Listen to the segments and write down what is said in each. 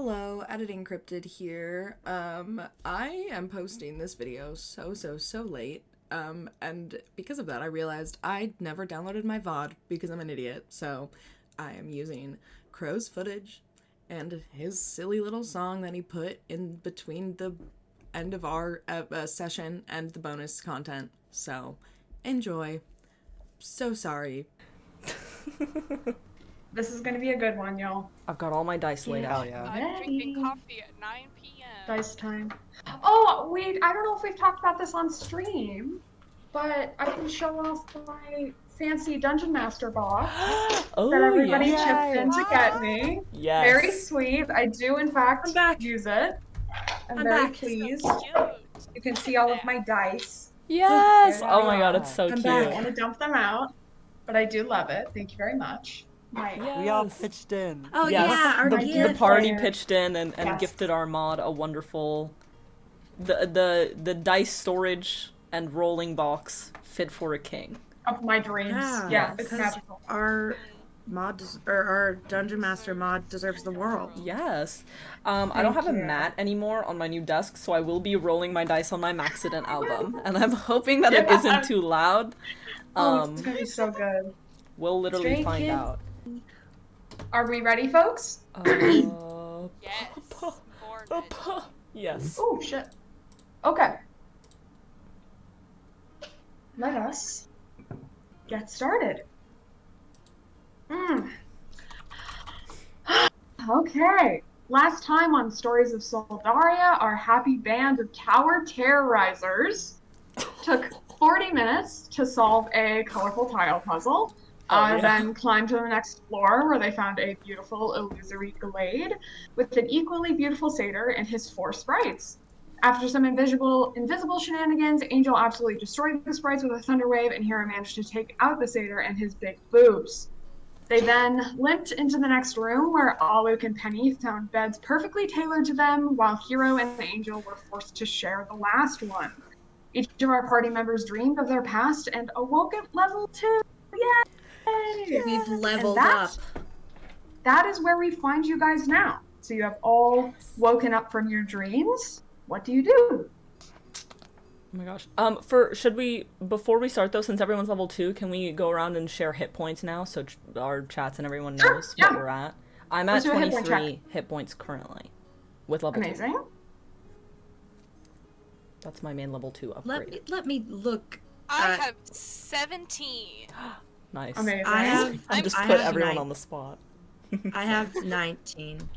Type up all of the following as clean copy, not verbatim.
Hello, Editing Cryptid here. I am posting this video so late. And because of that, I realized I never downloaded my VOD because I'm an idiot. So I am using Crow's footage and his silly little song that he put in between the end of our session and the bonus content. So enjoy. So sorry. This is gonna be a good one, y'all. I've got all my dice laid out. I'm Ready. drinking coffee at 9 p.m. Dice time. Oh, wait, I don't know if we've talked about this on stream, but I can show off my fancy Dungeon Master box Oh, that everybody yes. chipped in to get me. Yes. Very sweet. I do, in fact, use it. I'm very pleased. So cute. You can see all of my dice. Yes! There Oh they my god, are. it's so I'm cute. back. I want to dump them out, but I do love it. Thank you very much. Yes. We all pitched in. Oh Yes. yeah, our the gift. party player. pitched in and Yes. gifted our mod a wonderful the dice storage and rolling box fit for a king. Of my dreams. Yeah, it's because magical. our mod our Dungeon Master mod deserves the world. Yes. I don't have a you. mat anymore on my new desk, so I will be rolling my dice on my Maxident album, and I'm hoping that it isn't too loud. Oh, it's gonna be so good. We'll literally Stray find Kids. out. Are we ready, folks? Yes. Yes. Oh, shit. Okay. Let us get started. Okay. Last time on Stories of Syldaria, our happy band of coward terrorizers took 40 minutes to solve a colorful tile puzzle. Then climbed to the next floor where they found a beautiful illusory glade with an equally beautiful satyr and his 4 sprites. After some invisible shenanigans, Angel absolutely destroyed the sprites with a thunder wave, and Hero managed to take out the satyr and his big boobs. They then limped into the next room where Aluk and Penny found beds perfectly tailored to them, while Hero and Angel were forced to share the last one. Each of our party members dreamed of their past and awoke at level 2. Yay! We've leveled And up. that is where we find you guys now. So you have all woken up from your dreams. What do you do? Oh my gosh. Should we, before we start though, since everyone's level 2, can we go around and share hit points now so our chats and everyone Sure, knows yeah. what we're at? I'm Let's at do a hit point 23 hit points currently with level 2. Amazing. That's my main level 2 upgrade. Let me look. I have 17. Nice. Amazing. I just I put have everyone nine. on the spot. I have 19.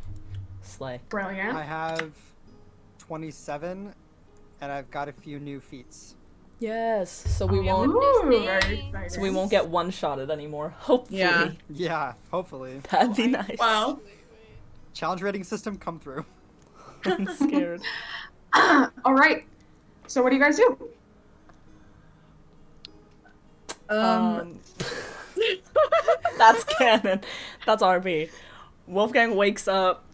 Slay. Brilliant. I have 27, and I've got a few new feats. Yes. So we won't. Ooh, Disney. very exciting. So we won't get one-shotted anymore. Hopefully. Yeah. Yeah, hopefully. That'd be nice. Well, Challenge rating system come through. I'm scared. all right. So what do you guys do? That's canon. That's RP. Wolfgang wakes up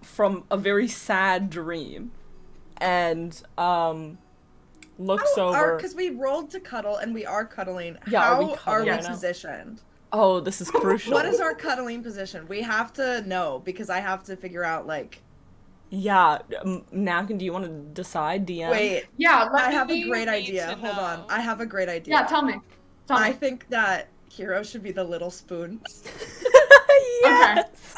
from a very sad dream and looks over. Because we rolled to cuddle and we are cuddling. Yeah, How are we are cuddling we right now? positioned? Oh, this is crucial. What is our cuddling position? We have to know because I have to figure out like. Yeah, Napkin, do you want to decide, DM? Wait, Yeah, I have a me great need idea. to Hold on, know. I have a great idea. Yeah, tell me. Tell I me. think that Hero should be the little spoon, Yes.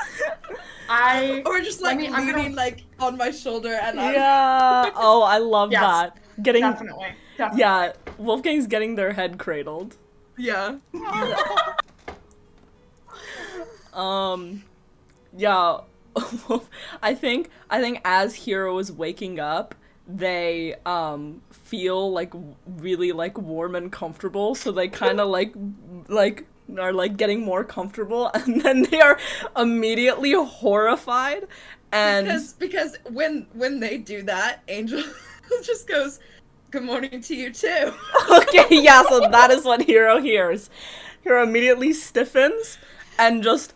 I or just Let like me- I'm leaning gonna- like on my shoulder and I'm Yeah. Oh, I love Yes. that. Getting. definitely. Yeah, Wolfgang's getting their head cradled. yeah. Yeah, I think as Hero is waking up, they feel like really like warm and comfortable, so they kind of like are like getting more comfortable, and then they are immediately horrified, and Because when they do that, Angel just goes, "Good morning to you too." okay, yeah, so that is what Hero hears. Hero immediately stiffens and just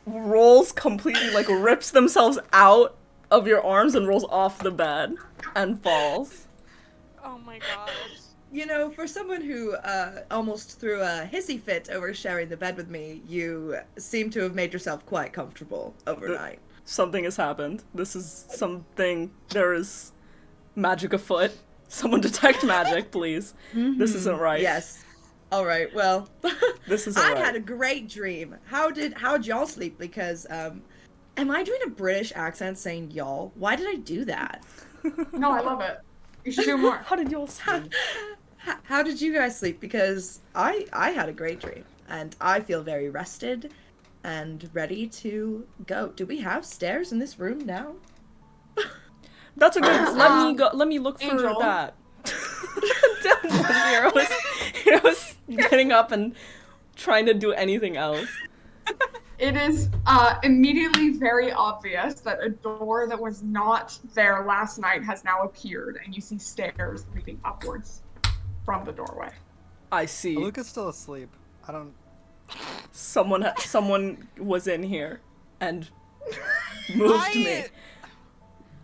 rolls completely, like rips themselves out of your arms and rolls off the bed and falls. Oh my gosh. You know, for someone who almost threw a hissy fit over sharing the bed with me, you seem to have made yourself quite comfortable overnight. Something has happened. This is something. There is magic afoot. Someone detect magic, please. This isn't right. Yes. All right. Well, This isn't I right. had a great dream. How'd y'all sleep? Because am I doing a British accent saying y'all? Why did I do that? No, I love it. You should do more. How did y'all sleep? How did you guys sleep? Because I had a great dream and I feel very rested and ready to go. Do we have stairs in this room now? That's a good. Let me look for Angel. that. Hero's getting up and trying to do anything else. It is immediately very obvious that a door that was not there last night has now appeared, and you see stairs leading upwards from the doorway. I see. Luca's still asleep. I don't. Someone was in here and moved me.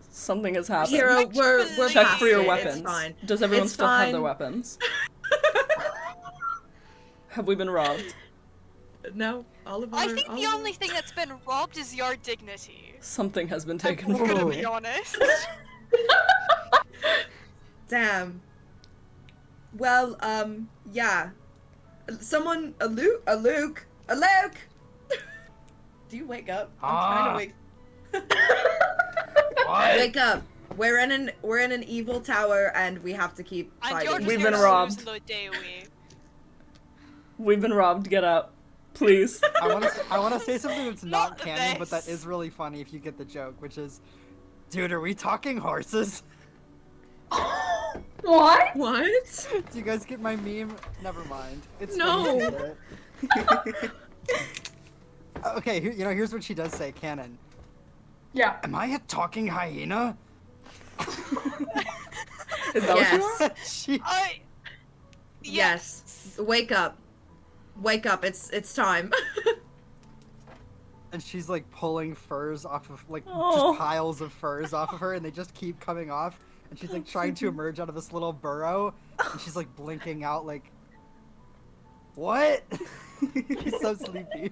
Something has happened. Hero, we're Check past for your it. weapons. It's fine. Does everyone It's still have their fine. weapons? Have we been robbed? No, all of our. I think all the of only thing that's been robbed is your dignity. Something has been taken I'm gonna from be me. honest. Damn. Well, yeah. Someone, a Luke. Do you wake up? I'm trying to wake. What? Wake up. We're in an evil tower and we have to keep And fighting. you're just We've here been to robbed. lose the day away. We've been robbed. Get up, please. I want to say something that's not Not canon, but that this. is really funny if you get the joke, which is, dude, are we talking horses? What? What? Do you guys get my meme? Never mind. It's No. funny if you get it. Okay, here's what she does say, canon. Yeah. Am I a talking hyena? Is that what you are? Yes. She, Yes. Wake up. Wake up. It's time. and she's like pulling furs off of Oh. just piles of furs off of her, and they just keep coming off. And she's like trying to emerge out of this little burrow, and she's like blinking out like, what? She's so sleepy.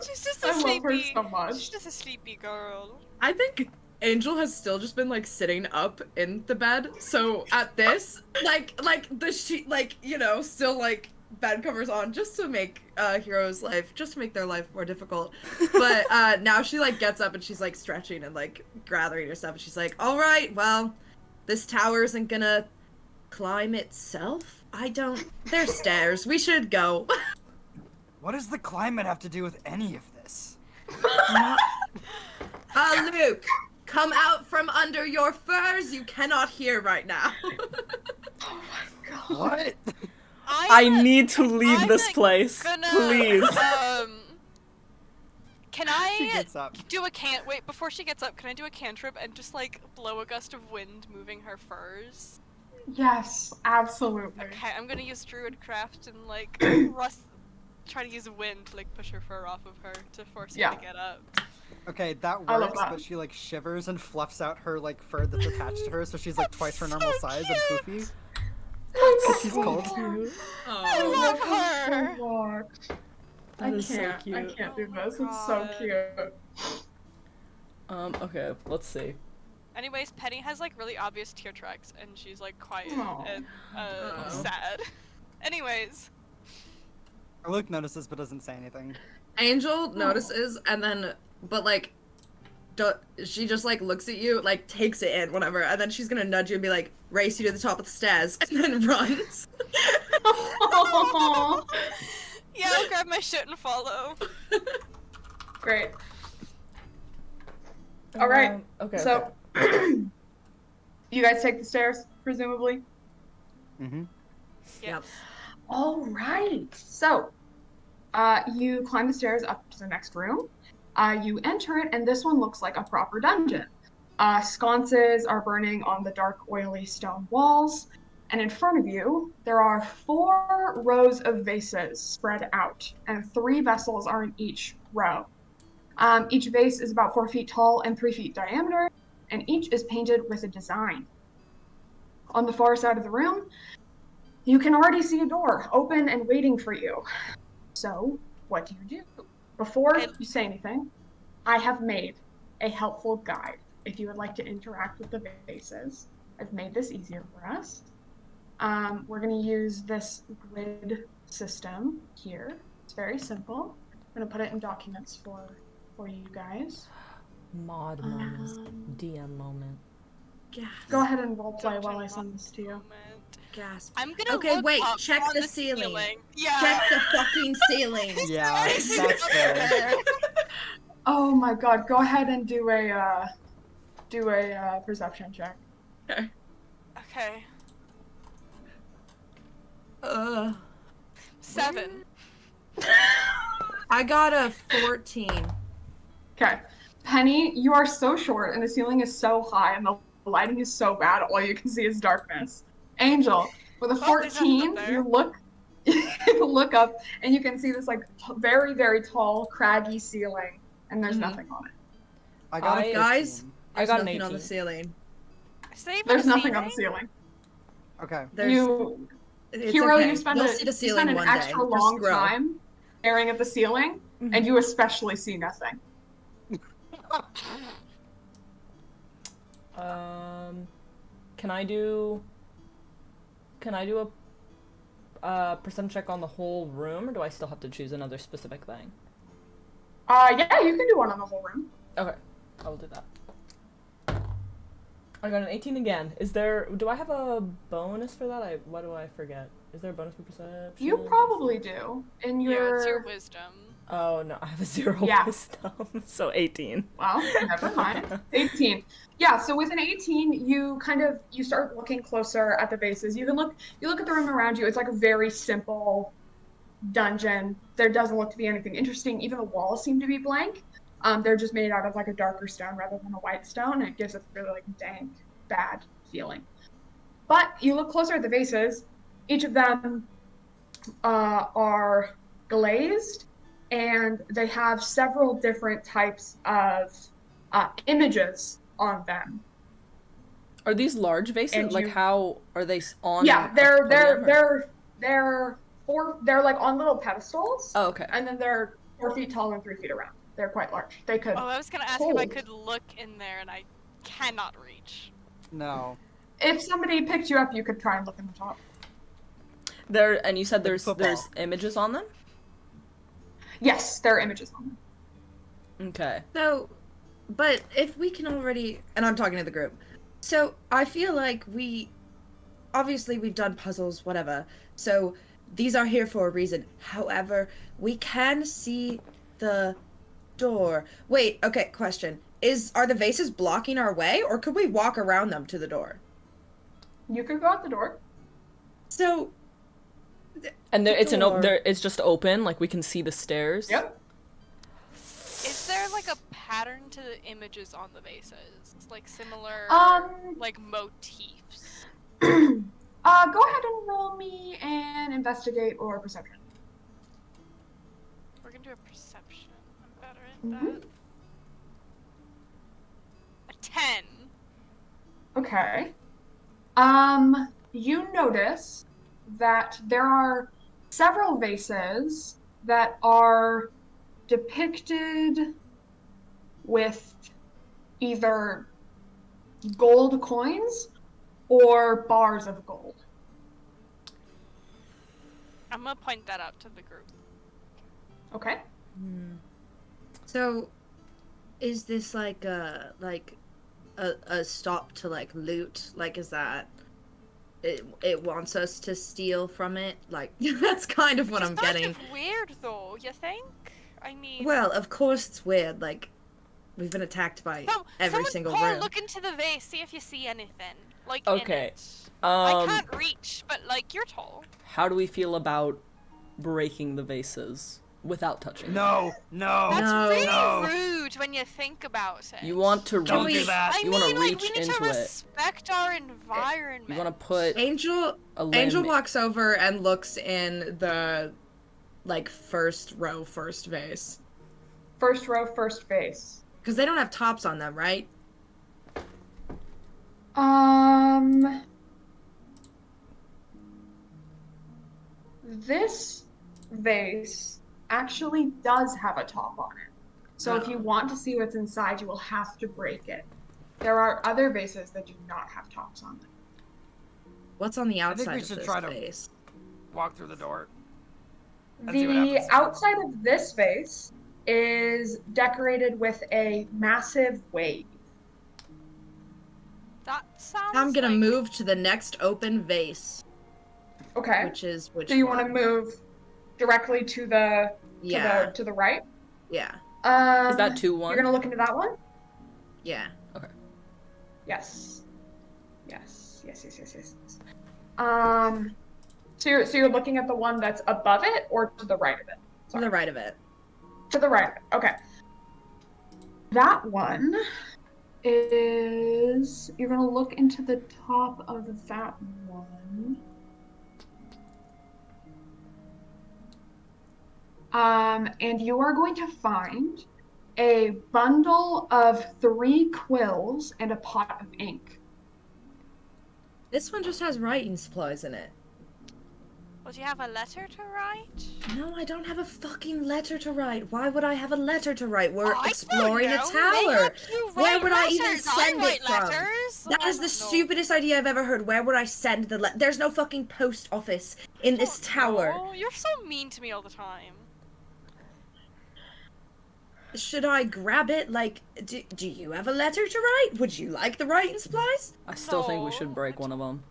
She's just a I love her sleepy. so much. She's just a sleepy girl. I think Angel has still just been like sitting up in the bed. So at this, like the sheet, still like bed covers on just to make Hero's life, just to make their life more difficult. But now she like gets up and she's like stretching and like gathering her stuff, and she's like, "All right, well, this tower isn't gonna climb itself. There's stairs. We should go." What does the climate have to do with any of this? Luke, come out from under your furs. You cannot hear right now. What? I need to leave I'm this place, gonna, please. Can She I gets up. do wait, before she gets up, can I do a cantrip and just like blow a gust of wind moving her furs? Yes, absolutely. Okay, I'm gonna use Druidcraft and like try to use wind to like push her fur off of her to force her to get up. Okay, that I love works, that. but she like shivers and fluffs out her like fur that's attached to her, so she's like twice her normal size and poofy. She's cold. I love her. So much. That I is so can't. I cute. can't do this. Oh It's so God. cute. Okay, let's see. Anyways, Penny has like really obvious tear tracks and she's like quiet Aw. and Aw. sad. Anyways, Luke notices but doesn't say anything. Angel notices, and then, but like, she just like looks at you, like takes it in, whatever, and then she's gonna nudge you and be like, "Race you to the top of the stairs," and then runs. yeah, I'll grab my shit and follow. Great. All right. Okay. So, you guys take the stairs, presumably? Mm-hmm. Yeah. All right. So, you climb the stairs up to the next room. You enter it, and this one looks like a proper dungeon. Sconces are burning on the dark, oily stone walls. And in front of you, there are 4 rows of vases spread out, and 3 vessels are in each row. Each vase is about 4 feet tall and 3 feet diameter, and each is painted with a design. On the far side of the room, you can already see a door open and waiting for you. So, what do you do? Before you say anything, I have made a helpful guide if you would like to interact with the vases. I've made this easier for us. We're going to use this grid system here. It's very simple. I'm going to put it in documents for you guys. Mod moment. DM moment. Gasp. Go ahead and roleplay while I send this to you. Gasp. I'm gonna Okay, look wait, up check on the ceiling. Yeah. Check the fucking ceiling. Yeah, that's fair. Oh my god, go ahead and do a perception check. Okay. 7. I got a 14. Okay. Penny, you are so short and the ceiling is so high and the lighting is so bad, all you can see is darkness. Angel, with a Oh, there's 14, nothing you look you look up and you can see this like very, very tall, craggy ceiling, and there's nothing on it. I got a 15. Guys, I got an nothing on the 18. ceiling. There's nothing on the ceiling. Okay. It's Hero, okay. you spend You'll see the you ceiling spend an one day. extra Just long grow. time staring at the ceiling, and you especially see nothing. Can I do a percent check on the whole room, or do I still have to choose another specific thing? Yeah, you can do one on the whole room. Okay, I will do that. I got an 18 again. Do I have a bonus for that? Why do I forget? Is there a bonus for perception? You probably do. In Yeah, your... it's your wisdom. Oh no, I have a 0 Yeah. wisdom, so 18. Well, never mind. 18. Yeah, so with an 18, you start looking closer at the bases. You look at the room around you. It's like a very simple dungeon. There doesn't look to be anything interesting. Even the walls seem to be blank. They're just made out of like a darker stone rather than a white stone. And it gives a really like dank, bad feeling. But you look closer at the vases. Each of them are glazed, and they have several different types of images on them. Are these large vases? And Like, how are they on? Yeah, a they're like on little pedestals. Oh, okay. And then they're 4 feet tall and 3 feet around. They're quite large. They could. Oh, I was gonna ask if I could look in there, and I cannot reach. No. If somebody picked you up, you could try and look in the top. And you said there's football. images on them? Yes, there are images on them. Okay. So, but if we can already, and I'm talking to the group, so I feel like obviously we've done puzzles, whatever, so these are here for a reason. However, we can see the door. Wait, okay, question. Are the vases blocking our way, or could we walk around them to the door? You could go out the door. So... And door. It's just open, like we can see the stairs? Yep. Is there like a pattern to the images on the vases? Like similar, like motifs? Go ahead and roll me an investigate or perception. We're gonna do a perception. I'm better at that. A 10. Okay. You notice that there are several vases that are depicted with either gold coins or bars of gold. I'm gonna point that out to the group. Okay. So, is this like a stop to like loot? Like, is that it wants us to steal from it? Like, that's kind of what I'm getting. It's kind of weird though, you think? I mean, Well, of course it's weird. Like, we've been attacked by every single room. Look into the vase, see if you see anything. Like, Okay. in it. I can't reach, but like, you're tall. How do we feel about breaking the vases without touching them? No. That's really no. rude when you think about it. You want to Don't reach. do that. You want to like, reach we need into to it. respect our environment. You want to put Angel a limb. walks over and looks in the like first row, first vase. First row, first vase. Because they don't have tops on them, right? This vase actually does have a top on it. So if you want to see what's inside, you will have to break it. There are other vases that do not have tops on them. What's on the I think outside we of should this try to vase? walk through the door. And see what The happens. outside of this vase is decorated with a massive wave. That sounds I'm gonna like... move to the next open vase, Okay. which So you one? want to move directly to the Yeah. to the right? Yeah. Is that 2-1? You're gonna look into that one? Yeah. Okay. Yes. Yes. So you're looking at the one that's above it or to the right of it? To the right of it. To the right of it. Okay. That one is, you're gonna look into the top of that one. And you are going to find a bundle of 3 quills and a pot of ink. This one just has writing supplies in it. Well, do you have a letter to write? No, I don't have a fucking letter to write. Why would I have a letter to write? We're I exploring a don't know. tower. Maybe you Where write would I even letters. send I it write from? letters. That I is the don't know. stupidest idea I've ever heard. Where would I send the letter? There's no fucking post office in this tower. Oh, you're so mean to me all the time. Should I grab it? Like, do you have a letter to write? Would you like the writing supplies? I still think we No. should break one of them.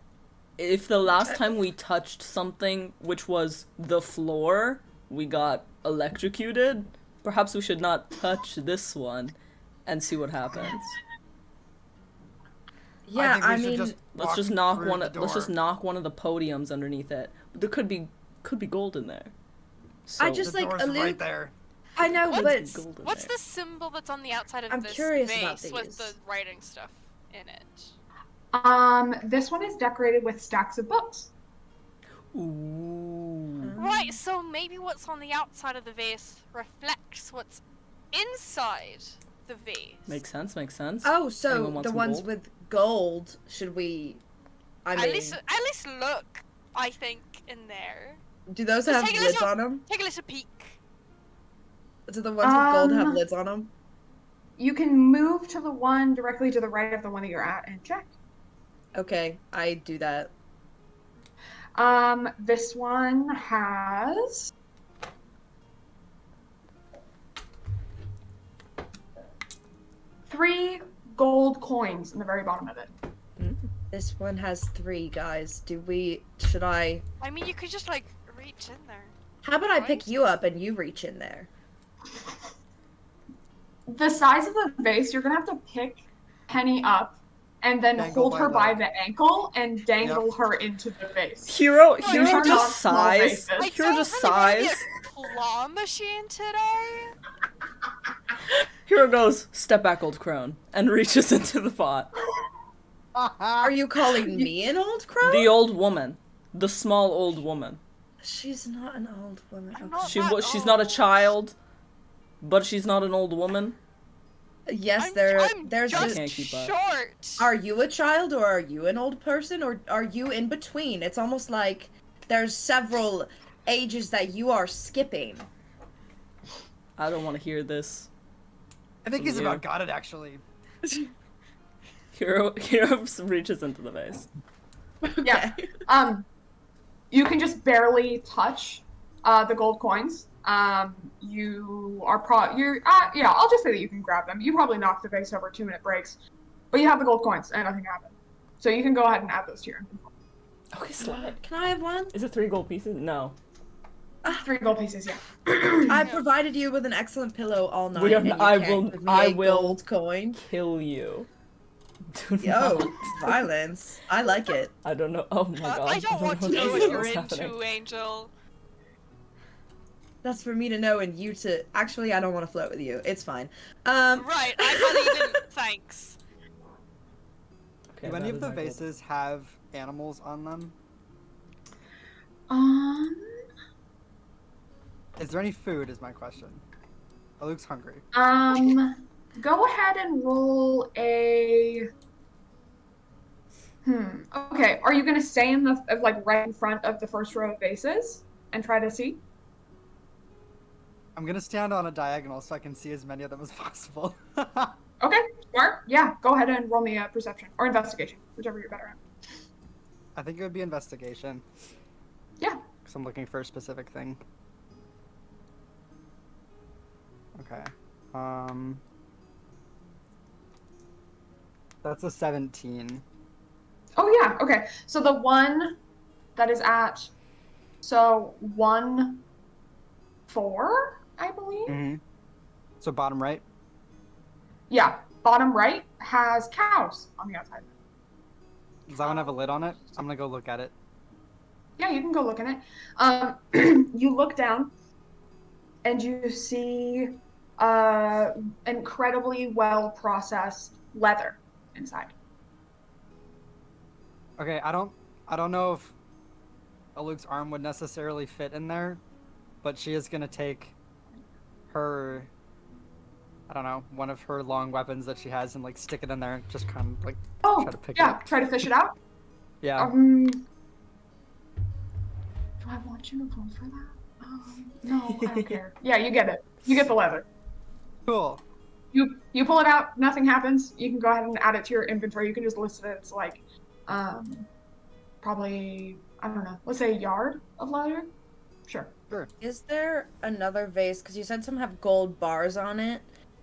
If the last time we touched something, which was the floor, we got electrocuted, perhaps we should not touch this one and see what happens. Yeah, I think we should just Let's walk just knock through one. the Let's just door. knock one of the podiums underneath it. But there could be gold in there. So, I just The like door's allude. right there. I know, What's but gold in What's there. the symbol that's on the outside of I'm this curious vase about with the these. writing stuff in it? This one is decorated with stacks of books. Ooh. Right, so maybe what's on the outside of the vase reflects what's inside the vase. Makes sense. Makes sense. oh, so Anyone want the some ones gold? with gold, should we? I mean, At least look, I think, in there. do those just have take a lids little- on them? Take a little peek. Do the ones with gold have Um, lids on them? You can move to the one directly to the right of the one that you're at and check. Okay, I do that. This one has three gold coins in the very bottom of it. This one has 3, guys. Should I? I mean, you could just, like, reach in there. How about I pick Right? you up and you reach in there? The size of the vase, you're gonna have to pick Penny up and then Dangle hold by her by leg. the ankle and dangle her into the vase. Hero These are not just small sighs. vases. I Hero don't just really wanna be sighs. a claw machine today. Hero goes, step back, old crone, and reaches into the pot. Are you calling me an old crow? The old woman. The small old woman. She's not an old woman. I'm Okay. not She's that not a old. child, but she's not an old woman. Yes, I'm there's just can't keep up. short. Are you a child or are you an old person or are you in between? It's almost like there's several ages that you are skipping. I don't want to hear this. I think he's Yeah. about got it, actually. Hero reaches into the vase. Yeah. You can just barely touch the gold coins. You are yeah, I'll just say that you can grab them. You probably knocked the vase over 2-minute breaks, but you have the gold coins and nothing happened. So you can go ahead and add those to your inventory. Okay, slide. Can I have one? Is it 3 gold pieces? No. 3 gold pieces, yeah. I provided you with an excellent pillow all night. We are- and you I can't will- give me I a will- gold coin. Kill you. Do Yo, not. violence. I like it. I don't know. Oh my god. I don't want to know know what what you're is happening. into, Angel. That's for me to know and you to. Actually, I don't want to float with you. It's fine. Right, I can't even. Thanks. Okay, Do any that of is the my gold. vases have animals on them? Is there any food? Is my question. Oh, Luke's hungry. Go ahead and roll a. Okay, are you gonna stay in the right in front of the first row of vases and try to see? I'm gonna stand on a diagonal so I can see as many of them as possible. Okay, smart. Yeah, go ahead and roll me a perception or investigation, whichever you're better at. I think it would be investigation. Yeah. Because I'm looking for a specific thing. Okay. That's a 17. Oh yeah. Okay. So the one that is at 1-4, I believe. Mm-hmm. So bottom right. Yeah. Bottom right has cows on the outside. Does that one have a lid on it? I'm gonna go look at it. Yeah, you can go look in it. You look down and you see incredibly well processed leather inside. Okay, I don't know if Aluk's arm would necessarily fit in there, but she is gonna take her, I don't know, one of her long weapons that she has and like stick it in there, just kind of like try to pick it yeah, up. try to fish it out. Yeah. Do I want you to roll for that? No, I don't care. Yeah, you get it. You get the leather. Cool. You pull it out, nothing happens. You can go ahead and add it to your inventory. You can just list it. It's like, probably, I don't know, let's say a yard of leather. Sure. Sure. Is there another vase? Because you said some have gold bars on it.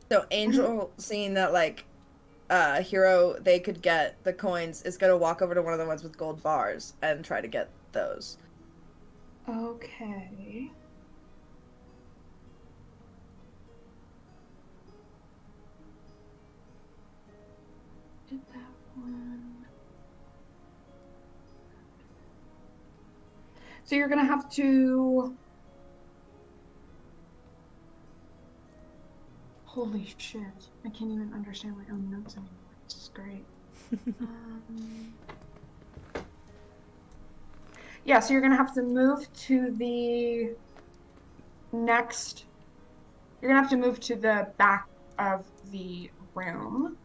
So Angel, seeing that like, Hero, they could get the coins, is gonna walk over to one of the ones with gold bars and try to get those. Okay. Did that one. So you're gonna have to. Holy shit. I can't even understand my own notes anymore. This is great. Yeah, so you're gonna have to move to the next. You're gonna have to move to the back of the room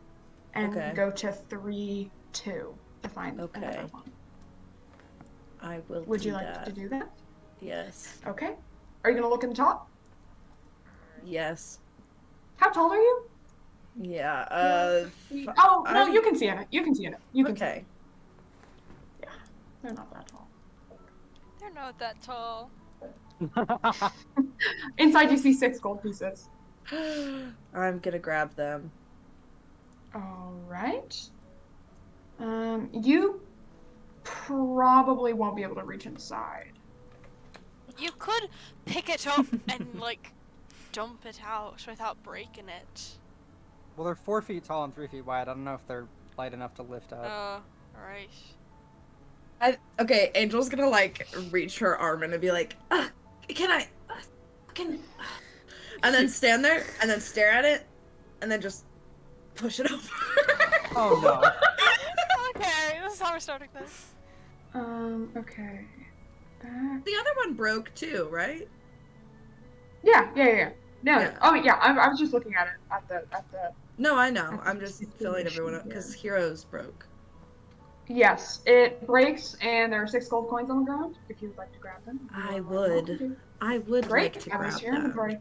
and go to 3-2 to find another one. I will. Would you like to do that? Yes. Okay. Are you gonna look in the top? Yes. How tall are you? Yeah. Oh no, you can see in it. You can see in it. You can. Okay. Yeah, they're not that tall. They're not that tall. Inside, you see 6 gold pieces. I'm gonna grab them. All right. You probably won't be able to reach inside. You could pick it up and like dump it out without breaking it. Well, they're 4 feet tall and 3 feet wide. I don't know if they're light enough to lift up. Alright. Okay, Angel's gonna like reach her arm in and be like, can I, and then stand there and then stare at it and then just push it over. Oh no. Okay, this is how we're starting this. Okay. Back. The other one broke too, right? Yeah. No. Yeah. Oh yeah. I was just looking at it at the. No, I know. I'm just filling everyone up because Heroes broke. Yes, it breaks, and there are 6 gold coins on the ground. If you would like to grab them, I would Great. like to Add grab this to your them. inventory.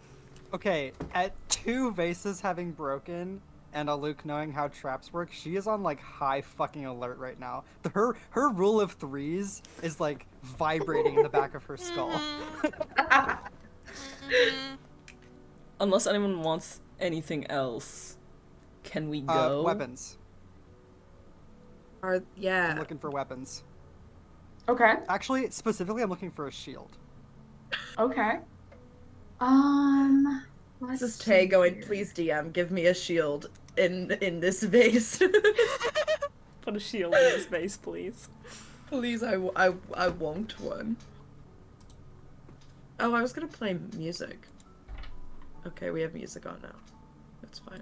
Okay, at 2 vases having broken and Aluk knowing how traps work, she is on like high fucking alert right now. Her rule of 3s is like vibrating in the back of her skull. Unless anyone wants anything else, can we go? Weapons. I'm Yeah. looking for weapons. Okay. Actually, specifically, I'm looking for a shield. Okay. This is Tay going, please DM, give me a shield in this vase. Put a shield in this vase, please. Please, I want one. Oh, I was gonna play music. Okay, we have music on now. That's fine.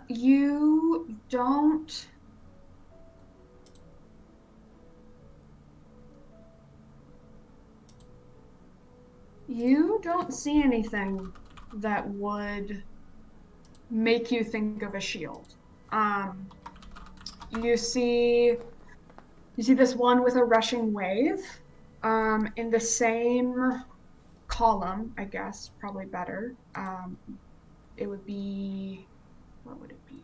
You don't. You don't see anything that would make you think of a shield. You see this one with a rushing wave, In the same column, I guess, probably better. It would be, what would it be?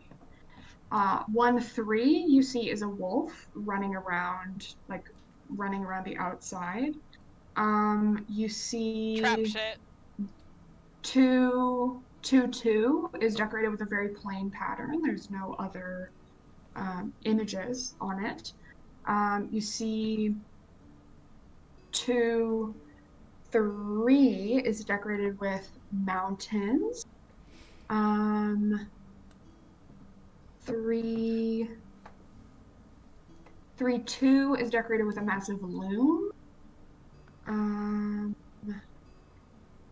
1-3 you see is a wolf running around the outside. You see Trap shit. 2-2 is decorated with a very plain pattern. There's no other images on it. You see 2-3 is decorated with mountains. 3-2 is decorated with a massive loom.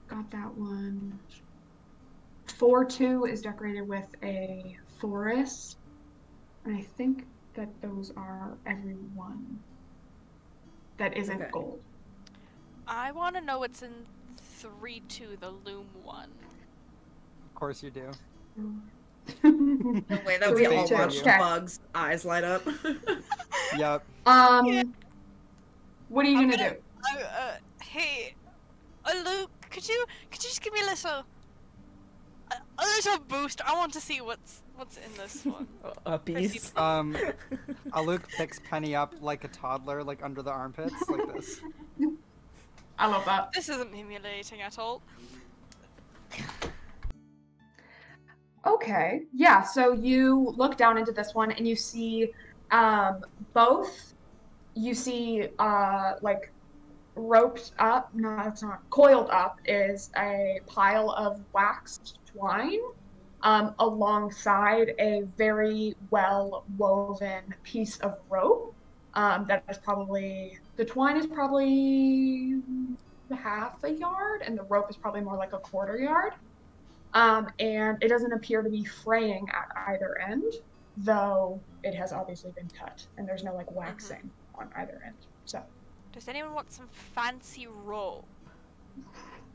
Got that one. 4-2 is decorated with a forest. And I think that those are every one that isn't gold. I want to know what's in 3-2, the loom one. Of course you do. The way that we all 3-2. watch Okay. Bugs' eyes light up. Yep. What are you gonna do? Hey, Luke, could you just give me a little boost? I want to see what's in this one. A piece. Luke picks Penny up like a toddler, like under the armpits, like this. I love that. This isn't humiliating at all. Okay, yeah, so you look down into this one and you see both. You see like roped up, no, it's not, coiled up is a pile of waxed twine alongside a very well woven piece of rope that is probably, the twine is probably half a yard and the rope is probably more like a quarter yard. And it doesn't appear to be fraying at either end, though it has obviously been cut and there's no like waxing on either end. So, does anyone want some fancy rope?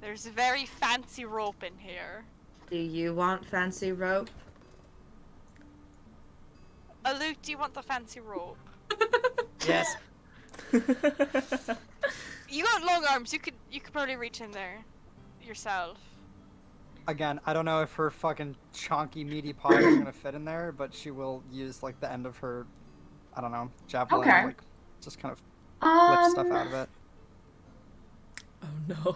There's very fancy rope in here. Do you want fancy rope? Luke, do you want the fancy rope? Yes. You got long arms. You could probably reach in there yourself. Again, I don't know if her fucking chonky meaty paws are gonna fit in there, but she will use like the end of her, I don't know, javelin, Okay. like just kind of flip stuff out of it. Oh no.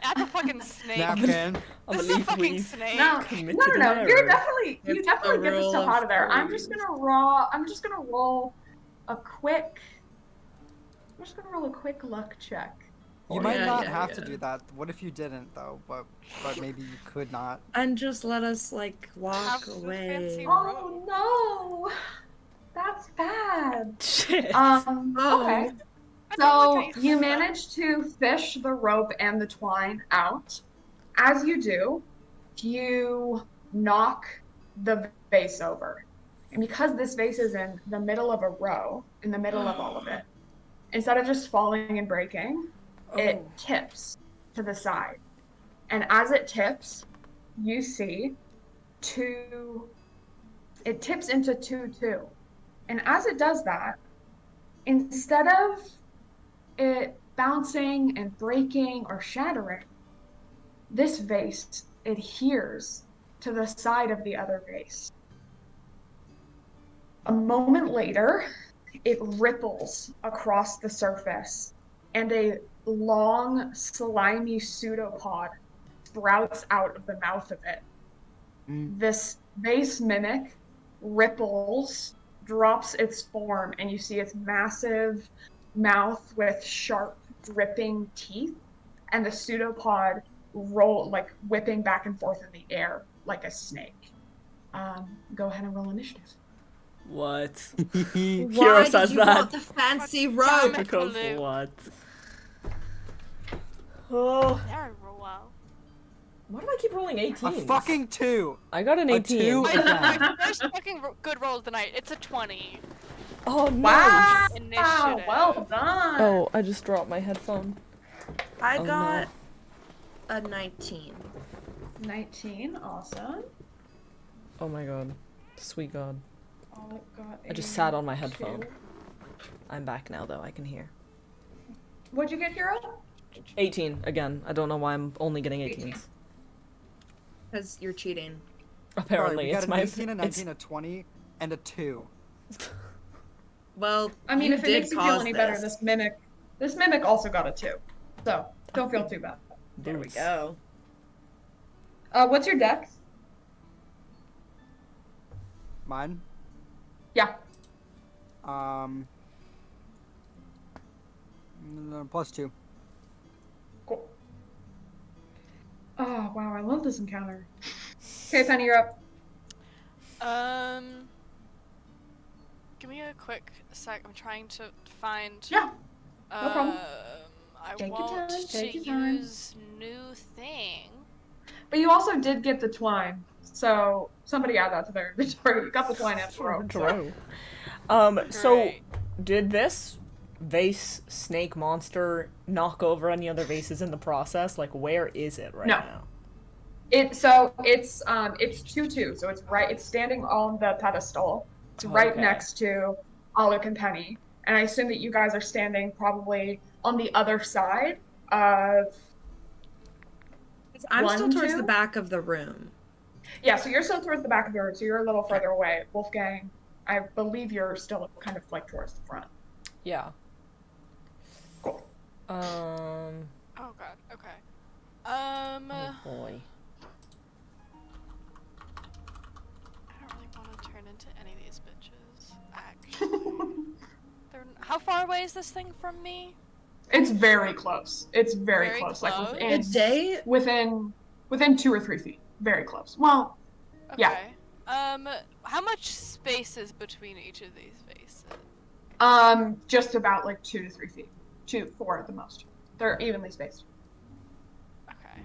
That's a fucking snake. Napkin. This is a fucking snake. no, Committed no. an You error. definitely It's get the this rule stuff of out of there. I'm three. just gonna roll a quick luck check. You might Yeah, not yeah, have yeah. to do that. What if you didn't though? But maybe you could not. And just let us like walk Have the away. fancy Oh no, that's bad. Shit. Okay. I don't So like how you said that. manage to fish the rope and the twine out. As you do, you knock the vase over. And because this vase is in the middle of a row, in the middle of all of it, instead of just falling and breaking, it tips to the side. And as it tips, you see it tips into 2-2. And as it does that, instead of it bouncing and breaking or shattering, this vase adheres to the side of the other vase. A moment later, it ripples across the surface, and a long, slimy pseudopod sprouts out of the mouth of it. This vase mimic ripples, drops its form, and you see its massive mouth with sharp, dripping teeth, and the pseudopod whipping back and forth in the air like a snake. Go ahead and roll initiative. What? Why Hero did says you that. want the fancy Damn rope? it. Because Luke. what? Oh. There we roll well. Why do I keep rolling 18? A fucking 2. I got an a 18. 2. My first fucking good roll of the night. It's a 20. Oh no. Wow! Initiative. Well done. Oh, I just dropped my headphone. I Oh, got a 19. 19, awesome. Oh my god. Sweet god. Got I just a sat on my headphone. 2. I'm back now though, I can hear. What'd you get, Hero? 18 again. I don't know why I'm only getting 18. 18s. Because you're cheating. Apparently, we got it's an my 18, a 19, a 20, and a 2. Well, I mean, you if it did makes you feel cause any better, this. this mimic also got a 2. So don't feel too bad. There we Boots. go. What's your dex? Mine? Yeah. +2. Cool. Oh wow, I love this encounter. Okay, Penny, you're up. Give me a quick sec. I'm trying to find. Yeah. No problem. I Take your want time, to take your time. use new thing. But you also did get the twine, so somebody add that to their inventory. You got the twine and the rope. So. So Great. did this vase snake monster knock over any other vases in the process? Like, where is it right No. now? It's 2-2, so it's standing on the pedestal. It's right Okay. next to Alec and Penny, and I assume that you guys are standing probably on the other side of. I'm still 1, towards 2? the back of the room. Yeah, so you're still towards the back of the room, so you're a little further away. Wolfgang, I believe you're still kind of like towards the front. Yeah. Cool. Oh god. Okay. Oh boy. I don't really want to turn into any of these bitches. Actually, how far away is this thing from me? It's very close. It's very Very close. close? Like Today, within 2 or 3 feet. Very close. Well, Okay. Yeah. How much space is between each of these vases? just about like 2 to 3 feet. 4 at the most. They're evenly spaced. Okay.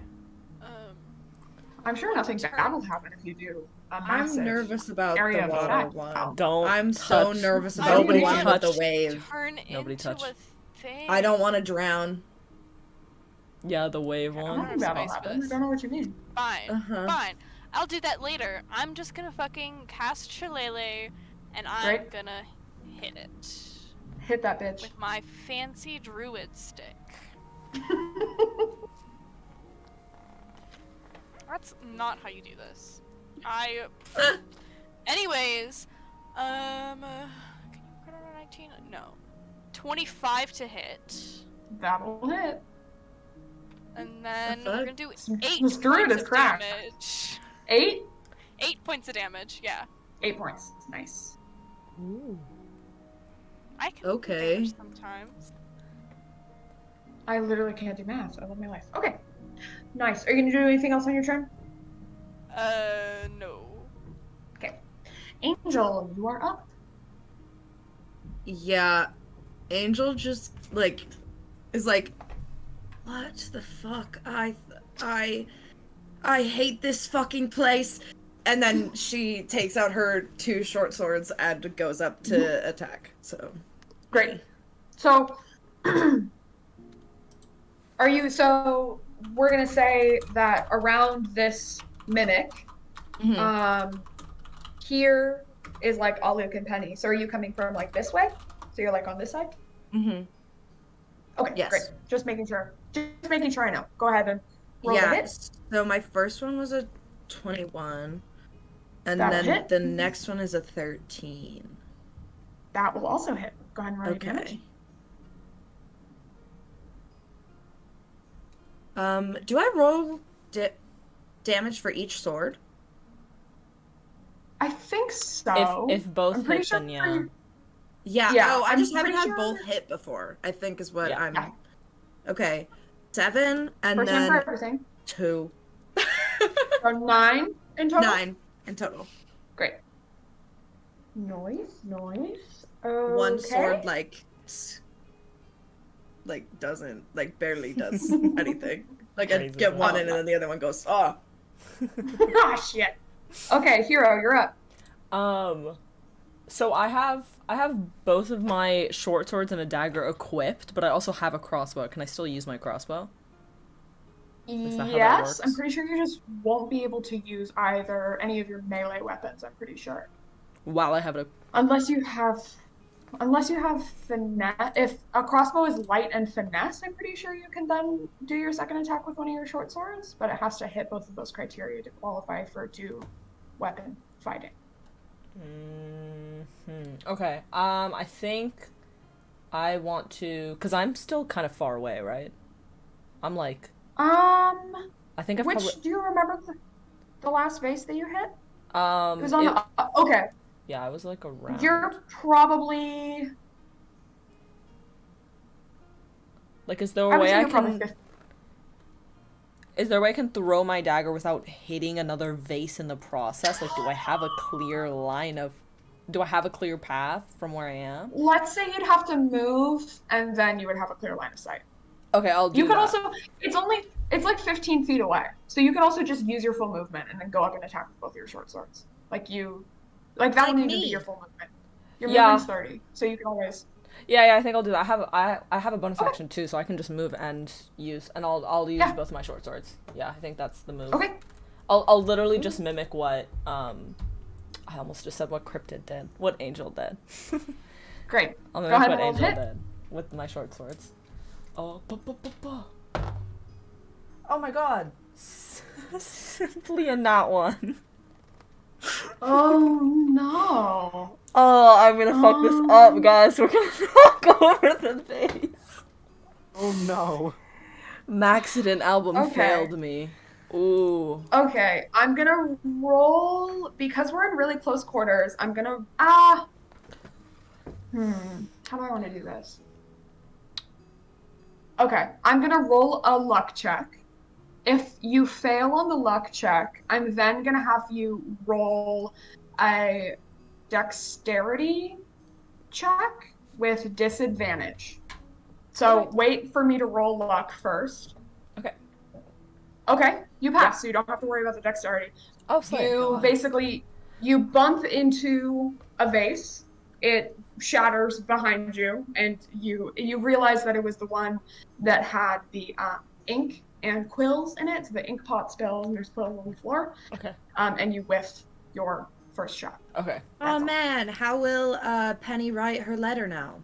I'm sure nothing bad will happen if you do a massive. I'm nervous about area the of water effect. one. Don't I'm so touch- nervous I about nobody the one with touch- the wave. Turn Nobody into touch. a thing. I don't want to drown. Yeah, the wave I don't one. think that'll Space for happen. I this. don't know what you mean. Fine. Uh-huh. Fine. I'll do that later. I'm just gonna fucking cast Shillelagh, and I'm Great. gonna hit it Hit that bitch. with my fancy druid stick. That's not how you do this. Anyways, can you get on a 19? No. 25 to hit. That'll hit. And then The we're fuck? gonna do This 8 druid points is of cracked. damage. 8? 8 points of damage, yeah. 8 points. Nice. Ooh. I can do Okay. damage sometimes. I literally can't do math. I love my life. Okay. Nice. Are you gonna do anything else on your turn? No. Okay. Angel, you are up. Yeah, Angel just is like, what the fuck? I hate this fucking place. And then she takes out her 2 short swords and goes up to attack. So Great. So, we're gonna say that around this mimic, here is like Aluk and Penny. So are you coming from like this way? So you're like on this side? Okay, Yes. great. Just making sure. Just making sure I know. Go ahead and roll the yeah. hit. So my first one was a 21, and That'll then hit. the next one is a 13. That will also hit. Go ahead and roll your damage. Okay. Do I roll damage for each sword? I think so. If both I'm pretty hit, sure then for yeah. your- Yeah. Yeah, Oh, I I'm just haven't pretty had sure- both hit before, I think is what Yeah. I'm. Yeah. Okay. 7 and First time for then everything. 2. So 9 in total? 9 in total. Great. Noise. One sword Okay. barely does anything. Like I Crazy. get one in and then the other one goes, oh. Ah, shit. Okay, Hero, you're up. So I have both of my short swords and a dagger equipped, but I also have a crossbow. Can I still use my crossbow? Is that how that Yes, works? I'm pretty sure you just won't be able to use any of your melee weapons, I'm pretty sure. While I have it. Unless you have Unless you have finesse. If a crossbow is light and finesse, I'm pretty sure you can then do your second attack with one of your short swords, but it has to hit both of those criteria to qualify for two weapon fighting. Okay. I think I want to, because I'm still kind of far away, right? I'm like. I think I've probably. Do you remember the last vase that you hit? It was on the. Okay. Yeah, I was like around. You're probably. Like, is there a way I can? Is there a way I can throw my dagger without hitting another vase in the process? Like, do I have a clear line of? Do I have a clear path from where I am? Let's say you'd have to move, and then you would have a clear line of sight. Okay, I'll do that. You could also. It's like 15 feet away, so you could also just use your full movement and then go up and attack with both your short swords. Like that would need to be your full movement. Your movement's 30, so you can always. Yeah, I think I'll do that. I have a bonus action too, so I can just move and use, and I'll use both of my short swords. Yeah, I think that's the move. Okay. I'll literally just mimic what I almost just said what Cryptid did, what Angel did. Great. I'll mimic what Angel did with my short swords. Oh, oh my god! Simply a nat one. Oh no. Oh, I'm gonna fuck this up, guys. We're gonna knock over the base. Oh no. Maxident album failed me. Ooh. Okay, I'm gonna roll, because we're in really close quarters, I'm gonna, how do I want to do this? Okay, I'm gonna roll a luck check. If you fail on the luck check, I'm then gonna have you roll a dexterity check with disadvantage. So wait for me to roll luck first. Okay, you pass, so you don't have to worry about the dexterity. Oh, sorry. You bump into a vase, it shatters behind you, and you realize that it was the one that had the ink and quills in it, so the ink pot spills and there's quills on the floor. Okay. And you whiff your first shot. Okay. Oh man, how will Penny write her letter now?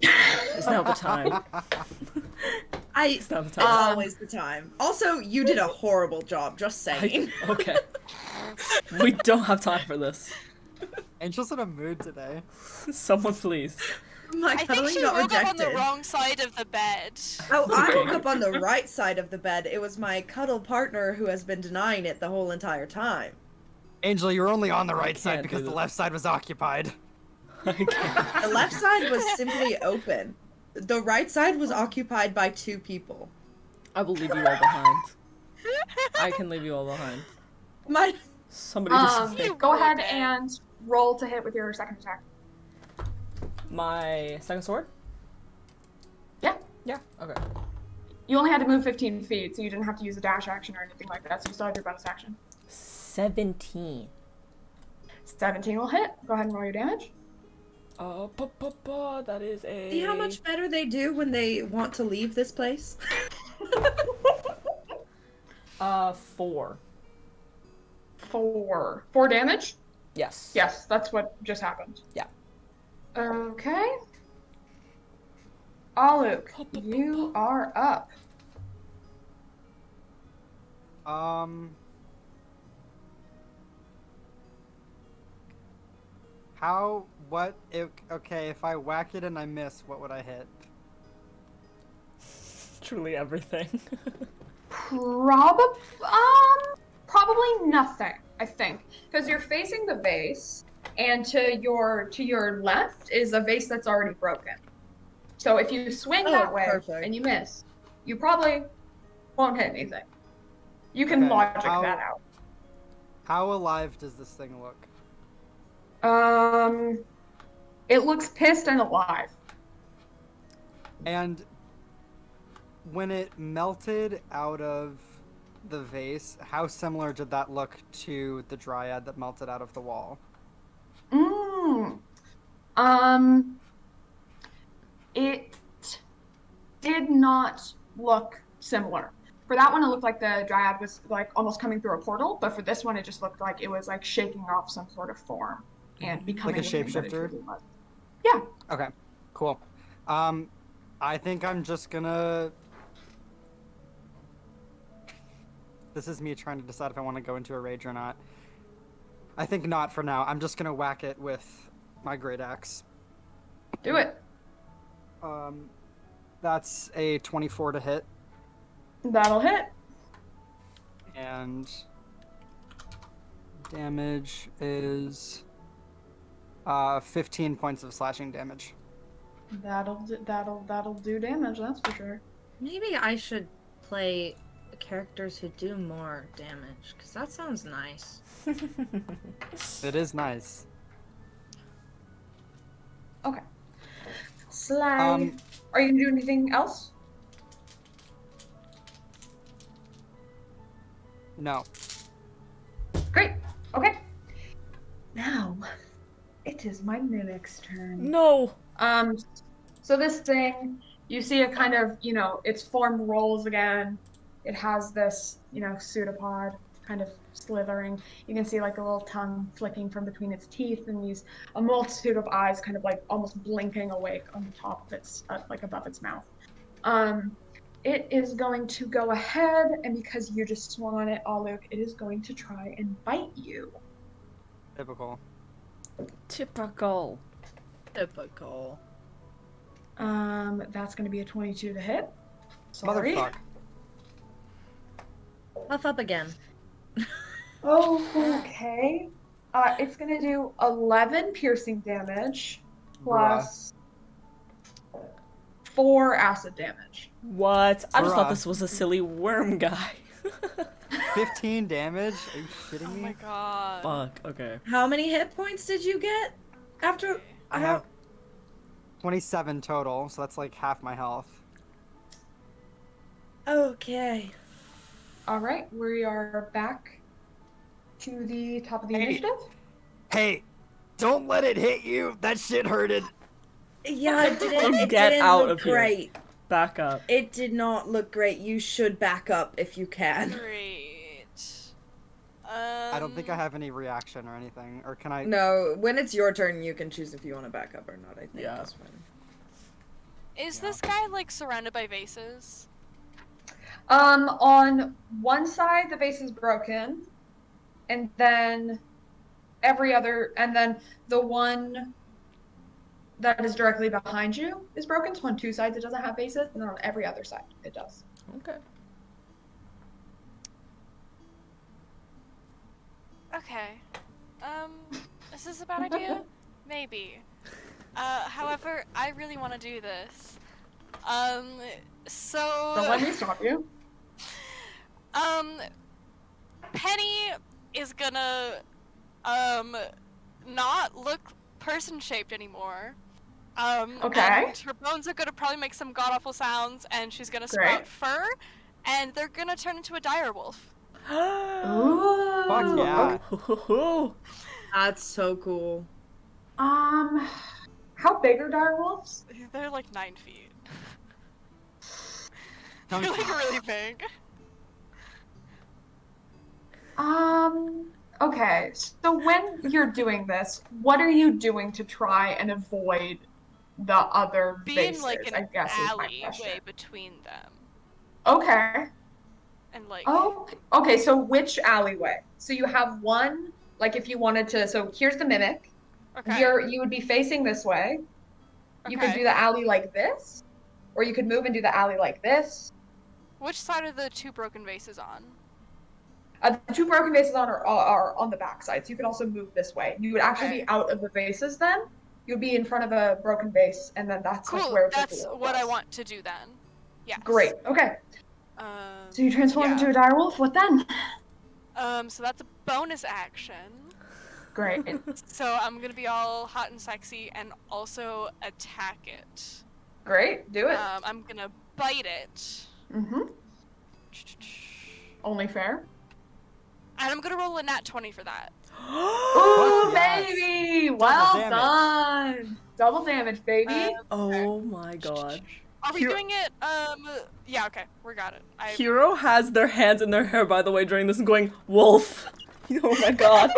It's now the time. It's always the time. Also, you did a horrible job, just saying. Okay. We don't have time for this. Angel's in a mood today. Someone please. My I think she woke up on the wrong side of the bed. Oh, I woke up on the right side of the bed. It was my cuddle partner who has been denying it the whole entire time. Angel, you're only on the right side because the left side was occupied. The left side was simply open. The right side was occupied by 2 people. I will leave you all behind. I can leave you all behind. Somebody just go ahead and roll to hit with your second attack. My second sword? Yeah. Yeah, okay. You only had to move 15 feet, so you didn't have to use a dash action or anything like that, so you still have your bonus action. 17. 17 will hit. Go ahead and roll your damage. That is a... See how much better they do when they want to leave this place? 4. 4 damage? Yes. Yes, that's what just happened. Yeah. Okay. Aluk, you are up. Okay, if I whack it and I miss, what would I hit? Truly everything. Probably nothing, I think. Because you're facing the vase, and to your left is a vase that's already broken. So if you swing that way and you miss, you probably won't hit anything. You can logic that out. How alive does this thing look? It looks pissed and alive. And when it melted out of the vase, how similar did that look to the dryad that melted out of the wall? It did not look similar. For that one, it looked like the dryad was like almost coming through a portal, but for this one, it just looked like it was like shaking off some sort of form and becoming like a shapeshifter. Yeah. Okay, cool. I think I'm just gonna... This is me trying to decide if I want to go into a rage or not. I think not for now. I'm just gonna whack it with my great axe. Do it. That's a 24 to hit, That'll hit. and damage is 15 points of slashing damage. That'll do damage. That's for sure. Maybe I should play characters who do more damage, because that sounds nice. It is nice. Okay. Slay. Are you gonna do anything else? No. Great. Okay. Now, it is my mimic's turn. No. So this thing, you see it kind of, its form rolls again. It has this, pseudopod kind of slithering. You can see like a little tongue flicking from between its teeth and a multitude of eyes kind of like almost blinking awake on the top of its, like above its mouth. It is going to go ahead, and because you just swung on it, Aluk, it is going to try and bite you. Typical. Typical. Typical. That's going to be a 22 to hit. Sorry. Motherfuck. Puff up again. Okay. It's going to do 11 piercing damage plus 4 acid damage. What? I just thought Bruh. this was a silly worm guy. 15 damage? Are you shitting Oh me? my god. Fuck, okay. How many hit points did you get after? I have 27 total, so that's like half my health. Okay. All right, we are back to the top of the Hey. initiative. Hey, don't let it hit you. That shit hurted. Yeah, it didn't Get out look of here. great. Back up. It did not look great. You should back up if you can. Great. I don't think I have any reaction or anything. Or can I? No, when it's your turn, you can choose if you want to back up or not, I think. Yeah. That's fine. Is this guy like surrounded by vases? On one side, the vase is broken, and then the one that is directly behind you is broken. So on two sides, it doesn't have vases, and then on every other side, it does. Okay. Okay. Is this a bad idea? Maybe. However, I really want to do this. So... Don't let me stop you. Penny is gonna, not look person-shaped anymore. Okay. And her bones are gonna probably make some god-awful sounds, and she's gonna Great. sprout fur, and they're gonna turn into a dire wolf. Ooh. Fuck yeah. That's so cool. How big are direwolves? They're like 9 feet. Chunky. They're like really big. Okay. So when you're doing this, what are you doing to try and avoid the other Being vases? like an I guess is my alleyway question. between them. Okay. And like... Oh, okay. So which alleyway? So you have one, like if you wanted to. So here's the mimic. Okay. You would be facing this way. You could Okay. do the alley like this, or you could move and do the alley like this. Which side are the 2 broken vases on? The 2 broken vases are on the back side, so you could also move this way. You would actually Okay. be out of the vases then. You'd be in front of a broken vase, and then that's like Cool, where the that's door what I was. want to do then. Yes. Great. Okay. Um, So you transform yeah. into a direwolf. What then? So that's a bonus action. Great. So I'm gonna be all hot and sexy and also attack it. Great. Do it. I'm gonna bite it. Mm-hmm. Only fair. And I'm gonna roll a nat 20 for that. Ooh, yes. baby! Well damage. done. Double damage, baby. Oh my god. Are we Here- doing it? Yeah, okay, we got it. Hero has their hands in their hair, by the way, during this and going, wolf. Oh my god.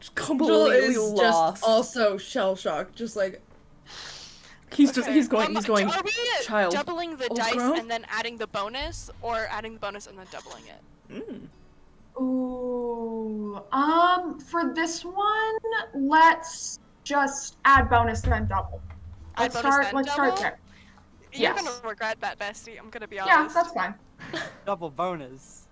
Angel completely is lost. just also shell shocked, just like He's going. Are we Child. doubling the Old dice crone? and then adding the bonus, or adding the bonus and then doubling it? Ooh. For this one, let's just add bonus then double. Add Let's bonus start. then Let's start double? there. You're Yes. gonna regret that, bestie. I'm gonna be Yeah, honest. that's fine. Double bonus.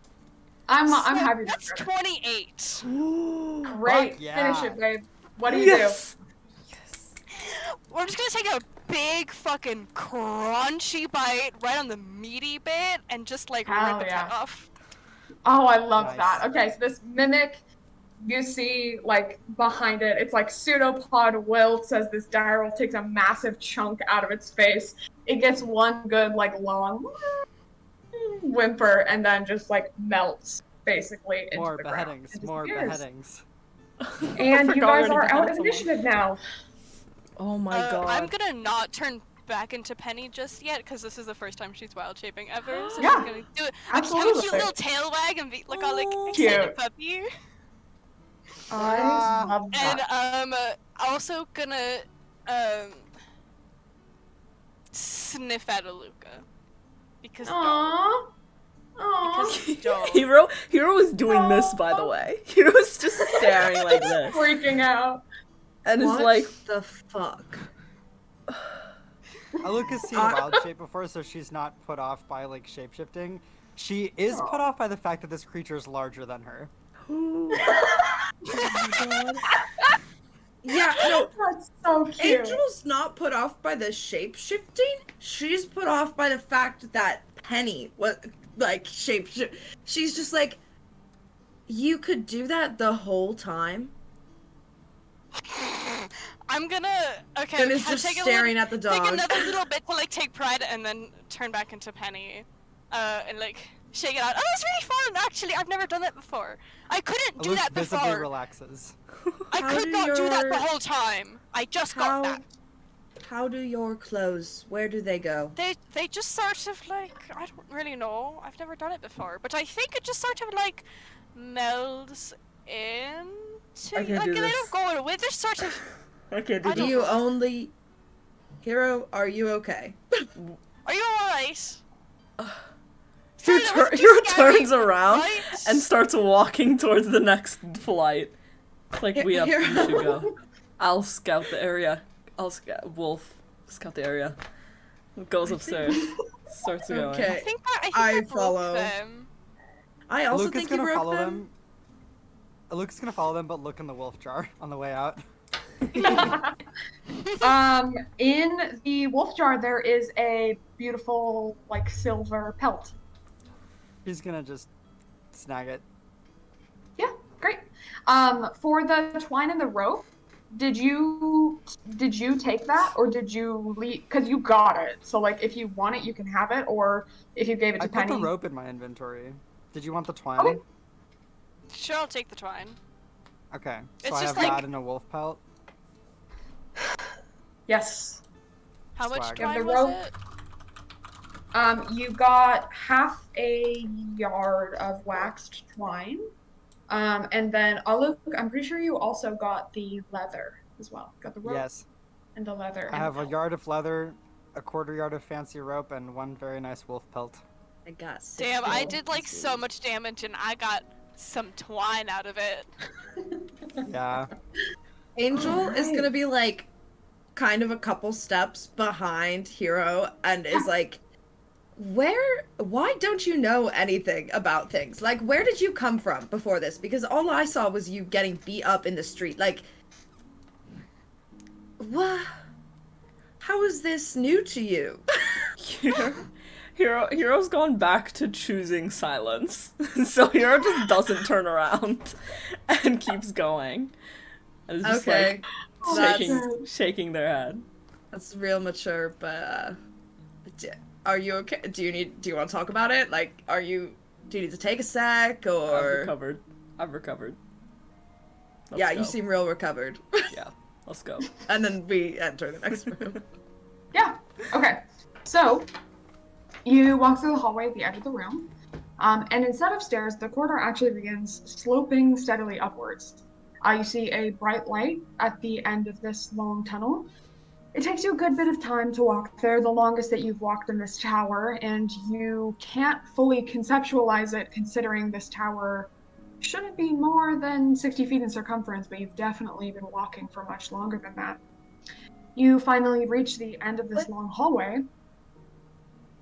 I'm So happy to that's do 28. it. Great. Fuck yeah. Finish it, babe. What do you Yes. We're just gonna take a big fucking crunchy bite right on the meaty bit and just like Hell rip its head yeah. off. Oh, I love Nice. that. Okay, so this mimic, you see, like, behind it, it's like pseudopod wilts as this direwolf takes a massive chunk out of its face. It gets one good, like, long whimper and then just, like, melts, basically, into More the ground. beheadings. and More disappears. beheadings. And you Forgot we guys already are out beheaded of someone. initiative now. Oh my god. I'm gonna not turn back into Penny just yet because this is the first time she's wild shaping ever. So Yeah, she's gonna do it. Have a absolutely. cute little tail wag and be like all like Aw. excited Cute. puppy. I love And that. also gonna sniff at Aluka because dog. Aww. Aww. Because dog. Hero was doing this, by the way. Hero's just staring like this, Freaking out. and it's what like, the fuck? Aluka's seen wild shape before, so she's not put off by like shapeshifting. She is put off by the fact that this creature is larger than her. Yeah, no, That's so cute. Angel's not put off by the shape shifting. She's put off by the fact that Penny was like she's just like, you could do that the whole time. I'm gonna okay. And is just staring at the dog. Take another little bit to like take pride and then turn back into Penny, and like shake it out. Oh, it's really fun. Actually, I've never done that before. I couldn't do Aluk that visibly before. relaxes. I How could do not do that your- the whole time. I just How got that. how do your clothes? Where do they go? They just sort of like I don't really know. I've never done it before, but I think it just sort of like melds into. I can't like do they this. don't go away. They're sort of. I can't I do Do don't this. you only Hero, are you okay? Are you alright? Hero turns around right? and starts walking towards the next flight. It's like we Hero. should go. I'll scout the area. Wolf scout the area. Goes upstairs. Starts going. Okay. I think I I broke follow. them. I also Aluka's think you gonna broke follow them. Aluka's gonna follow them, but look in the wolf jar on the way out. In the wolf jar, there is a beautiful, like, silver pelt. He's gonna just snag it. Yeah, great. For the twine and the rope, did you take that or did you leave? Because you got it. So, like, if you want it, you can have it, or if you gave it to I put Penny. the rope in my inventory. Did you want the twine? Okay. Sure, I'll take the twine. Okay, so It's I just have like- that in a wolf pelt. Yes. How much Swag. You have twine the was rope. it? You got half a yard of waxed twine. And then I'm pretty sure you also got the leather as well. Got the rope Yes, and the leather. I and have the a pelt. yard of leather, a quarter yard of fancy rope, and one very nice wolf pelt. I got six Damn, I gold. did like so much damage and I got some twine out of it. Yeah. Angel is Alright. gonna be like kind of a couple steps behind Hero and is like, why don't you know anything about things? Like, where did you come from before this? Because all I saw was you getting beat up in the street. Like, what? How is this new to you? Hero's gone back to choosing silence. So Hero just doesn't turn around and keeps going. And it's just Okay, like shaking their head. that's real mature, but are you okay? Do you want to talk about it? Like, do you need to take a sec I've or? recovered. Let's Yeah, go. you seem real recovered. Yeah, let's go. And then we enter the next room. Yeah. Okay. So you walk through the hallway at the edge of the room, and instead of stairs, the corridor actually begins sloping steadily upwards. You see a bright light at the end of this long tunnel. It takes you a good bit of time to walk there, the longest that you've walked in this tower, and you can't fully conceptualize it considering this tower shouldn't be more than 60 feet in circumference, but you've definitely been walking for much longer than that. You finally reach the end of this long hallway.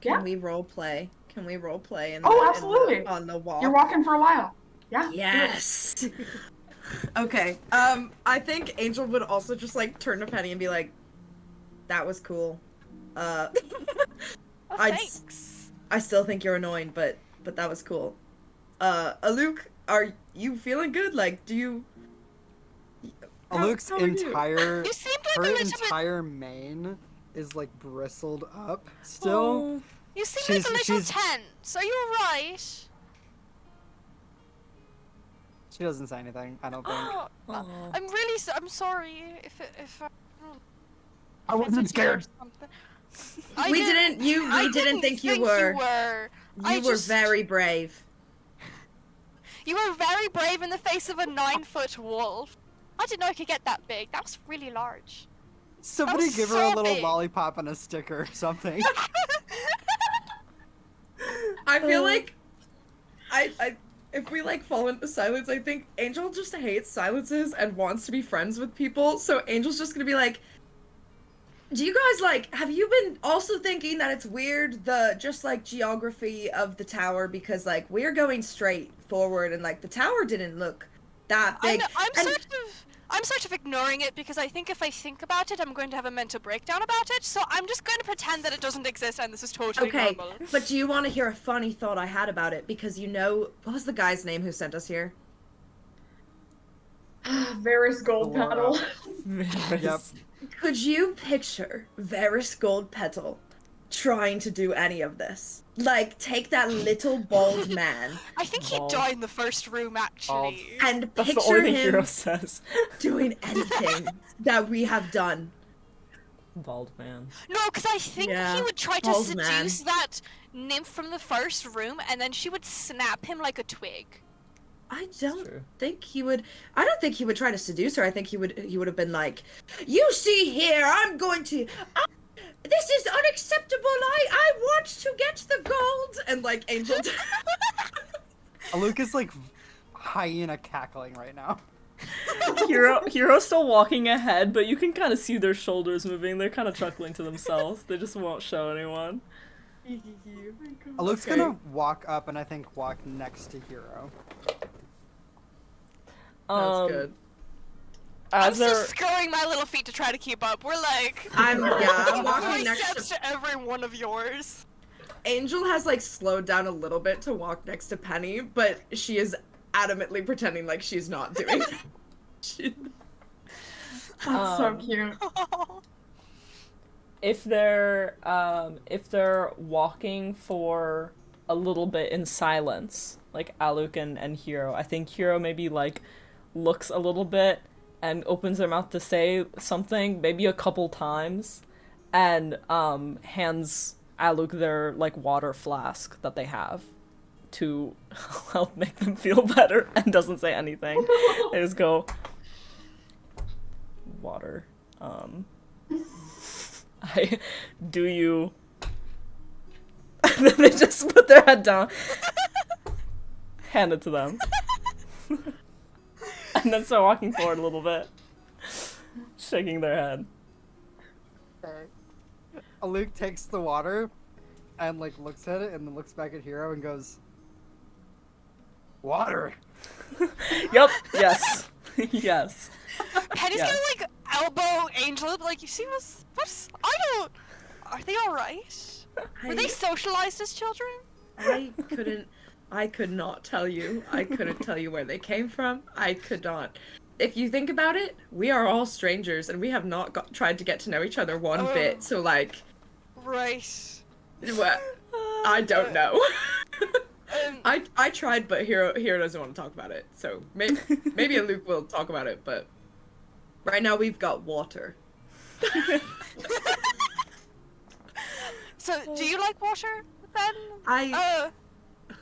Can we role play? Can we role play absolutely. On the wall? You're walking for a while. Yeah. Yes. Okay. I think Angel would also just like turn to Penny and be like, "That was cool." Oh, thanks. I still think you're annoying, but that was cool. Aluk, are you feeling good? Like, do you? Aluk's how are you? entire You seemed like her a little bit. entire mane is like bristled up still. You seem like a little she's- tense. Are you alright? She doesn't say anything, I don't think. I'm really. I'm sorry if I wasn't scared. We didn't think you were. You were very brave. You were very brave in the face of a 9-foot wolf. I didn't know it could get that big. That was really large. Somebody was give her so a little big. lollipop and a sticker or something. I feel like if we like fall into silence, I think Angel just hates silences and wants to be friends with people. So Angel's just gonna be like, "Do you guys like? Have you been also thinking that it's weird the just like geography of the tower because like we're going straight forward and like the tower didn't look that big." I'm sort of ignoring it because I think if I think about it, I'm going to have a mental breakdown about it. So I'm just going to pretend that it doesn't exist and this is totally Okay, normal. but do you want to hear a funny thought I had about it? Because you know, what was the guy's name who sent us here? Varys Gold Petal. Yep. Could you picture Varys Gold Petal trying to do any of this? Like, take that little bald man I think he'd Bald. die in the first room, actually. and That's the picture only thing Hero him says. doing anything that we have done. Bald man. No, because I think Yeah, he would try to bald seduce man. that nymph from the first room, and then she would snap him like a twig. I don't True. think he would. I don't think he would try to seduce her. I think he would have been like, "You see here, I'm going to. This is unacceptable. I want to get the gold." And like Angel. Aluk is like hyena cackling right now. Hero's still walking ahead, but you can kind of see their shoulders moving. They're kind of chuckling to themselves. They just won't show anyone. Aluk's Okay. gonna walk up and I think walk next to Hero. That's good. I'm As still they're scurrying my little feet to try to keep up. We're like... I'm my walking next steps to. to every one of yours. Angel has like slowed down a little bit to walk next to Penny, but she is adamantly pretending like she's not doing that. That's so cute. if they're walking for a little bit in silence, like Aluk and Hero, I think Hero maybe like looks a little bit and opens their mouth to say something, maybe a couple times, and hands Aluk their like water flask that they have to help make them feel better, and doesn't say anything. They just go, water. Do you? And then they just put their head down, hand it to them, and then start walking forward a little bit, shaking their head. Aluk takes the water and like looks at it and then looks back at Hero and goes, "Water." Yep. Yes. Yes. Penny's Yes. gonna like elbow Angel up, like, you see what's I don't... Are they alright? Were they socialized as children? I could not tell you. I couldn't tell you where they came from. I could not. If you think about it, we are all strangers and we have not tried to get to know each other one Oh. bit. So like, Right. what? I don't know. Um, I tried, but Hero doesn't want to talk about it. So maybe Luke will talk about it. But right now we've got water. So, do you like water, then?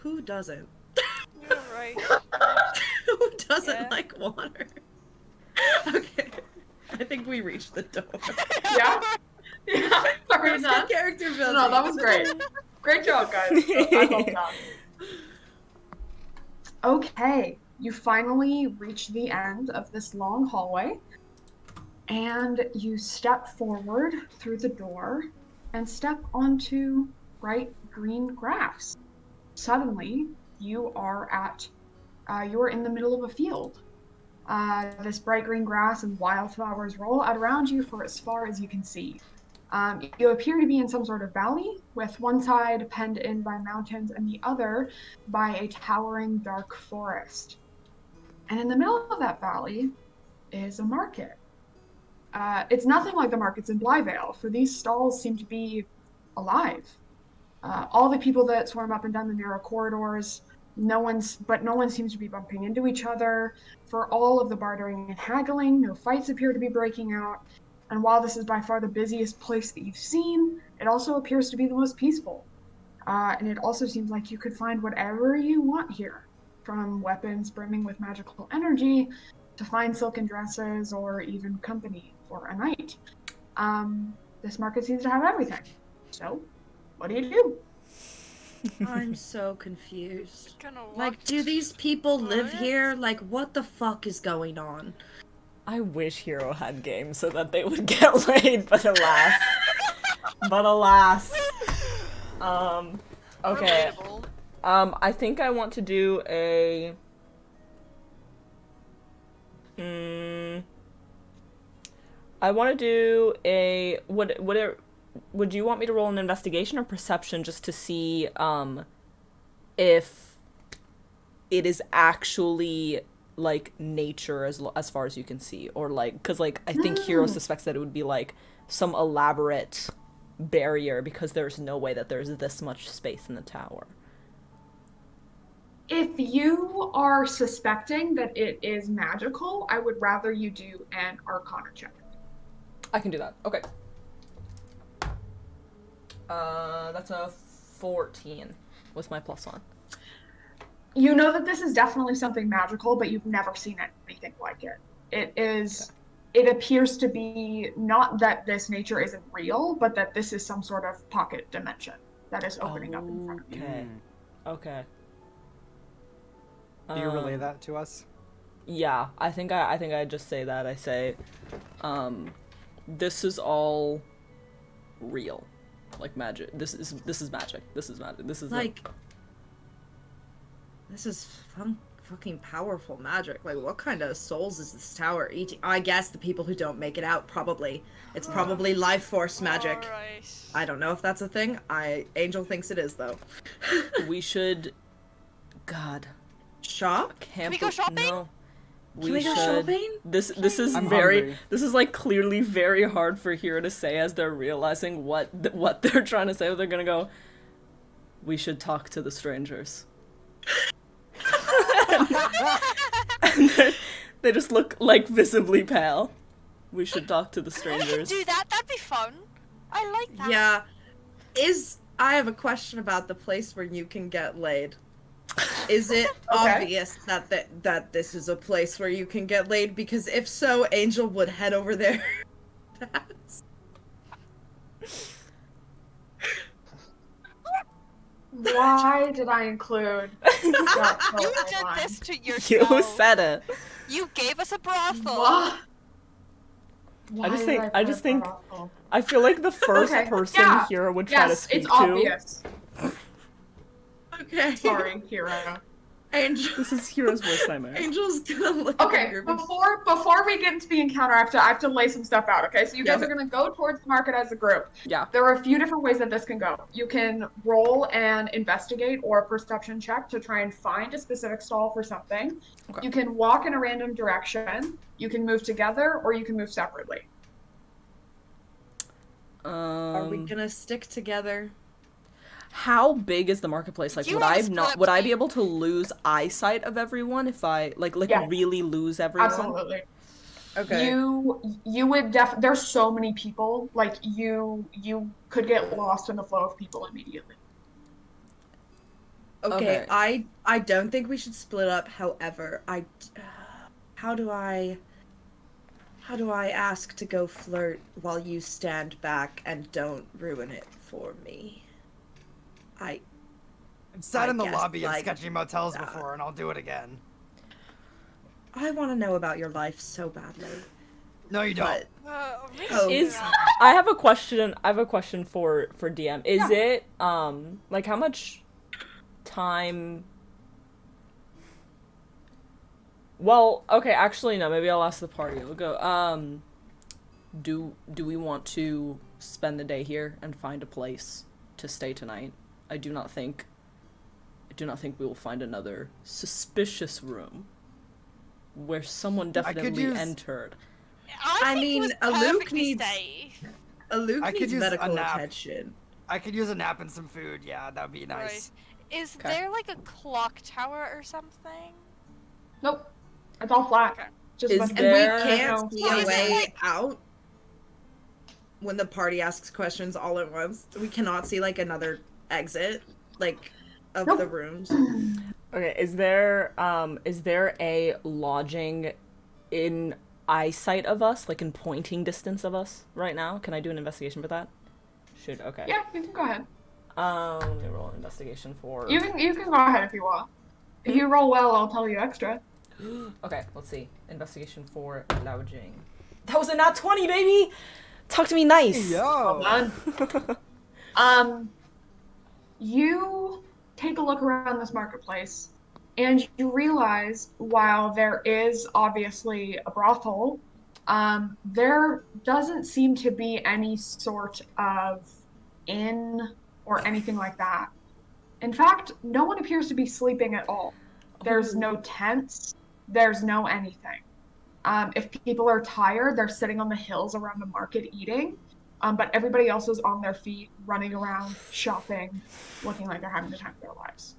Who doesn't? You're right. Who doesn't Yeah. like water? I think we reached the door. Yeah? Yeah. Are we It was done? good character building. No, that was great. Great job, guys. I love that. Okay, you finally reach the end of this long hallway, and you step forward through the door and step onto bright green grass. Suddenly, you are in the middle of a field. This bright green grass and wildflowers roll out around you for as far as you can see. You appear to be in some sort of valley, with one side penned in by mountains and the other by a towering dark forest. And in the middle of that valley is a market. It's nothing like the markets in Blyvale, for these stalls seem to be alive. All the people that swarm up and down the narrow corridors, no one seems to be bumping into each other. For all of the bartering and haggling, no fights appear to be breaking out. And while this is by far the busiest place that you've seen, it also appears to be the most peaceful. And it also seems like you could find whatever you want here, from weapons brimming with magical energy to fine silken dresses or even company for a night. This market seems to have everything. So, what do you do? I'm so confused. Gonna walk Like, do these people live towards- here? Like, what the fuck is going on? I wish Hero had games so that they would get laid, but alas. But alas. Okay. Relatable. I think I want to do a... I want to do a... Would you want me to roll an investigation or perception just to see, if it is actually, like, nature as far as you can see? Or, like, because, like, I think Hero suspects that it would be, like, some elaborate barrier because there's no way that there's this much space in the tower. If you are suspecting that it is magical, I would rather you do an Arcana check. I can do that. Okay. That's a 14 with my +1. You know that this is definitely something magical, but you've never seen anything like it. It appears to be not that this nature isn't real, but that this is some sort of pocket dimension that is opening up in front of you. Okay. Okay. Do you relay that to us? Yeah, I think I just say that. I say, this is all real, like magic. This is magic. This is magic. This is Like, this is fucking powerful magic. Like, what kind of souls is this tower eating? I guess the people who don't make it out, probably. It's probably life force magic. Alright. I don't know if that's a thing. Angel thinks it is, though. we should. God. Shop? Can't we go shopping? No. Can we go shopping? This is I'm very hungry. this is like clearly very hard for Hero to say as they're realizing what they're trying to say. They're gonna go, we should talk to the strangers. And they just look like visibly pale. We should talk to the We could strangers. do that. That'd be fun. I like that. Yeah. I have a question about the place where you can get laid. Is it obvious that this is a place where you can get laid? Because if so, Angel would head over there. Why did I include that You photo did line? this to You yourself. said it. You gave us a brothel. Why? I just Why think- did I put just that think- awful? I feel like the first Okay, person yeah. Hero would try to Yes, speak it's to. obvious. Okay. Sorry, Hero. Angel. This is Hero's worst nightmare. Angel's gonna look at Okay, the group. before we get into the encounter, I have to lay some stuff out. Okay, so you guys Yeah. are gonna go towards the market as a group. Yeah. There are a few different ways that this can go. You can roll an investigate or a perception check to try and find a specific stall for something. Okay. You can walk in a random direction. You can move together, or you can move separately. Are we gonna stick together? How big is the marketplace? Like, You would wanna I split not? up Would I the- be able to lose eyesight of everyone if I like Yes. really lose everyone? Absolutely. Okay. You would there's so many people, like you could get lost in the flow of people immediately. Okay, Okay. I don't think we should split up. However, how do I How do I ask to go flirt while you stand back and don't ruin it for me? I've sat in the guess, lobby of like, sketchy motels that. before, and I'll do it again. I want to know about your life so badly. No, you don't. But Oh, Is I have a question. I have a question for DM. Is Yeah. it like how much time? Well, okay, actually no. Maybe I'll ask the party. We'll go. Do we want to spend the day here and find a place to stay tonight? I do not think we will find another suspicious room where someone definitely use- entered. I mean, think a it was Luke perfectly needs- safe. Luke I could needs use a medical nap. attention. I could use a nap and some food. Yeah, that'd be nice. Right. Is Okay. there like a clock tower or something? Nope. It's all flat. Okay. Just Is a bunch of And we There- can't no. see Well, a is it way like- out when the party asks questions all at once. We cannot see like another exit, like of Nope. the rooms. Okay, is there a lodging in eyesight of us, like in pointing distance of us right now? Can I do an investigation for that? Should okay. Yeah, you can go ahead. Let me roll an investigation for. You can go ahead if you want. If you roll well, I'll tell you extra. Okay, let's see. Investigation for lodging. That was a nat 20, baby. Talk to me nice. Yo. Done. You take a look around this marketplace, and you realize while there is obviously a brothel, there doesn't seem to be any sort of inn or anything like that. In fact, no one appears to be sleeping at all. There's no tents. There's no anything. If people are tired, they're sitting on the hills around the market eating. But everybody else is on their feet, running around, shopping, looking like they're having the time of their lives.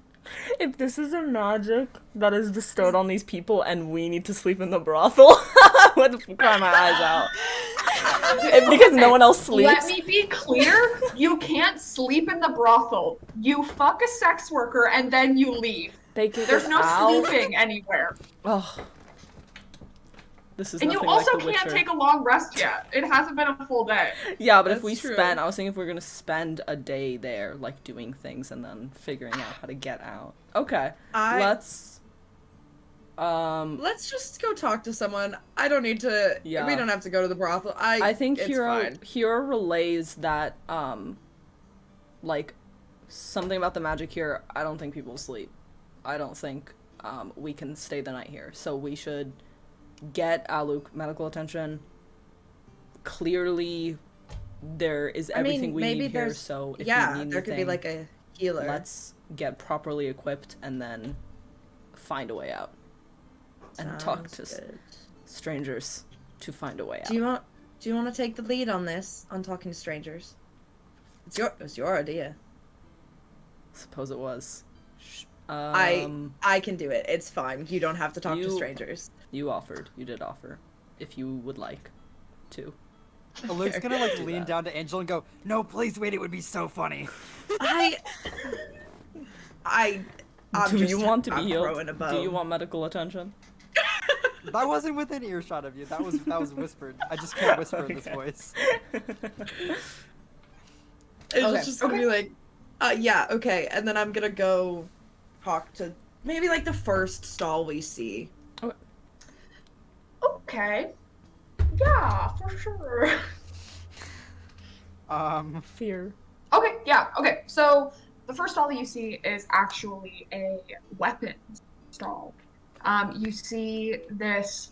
If this is a magic that is bestowed on these people and we need to sleep in the brothel, I would cry my eyes out. Because no one else sleeps. Let me be clear, you can't sleep in the brothel. You fuck a sex worker and then you leave. They kick There's us no out. sleeping anywhere. Oh. This is And you nothing also like The can't Witcher. take a long rest yet. It hasn't been a full day. Yeah, but if That's we true. spend, I was thinking if we're gonna spend a day there, like doing things and then figuring out how to get out. Okay, let's Let's just go talk to someone. I don't need to. Yeah. We don't have to go to the brothel. I think it's Hero fine. relays that like something about the magic here. I don't think people sleep. I don't think we can stay the night here. So we should get Aluk medical attention. Clearly, there is everything we maybe need here. there's- So if Yeah, we need there could be anything, like a healer. let's get properly equipped and then find a way out and talk to Sounds good. strangers to find a way out. Do you want to take the lead on this? On talking to strangers? It was your idea. Suppose it was. I can do it. It's fine. You don't have to talk to You- strangers. You offered. You did offer. If you would like to. Luke's gonna like Do lean that. down to Angel and go, "No, please wait. It would be so funny." I'm Do just, you want to be I'm healed? throwing a Do bone. you want medical attention? That wasn't within earshot of you. That was whispered. I just can't whisper in this Okay. voice. It's Okay. gonna be like, yeah, okay, and then I'm gonna go talk to maybe like the first stall we see. Okay. Yeah, for sure. Fear. Okay, yeah, okay. So the first stall that you see is actually a weapons stall. You see this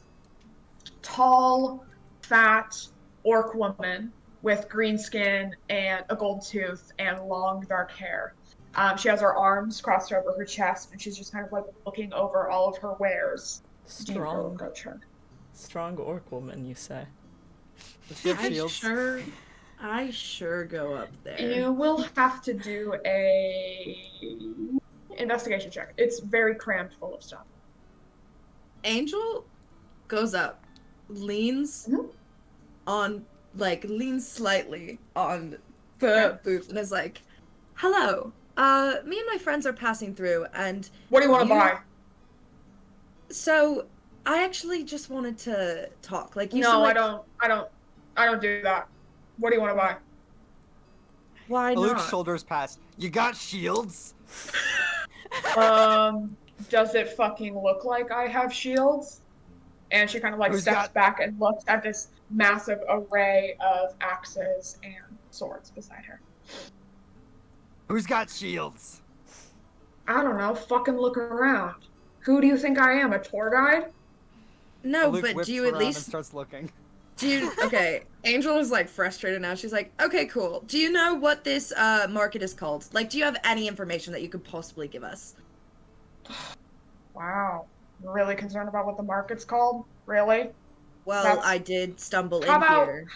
tall, fat orc woman with green skin and a gold tooth and long dark hair. She has her arms crossed over her chest and she's just kind of like looking over all of her wares. Do you go Strong. approach her? Strong orc woman, you say. Does she have shields? I sure go up there. You will have to do a investigation check. It's very crammed full of stuff. Angel goes up, leans Mhm. on, like, leans slightly on the booth and is like, "Hello, me and my friends are passing through, and What do you want to You- buy? so I actually just wanted to talk. Like, you No, seem like, I don't do that. What do you want to buy? why Luke's not? shoulders pass. You got shields? Does it fucking look like I have shields? And she kind of like Who's steps got- back and looks at this massive array of axes and swords beside her. Who's got shields? I don't know, fucking look around. Who do you think I am, a tour guide? No, Luke but whips do you at around and least starts looking. do you okay? Angel is like frustrated now. She's like, okay, cool. Do you know what this market is called? Like, do you have any information that you could possibly give us? Wow. You're really concerned about what the market's called? Really? Well, That's- I did stumble How in about- here.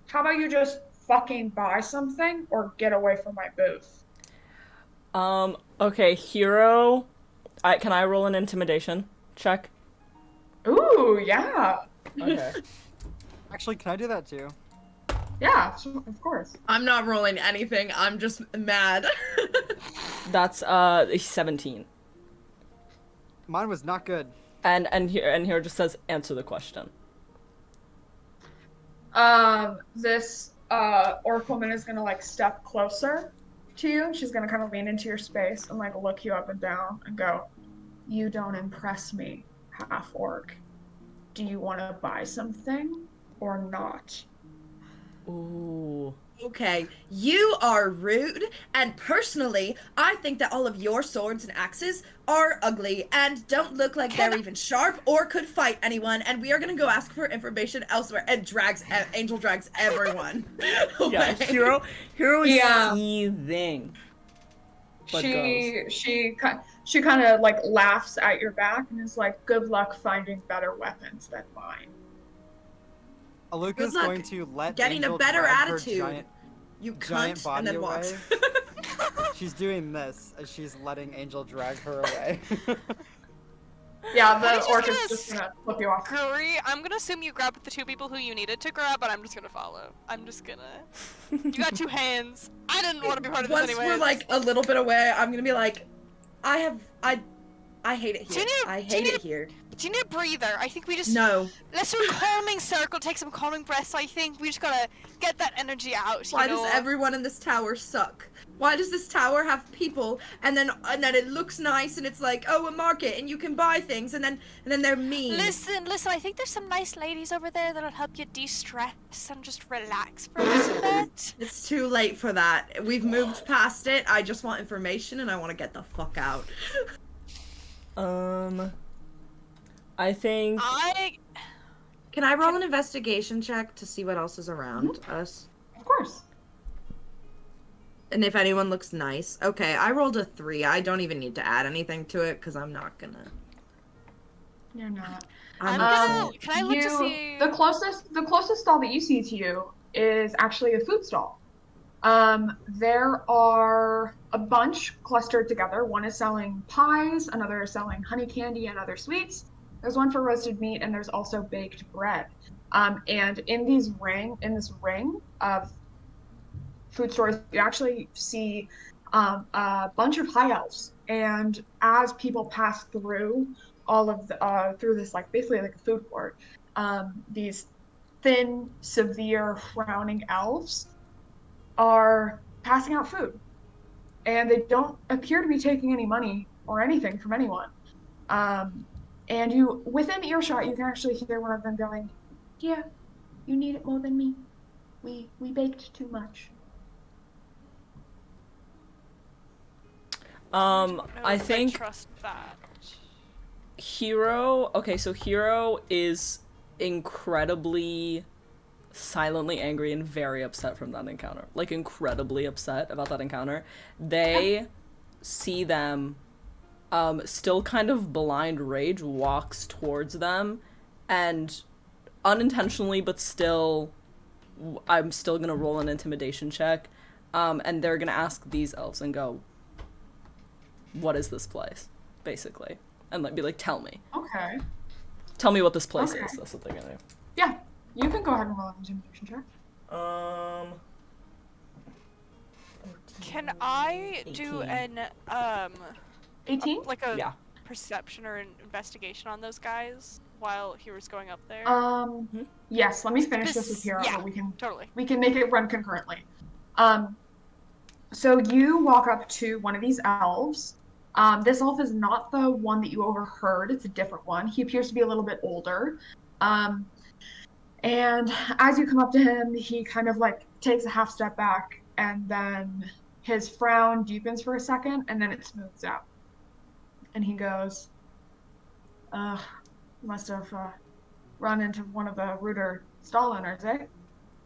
How about you just fucking buy something or get away from my booth? Okay, Hero. Can I roll an intimidation check? Ooh, yeah. Okay. Actually, can I do that too? Yeah, of course. I'm not rolling anything. I'm just mad. That's 17. Mine was not good. And here just says answer the question. This orc woman is gonna like step closer to you. She's gonna kind of lean into your space and like look you up and down and go, "You don't impress me, half orc. Do you want to buy something or not?" Ooh. Okay, you are rude, and personally, I think that all of your swords and axes are ugly and don't look like they're even sharp or could fight anyone, and we are gonna go ask for information elsewhere, and Angel drags everyone away. Yeah, Hero is Yeah. seething. But goes. She kind of like laughs at your back and is like, "Good luck finding better weapons than mine." Luke Good is luck going to let getting a Angel better drag her attitude. Giant, You giant cunt, body and then away. walks. She's doing this as she's letting Angel drag her away. Yeah, I the just orc gonna is just gonna flip you off. Guri, I'm gonna assume you grabbed the 2 people who you needed to grab, but I'm just gonna follow. I'm just gonna. You got 2 hands. I didn't want to be part of this Once anyway. we're like a little bit away, I'm gonna be like, I hate it Do you here. need- I do you hate need- it here. Do you need a breather? I think we just No. let's do a calming circle, take some calming breaths. I think we just gotta get that energy out. Why you know? does everyone in this tower suck? Why does this tower have people and then it looks nice and it's like, oh, a market and you can buy things and then they're mean. Listen. I think there's some nice ladies over there that'll help you de-stress and just relax for a little bit. It's too late for that. We've moved past it. I just want information and I want to get the fuck out. I think Can I roll an investigation check to see what else is around us? Of course. And if anyone looks nice. Okay, I rolled a 3. I don't even need to add anything to it because I'm not gonna. You're not. I'm I'm gonna. Can I look to see? The closest stall that you see to you is actually a food stall. There are a bunch clustered together. One is selling pies, another is selling honey candy and other sweets. There's one for roasted meat, and there's also baked bread. And in this ring of food stores, you actually see a bunch of high elves. And as people pass through all of the through this like basically like a food court, these thin, severe, frowning elves are passing out food, and they don't appear to be taking any money or anything from anyone. And you, within earshot, you can actually hear one of them going, "Yeah, you need it more than me. We baked too much." don't know I if think trust that. Hero. Okay, so Hero is incredibly silently angry and very upset from that encounter. Like, incredibly upset about that encounter. They see them, still kind of blind rage walks towards them, and unintentionally, but still, I'm still gonna roll an intimidation check, and they're gonna ask these elves and go, what is this place? Basically. And be like, tell me. Okay. Tell me what this place Okay. is. That's what they're gonna do. Yeah, you can go ahead and roll an intimidation check. Can I do 18. an 18? like a Yeah. perception or an investigation on those guys? while he was going up there? Yes, let me finish this with Hero, Yeah, but totally. we can make it run concurrently. So you walk up to one of these elves. This elf is not the one that you overheard. It's a different one. He appears to be a little bit older. And as you come up to him, he kind of like takes a half step back, and then his frown deepens for a second, and then it smooths out. And he goes, must have run into one of the ruder stall owners, eh?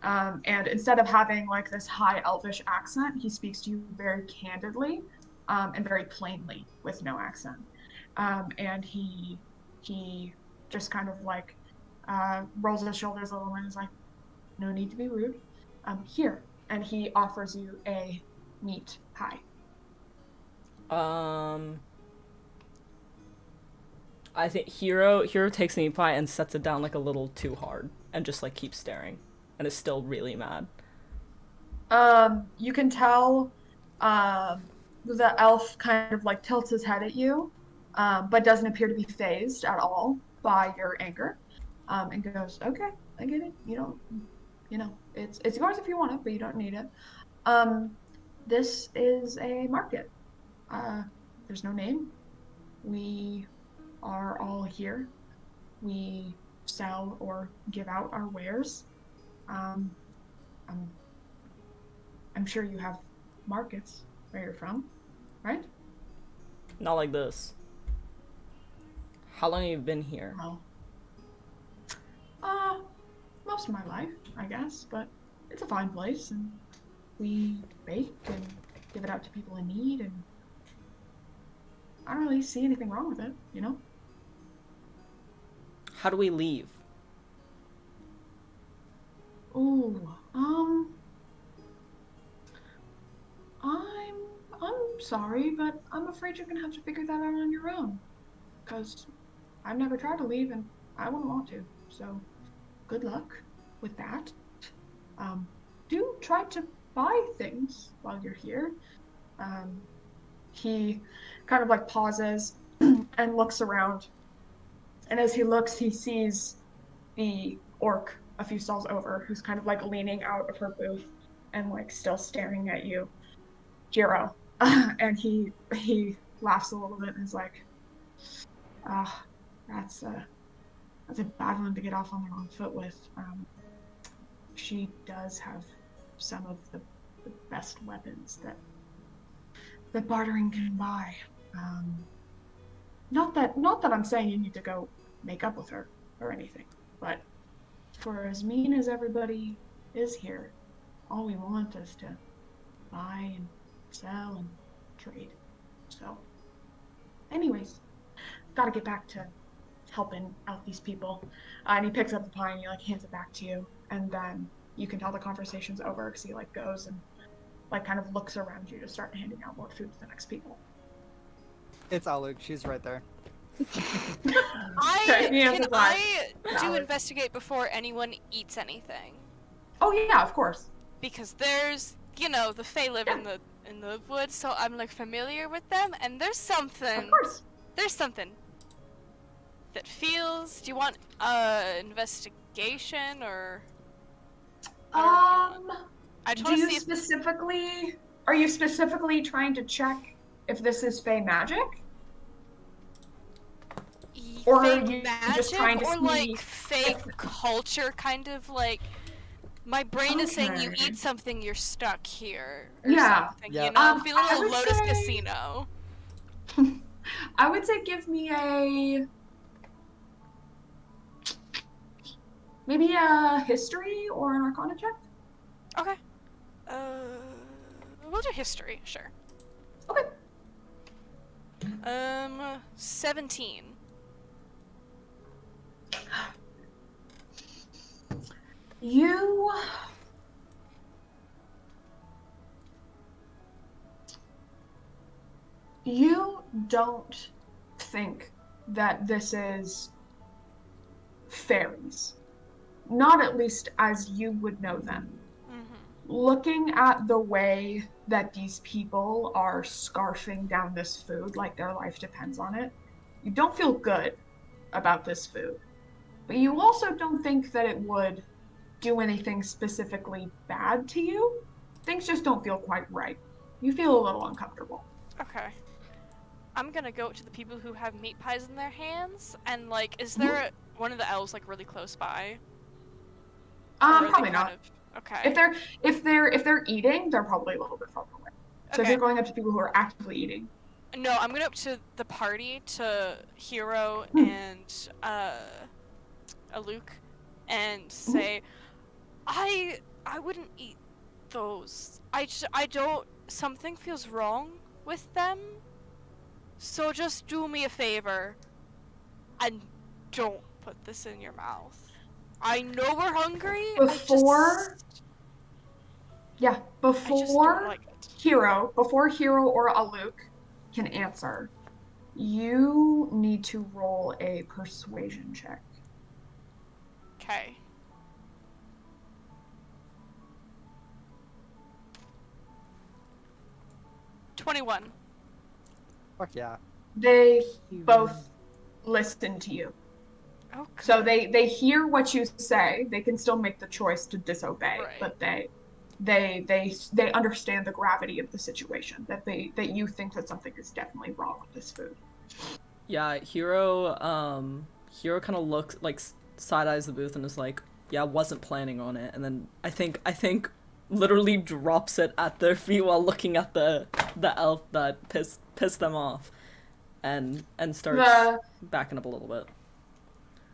And instead of having like this high elvish accent, he speaks to you very candidly and very plainly with no accent. And he just kind of like rolls his shoulders a little and is like, no need to be rude. Here. And he offers you a meat pie. I think Hero takes the meat pie and sets it down like a little too hard and just like keeps staring and is still really mad. You can tell the elf kind of like tilts his head at you, but doesn't appear to be fazed at all by your anger, and goes, okay, I get it. You don't, it's yours if you want it, but you don't need it. This is a market. There's no name. We are all here. We sell or give out our wares. I'm sure you have markets where you're from, right? Not like this. How long have you been here? Well, most of my life, I guess, but it's a fine place, and we bake and give it out to people in need, and I don't really see anything wrong with it, you know? How do we leave? Ooh, I'm sorry, but I'm afraid you're gonna have to figure that out on your own. Because I've never tried to leave, and I wouldn't want to. So, good luck with that. Do try to buy things while you're here. He kind of like pauses and looks around. And as he looks, he sees the orc a few stalls over, who's kind of like leaning out of her booth and like still staring at you, Jiro. And he laughs a little bit and is like, that's a bad one to get off on the wrong foot with. She does have some of the best weapons that bartering can buy. Not that I'm saying you need to go make up with her or anything, but for as mean as everybody is here, all we want is to buy and sell and trade. So, anyways, gotta get back to helping out these people. And he picks up the pie and he like hands it back to you, and then you can tell the conversation's over because he like goes and like kind of looks around you to start handing out more food to the next people. It's Aluk. She's right there. Can I do investigate before anyone eats anything? Oh yeah, of course. Because there's, the Fae live in the woods, so I'm like familiar with them, and there's something. Of course. There's something that feels. Do you want investigation or? I just want to see are you specifically trying to check if this is Fae magic? Or are you just trying to see like fake culture, kind of like my brain is saying you eat something, you're stuck here. Or something, yeah. I'm feeling a Lotus Casino. I would say give me maybe a history or an arcana check. Okay. We'll do history, sure. Okay. 17. You don't think that this is fairies. Not at least as you would know them. Mm-hmm. Looking at the way that these people are scarfing down this food like their life depends on it, you don't feel good about this food. but you also don't think that it would do anything specifically bad to you. Things just don't feel quite right. You feel a little uncomfortable. Okay. I'm gonna go to the people who have meat pies in their hands, and like, is there one of the elves like really close by? Or are they Probably kind not. of- Okay. If they're eating, they're probably a little bit farther away. So if Okay. you're going up to people who are actively eating. No, I'm going up to the party, to Hero and Luke, and say, I wouldn't eat those. I don't. Something feels wrong with them. So just do me a favor, and don't put this in your mouth. I know we're hungry. Before I just don't like it. Before Hero or Aluk can answer, you need to roll a persuasion check. Okay. $21. Fuck yeah. They both listen to you. Okay. So they hear what you say. They can still make the choice to disobey, Right. but they understand the gravity of the situation. That you think that something is definitely wrong with this food. Yeah, Hero kind of looks like side eyes the booth and is like, yeah, wasn't planning on it, and then I think literally drops it at their feet while looking at the elf that pissed them off, and starts backing up a little bit.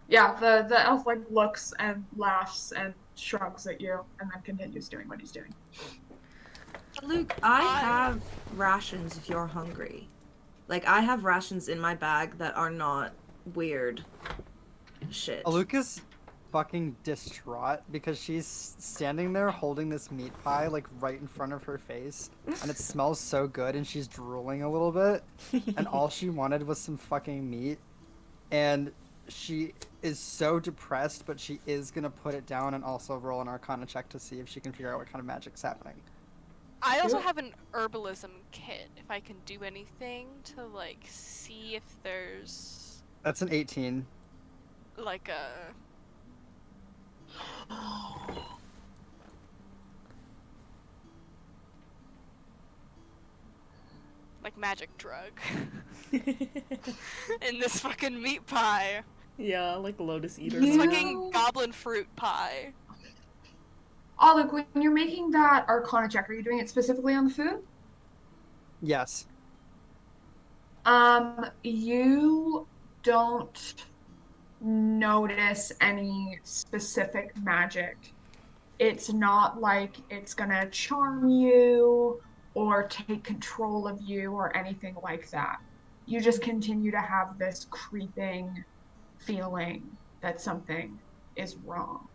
Yeah, the elf like looks and laughs and shrugs at you, and then continues doing what he's doing. Luke, I have rations if you're hungry. Like, I have rations in my bag that are not weird shit. Aluk is fucking distraught because she's standing there holding this meat pie like right in front of her face, and it smells so good, and she's drooling a little bit, and all she wanted was some fucking meat, and she is so depressed, but she is gonna put it down and also roll an Arcana check to see if she can figure out what kind of magic's happening. I also have an herbalism kit, if I can do anything to, like, see if there's, That's an 18. like, a... like, magic drug. In this fucking meat pie. Yeah, like Lotus Eater. This You- fucking goblin fruit pie. Aluk, when you're making that Arcana check, are you doing it specifically on the food? Yes. You don't notice any specific magic. It's not like it's gonna charm you or take control of you or anything like that. You just continue to have this creeping feeling that something is wrong.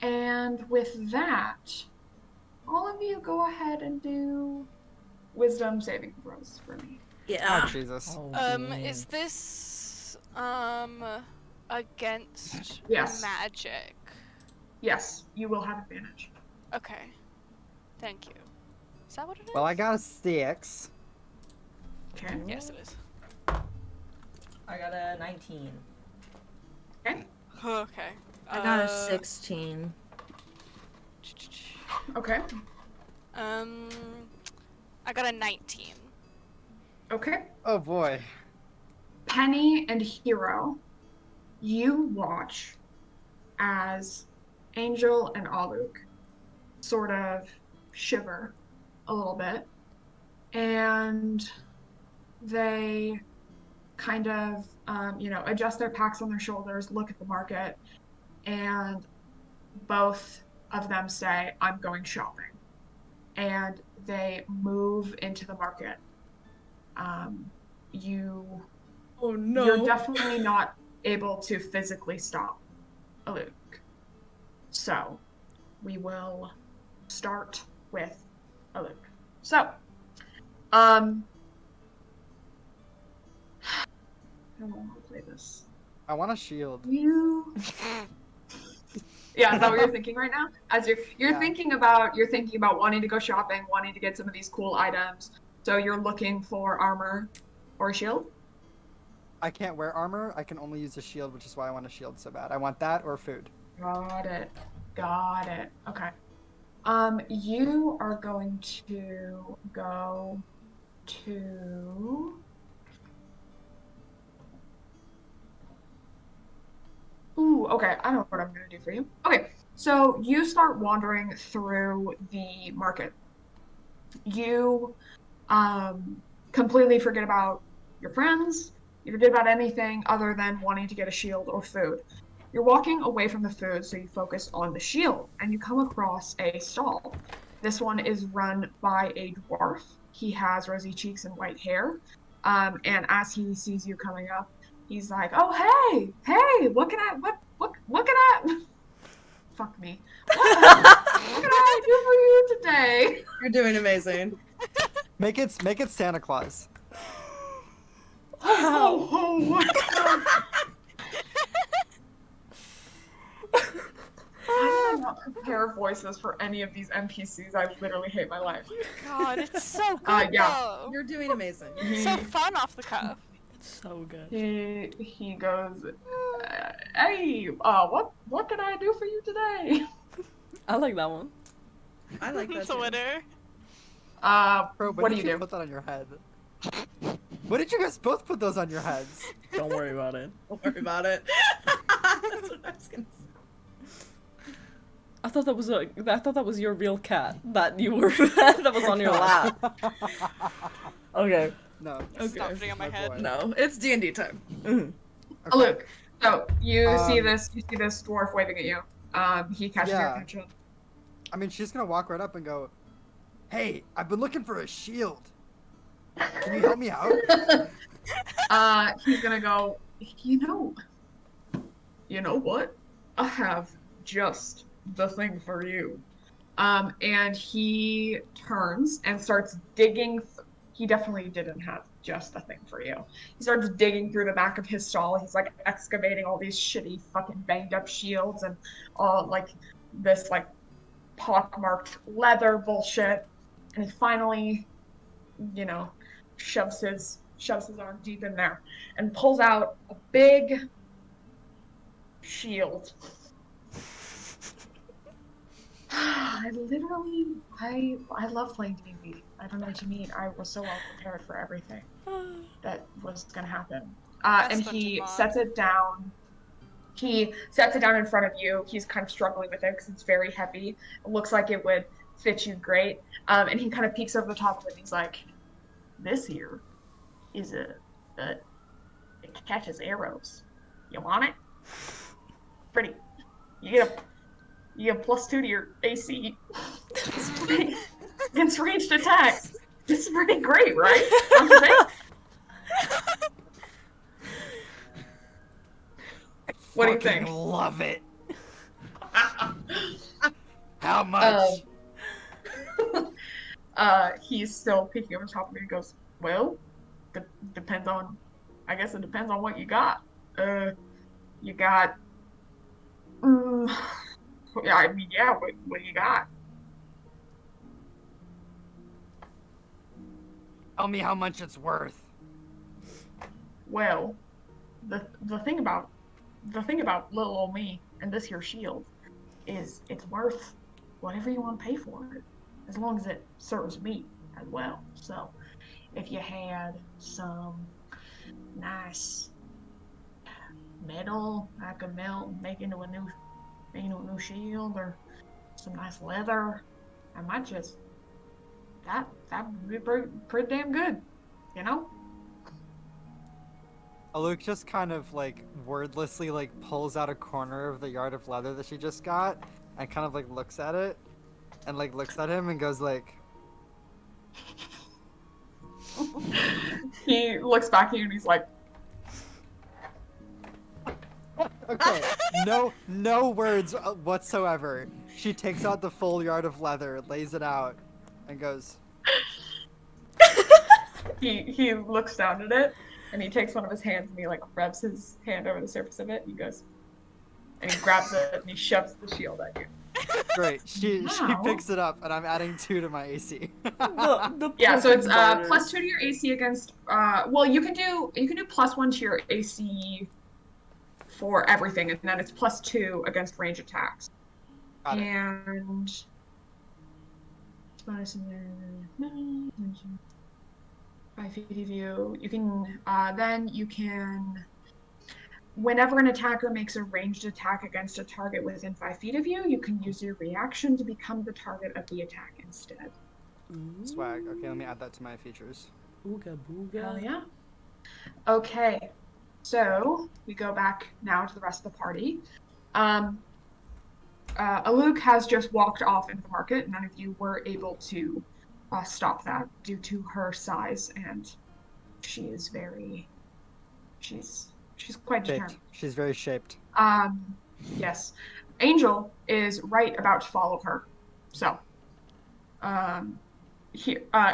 And with that, all of you go ahead and do wisdom saving throws for me. Yeah. Oh, Jesus. Oh, Is this, against Yes. magic? Yes, you will have advantage. Okay. Thank you. Is that what it is? Well, I got a 6. Okay. Yes, it is. I got a 19. Okay. I got a 16. Okay. I got a 19. Okay. Oh boy. Penny and Hero, you watch as Angel and Aluk sort of shiver a little bit, and they kind of, adjust their packs on their shoulders, look at the market, and both of them say, "I'm going shopping." And they move into the market. Oh no. You're definitely not able to physically stop Aluk. So, we will start with Aluk. So, I don't know how to play this. I want a shield. You. Yeah, is that what you're thinking right now? As you're Yeah. thinking about wanting to go shopping, wanting to get some of these cool items. So you're looking for armor or a shield? I can't wear armor. I can only use a shield, which is why I want a shield so bad. I want that or food. Got it. Got it. Okay. You are going to go to... Ooh, okay. I know what I'm gonna do for you. Okay, so you start wandering through the market. You completely forget about your friends. You forget about anything other than wanting to get a shield or food. You're walking away from the food, so you focus on the shield, and you come across a stall. This one is run by a dwarf. He has rosy cheeks and white hair. And as he sees you coming up, he's like, "Oh, hey, what can I, fuck me. What can I do for you today?" You're doing amazing. Make it Santa Claus. Oh. I did not prepare voices for any of these NPCs. I literally hate my life. God, it's so good Yeah. though. You're doing amazing. So fun off the cuff. It's so good. He goes, "Hey, what can I do for you today?" I like that one. I like that. Twitter. Bro, What do did you do? put that on your head? What did you guys both put those on your heads? Don't worry about it. Don't worry about it. That's what I was gonna say. I thought that was your real cat that you were that was on your lap. Okay. No. Stop putting on my head. boy. No, it's D&D time. Mhm. Oh, Luke. So you see Um, this dwarf waving at you. He catches your Yeah. attention. I mean, she's gonna walk right up and go, "Hey, I've been looking for a shield. Can you help me out?" He's gonna go, you know what? I have just the thing for you. And he turns and starts digging. He definitely didn't have just the thing for you. He starts digging through the back of his stall. He's like excavating all these shitty fucking banged up shields and all like this like pockmarked leather bullshit. And he finally, shoves his arm deep in there and pulls out a big shield. I love playing D&D. I don't know what you mean. I was so well prepared for everything that was gonna happen. And he sets it down. He sets it down in front of you. He's kind of struggling with it because it's very heavy. It looks like it would fit you great. And he kind of peeks over the top of it and he's like, "This here is it catches arrows. You want it? Pretty. You get +2 to your AC. Against ranged attacks. This is pretty great, right? Don't you think?" What do you think? Love it. How much? He's still peeking over the top of me and goes, "Well, depends on, I guess it depends on what you got. You got, what do you got?" Tell me how much it's worth. Well, the thing about little old me and this here shield is it's worth whatever you want to pay for it, as long as it serves me as well. So, if you had some nice metal I could melt and make into a new shield, or some nice leather, I might just that would be pretty damn good, Luke just kind of like wordlessly like pulls out a corner of the yard of leather that she just got and kind of like looks at it and like looks at him and goes like, He looks back at you and he's like, okay, no words whatsoever. She takes out the full yard of leather, lays it out, and goes. he looks down at it and he takes one of his hands and he like rubs his hand over the surface of it and he goes, and he grabs it and he shoves the shield at you. Great. She Wow. picks it up, and I'm adding 2 to my AC. Yeah, so it's perfect barter. +2 to your AC against. Well, you can do +1 to your AC for everything, and then it's +2 against range attacks. Got it. And 5 feet of you. You can then you can. Whenever an attacker makes a ranged attack against a target within 5 feet of you, you can use your reaction to become the target of the attack instead. Swag. Okay, let me add that to my features. Booga booga. Hell yeah. Okay, so we go back now to the rest of the party. Aluk has just walked off into the market. None of you were able to stop that due to her size, and she is very. She's quite determined. Shaped. She's very shaped. Yes. Angel is right about to follow her. So,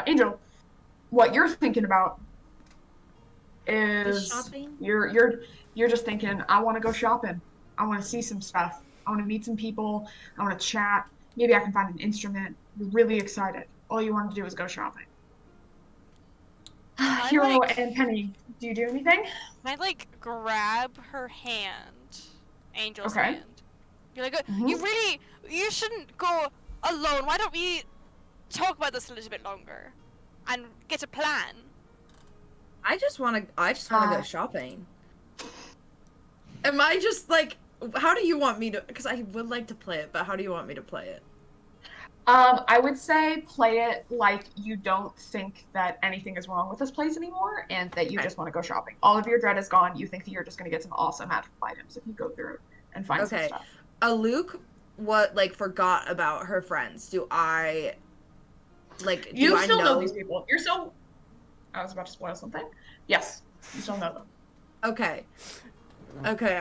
Angel, what you're thinking about is shopping? you're just thinking, I want to go shopping. I want to see some stuff. I want to meet some people. I want to chat. Maybe I can find an instrument. You're really excited. All you want to do is go shopping. Hero and Penny, do you do anything? Can I grab her hand, Angel's Okay. hand? You're like, you shouldn't go alone. Why don't we talk about this a little bit longer and get a plan? I just want to go shopping. Am I just how do you want me to? Because I would like to play it, but how do you want me to play it? I would say play it like you don't think that anything is wrong with this place anymore, and that you just want to go shopping. All of your dread is gone. You think that you're just going to get some awesome magical items if you go through and find some stuff. Aluk, forgot about her friends. Do I, You still know these people. You're still... I was about to spoil something. Yes, you still know them. Okay,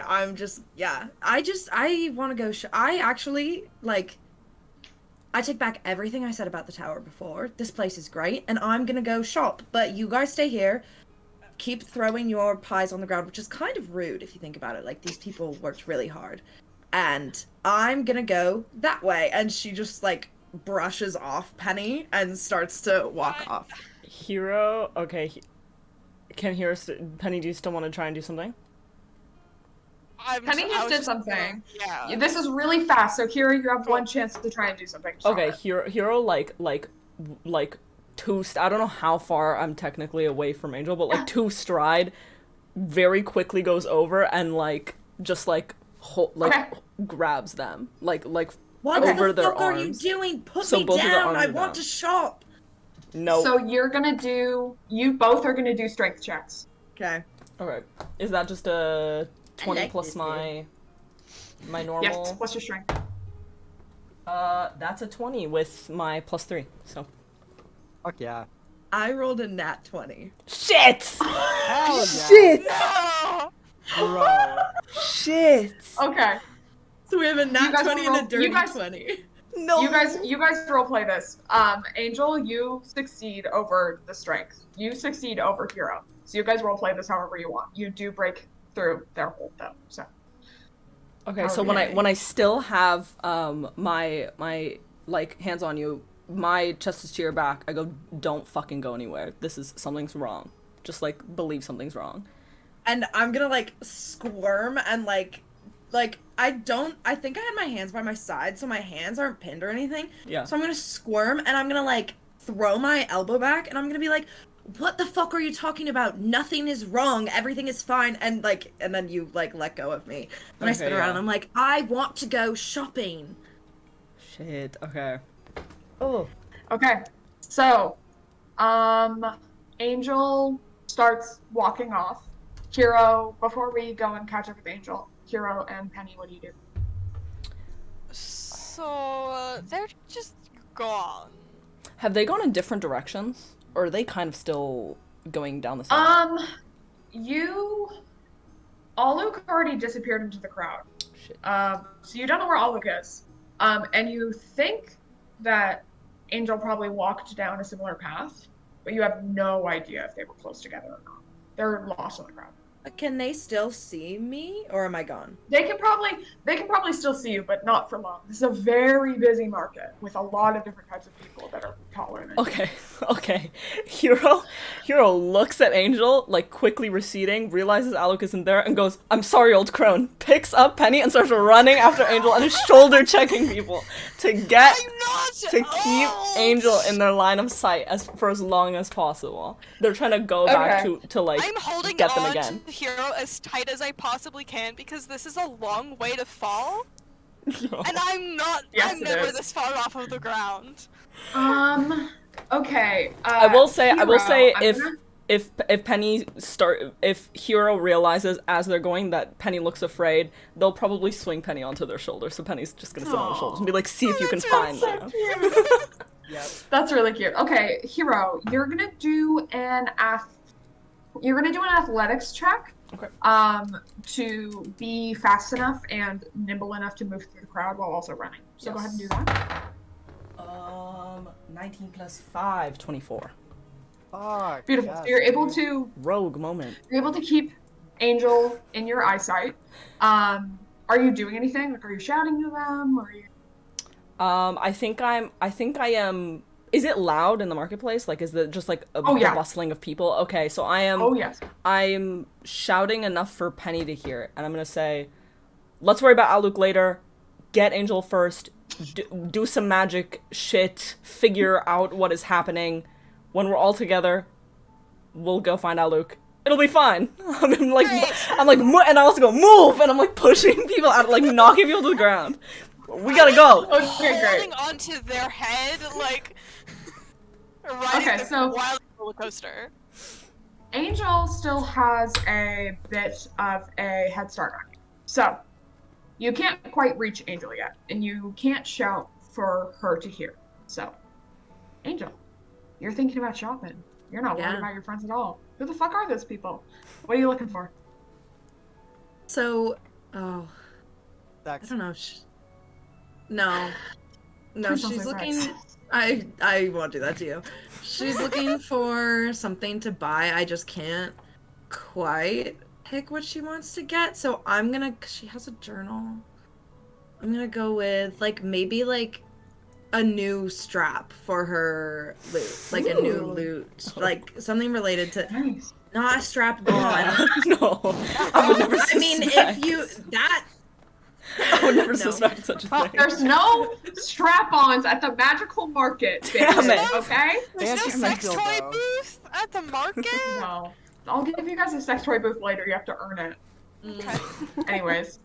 I'm just, yeah. I want to go, I actually, I take back everything I said about the tower before. This place is great, and I'm gonna go shop. But you guys stay here. Keep throwing your pies on the ground, which is kind of rude if you think about it. These people worked really hard. And I'm gonna go that way. And she just, brushes off Penny and starts to walk off. Hero, okay. Can Hero... Penny, do you still want to try and do something? Penny just did something. Yeah. This is really fast, so Hero, you have one chance to try and do something. Okay, Hero, two... I don't know how far I'm technically away from Angel, but, 2 stride, very quickly goes over and, grabs them. What over the their fuck are you arms. doing? Put So me both of their down! arms I are want down. to shop! No. So you're gonna do... You both are gonna do strength checks. Okay. Okay. Is that just a 20 like plus this my normal? Yes, what's your strength? That's a 20 with my plus 3, so. Fuck yeah. I rolled a nat 20. Shit! Hell yeah. Shit! Bro. Shit! Okay. So we have a You nat guys 20 roll- and a dirty you guys- 20. No! You guys roleplay this. Angel, you succeed over the strength. You succeed over Hero. So you guys roleplay this however you want. You do break through their hold though, so. Okay, so Okay. when I still have my hands on you, my chest is to your back. I go, don't fucking go anywhere. Something's wrong. Just believe something's wrong. And I'm gonna squirm and I think I had my hands by my side, so my hands aren't pinned or anything. Yeah. So I'm gonna squirm and I'm gonna throw my elbow back and I'm gonna be like, what the fuck are you talking about? Nothing is wrong. Everything is fine. And and then you let go of me. And I Okay, spin around yeah. and I'm like, I want to go shopping. Shit. Okay. Oh. Okay. So, Angel starts walking off. Hero, before we go and catch up with Angel, Hero and Penny, what do you do? So, they're just gone. Have they gone in different directions, or are they kind of still going down the same? Aluk already disappeared into the crowd. Shit. So you don't know where Aluk is. And you think that Angel probably walked down a similar path, but you have no idea if they were close together or not. They're lost in the crowd. Can they still see me, or am I gone? They can probably still see you, but not for long. This is a very busy market with a lot of different types of people that are taller than you. Okay. Hero looks at Angel, like quickly receding, realizes Aluk isn't there, and goes, "I'm sorry, old crone." Picks up Penny and starts running after Angel and is shoulder checking people to keep Angel in their line of sight for as long as possible. They're trying to go back to like I'm holding get them on again. to the hero as tight as I possibly can because this is a long way to fall. No. And I'm never this far off of the ground. Okay. I will say Hero, if Hero realizes as they're going that Penny looks afraid, they'll probably swing Penny onto their shoulder, so Penny's just gonna sit on the shoulders and be like, "See if you can find them." Yep. That's really cute. Okay, Hero, you're gonna do an athletics check. Okay. To be fast enough and nimble enough to move through the crowd while also running. So go ahead and do that. 19 plus 5, 24. Fuck. Beautiful. Yes, So you're able dude. to Rogue moment. keep Angel in your eyesight. Are you doing anything? Like, are you shouting to them? Or are you... I think I am. Is it loud in the marketplace? Like, is it just like a bustling of people? Okay, so I am. Oh yes. I'm shouting enough for Penny to hear it, and I'm gonna say, "Let's worry about Aluk later. Get Angel first. Do some magic shit. Figure out what is happening. When we're all together, we'll go find Aluk. It'll be fine." I'm like, and I also go move, and I'm like pushing people out, like knocking people to the ground. We gotta go. Okay, great. Holding onto their head, like riding the wild roller coaster. Angel still has a bit of a head start on you. So, you can't quite reach Angel yet, and you can't shout for her to hear. So, Angel, you're thinking about shopping. You're not worried about your friends at all. Who the fuck are those people? What are you looking for? So, Sex. I don't know. No, Please don't she's say looking. sex. I won't do that to you. She's looking for something to buy. I just can't quite pick what she wants to get. So I'm gonna. She has a journal. I'm gonna go with maybe a new strap for her loot, like a new loot, like something related to. Nice. Not a strap on. No, I would never suspect. I mean, if you that. I would never suspect such a thing. There's no strap-ons at the magical market. Damn it. Okay? There's no Fancy sex dildo. toy booth at the market. No. I'll give you guys a sex toy booth later. You have to earn it. Okay. Anyways.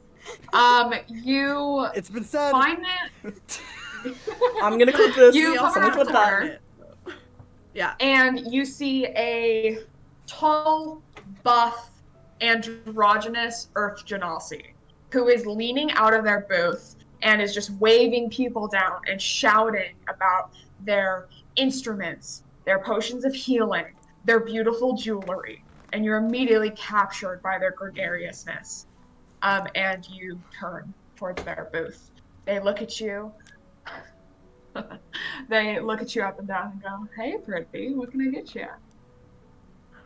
You It's been said. find it. I'm gonna clip this. You Someone come clip around that. the corner, and you see a tall, buff, androgynous Earth Genasi who is leaning out of their booth and is just waving people down and shouting about their instruments, their potions of healing, their beautiful jewelry, and you're immediately captured by their gregariousness. And you turn towards their booth. They look at you. They look at you up and down and go, "Hey, pretty, what can I get you?"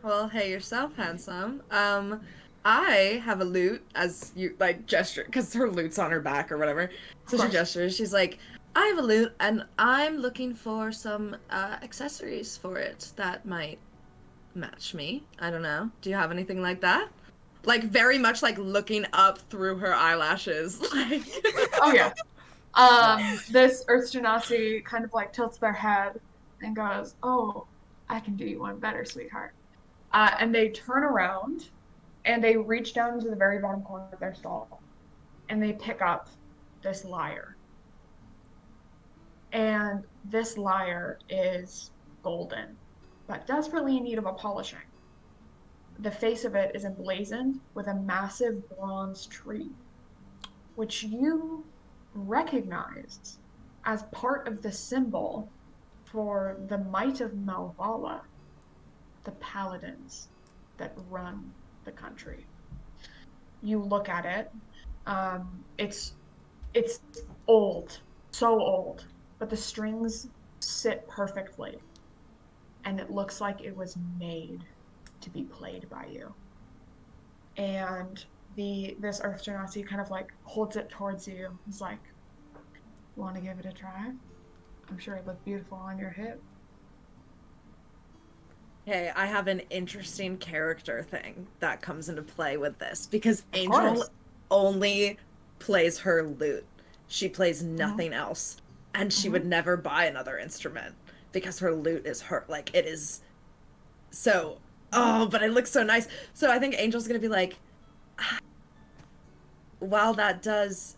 Well, hey yourself, handsome. I have a lute, as you gesture, because her lute's on her back or whatever. So she gestures. She's like, "I have a lute, and I'm looking for some accessories for it that might match me. I don't know. Do you have anything like that?" Like very much looking up through her eyelashes. Oh yeah. This Earth Genasi kind of tilts their head and goes, "Oh, I can do you one better, sweetheart." And they turn around and they reach down to the very bottom corner of their stall and they pick up this lyre. And this lyre is golden, but desperately in need of a polishing. The face of it is emblazoned with a massive bronze tree, which you recognize as part of the symbol for the might of Malvala, the paladins that run the country. You look at it. It's old, so old, but the strings sit perfectly, and it looks like it was made to be played by you. And this Earth Genasi kind of like holds it towards you. He's like, want to give it a try? I'm sure it looked beautiful on your hip. Hey, I have an interesting character thing that comes into play with this because Angel course. only plays her lute. She plays nothing else. And she would never buy another instrument because her lute is her, like, it is so, oh, but it looks so nice. So I think Angel's gonna be like, while that does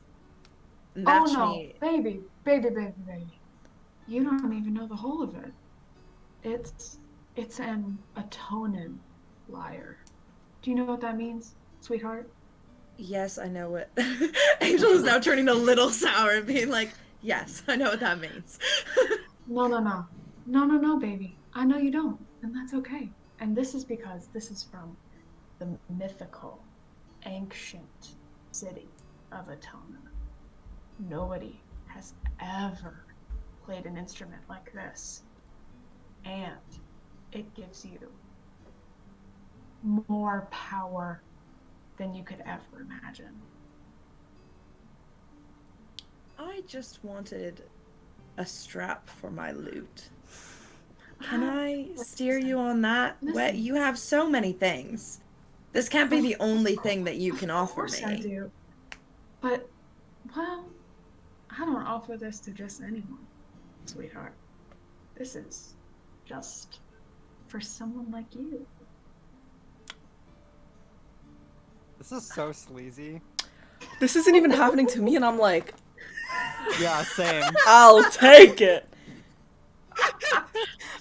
match Oh no, me. baby, baby, baby, baby. You don't even know the whole of it. It's an Ataenin lyre. Do you know what that means, sweetheart? Yes, I know what. Angel is now turning a little sour and being like, yes, I know what that means. No, no, no. No, no, no, baby. I know you don't, and that's okay. And this is because this is from the mythical, ancient city of Ataenin. Nobody has ever played an instrument like this. And it gives you more power than you could ever imagine. I just wanted a strap for my lute. Can I steer you on that? Listen. You have so many things. This can't be the only thing that you can offer Of course me. I do. But, well, I don't offer this to just anyone, sweetheart. This is just for someone like you. This is so sleazy. This isn't even happening to me, and I'm like, Yeah, same. I'll take it.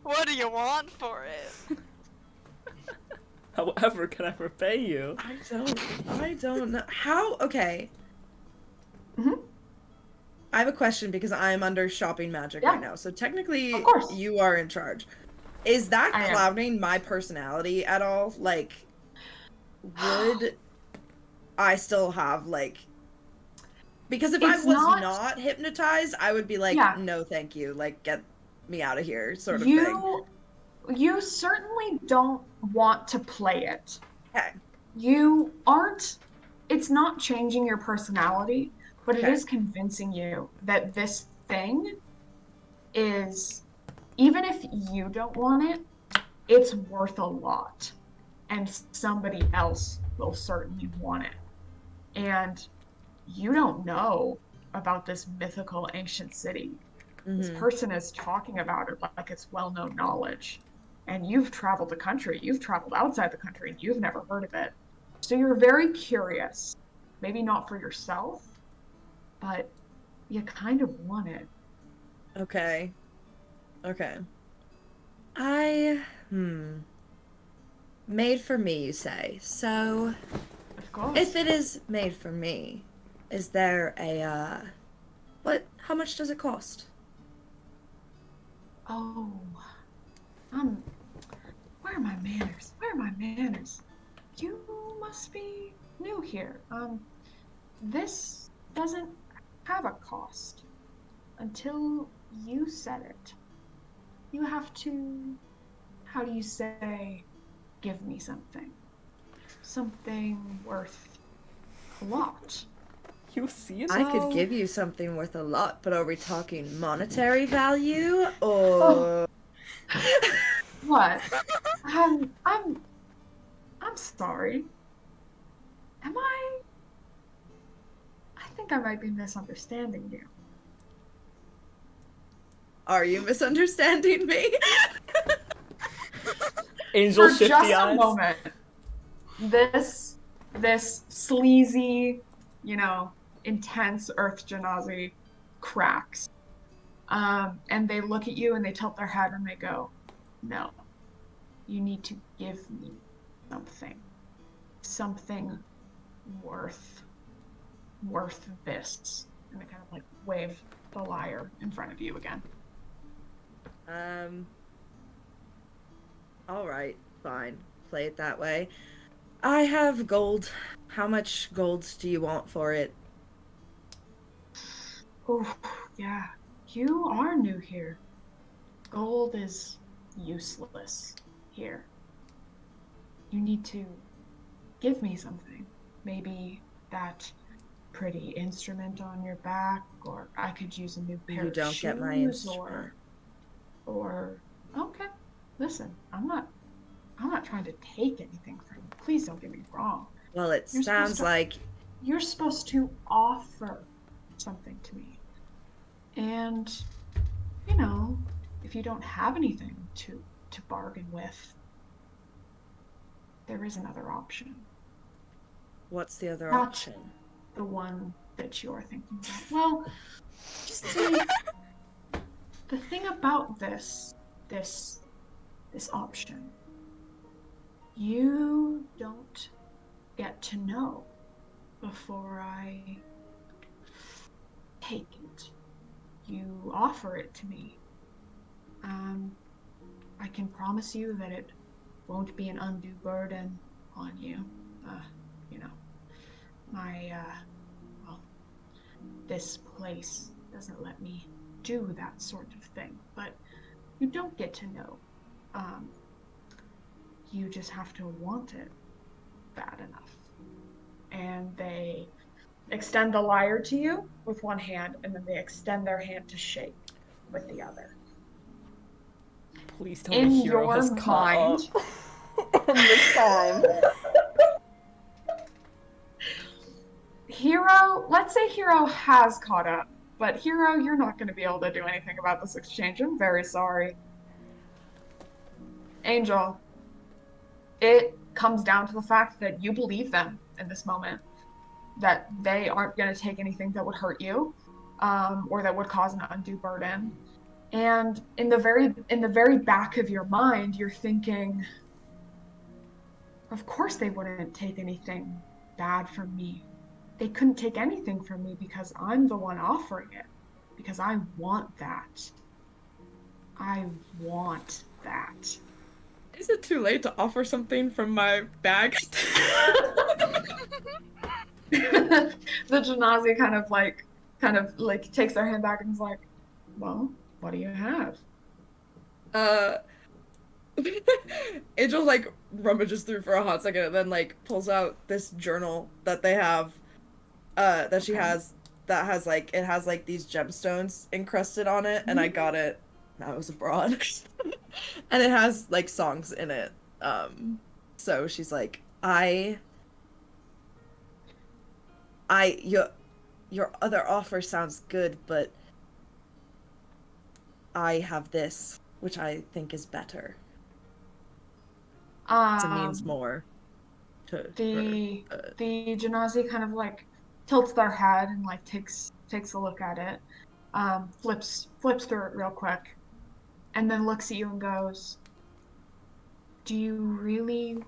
What do you want for it? However, can I repay you? I don't know. How? Okay. Mhm. I have a question because I'm under shopping magic Yeah. right now. So technically, Of course. you are in charge. Is that I am. clouding my personality at all? Like, would I still have, like... Because if I It's was not- not hypnotized, I would be like, Yeah. no, thank you. Like, get me out of here, sort of thing. You certainly don't want to play it. Okay. You aren't, it's not changing your personality, but it Okay. is convincing you that this thing is, even if you don't want it, it's worth a lot. And somebody else will certainly want it. And you don't know about this mythical ancient city. This person is talking about it like it's well-known knowledge. And you've traveled the country, you've traveled outside the country, and you've never heard of it. So you're very curious. Maybe not for yourself, but you kind of want it. Okay. Okay. Made for me, you say. So, Of course. if it is made for me, is there a, how much does it cost? Oh, where are my manners? Where are my manners? You must be new here. This doesn't have a cost until you set it. You have to, how do you say, give me something. Something worth a lot. You see it? I could give you something worth a lot, but are we talking monetary value or? What? I'm sorry. Am I think I might be misunderstanding you. Are you misunderstanding me? Angel For shifty just a eyes. moment, this sleazy, intense Earth Genasi cracks. And they look at you and they tilt their head and they go, no, you need to give me something worth this. And they kind of like wave the lyre in front of you again. All right, fine. Play it that way. I have gold. How much gold do you want for it? Oh, yeah. You are new here. Gold is useless here. You need to give me something. Maybe that pretty instrument on your back, or I could use a new pair You of don't shoes, get my instrument. or okay. Listen, I'm not trying to take anything from you. Please don't get me wrong. Well, it You're supposed sounds to- like You're supposed to offer something to me. And, you know, if you don't have anything to bargain with, there is another option. what's the other Not option? the one that you're thinking about. Well, just see, the thing about this option, you don't get to know before I take it. You offer it to me. I can promise you that it won't be an undue burden on you. You know, well, this place doesn't let me do that sort of thing, but you don't get to know. You just have to want it bad enough. And they extend the lyre to you with one hand, and then they extend their hand to shake with the other. Please tell In me Hero your has caught mind, up. This time. Hero, let's say Hero has caught up, but Hero, you're not going to be able to do anything about this exchange. I'm very sorry. Angel, it comes down to the fact that you believe them in this moment, that they aren't going to take anything that would hurt you, or that would cause an undue burden. And in the very back of your mind, you're thinking, of course they wouldn't take anything bad from me. They couldn't take anything from me because I'm the one offering it. Because I want that. I want that. Is it too late to offer something from my bag? The Janazi kind of like takes their hand back and is like, well, what do you have? Angel like rummages through for a hot second and then like pulls out this journal that they have, that she has, that has like, it has like these gemstones encrusted on it, and I got it when I was abroad. And it has like songs in it. So she's like, your other offer sounds good, but I have this, which I think is better. It means more to the her. the Janazi kind of like tilts their head and like takes a look at it, flips through it real quick, and then looks at you and goes, "Do you really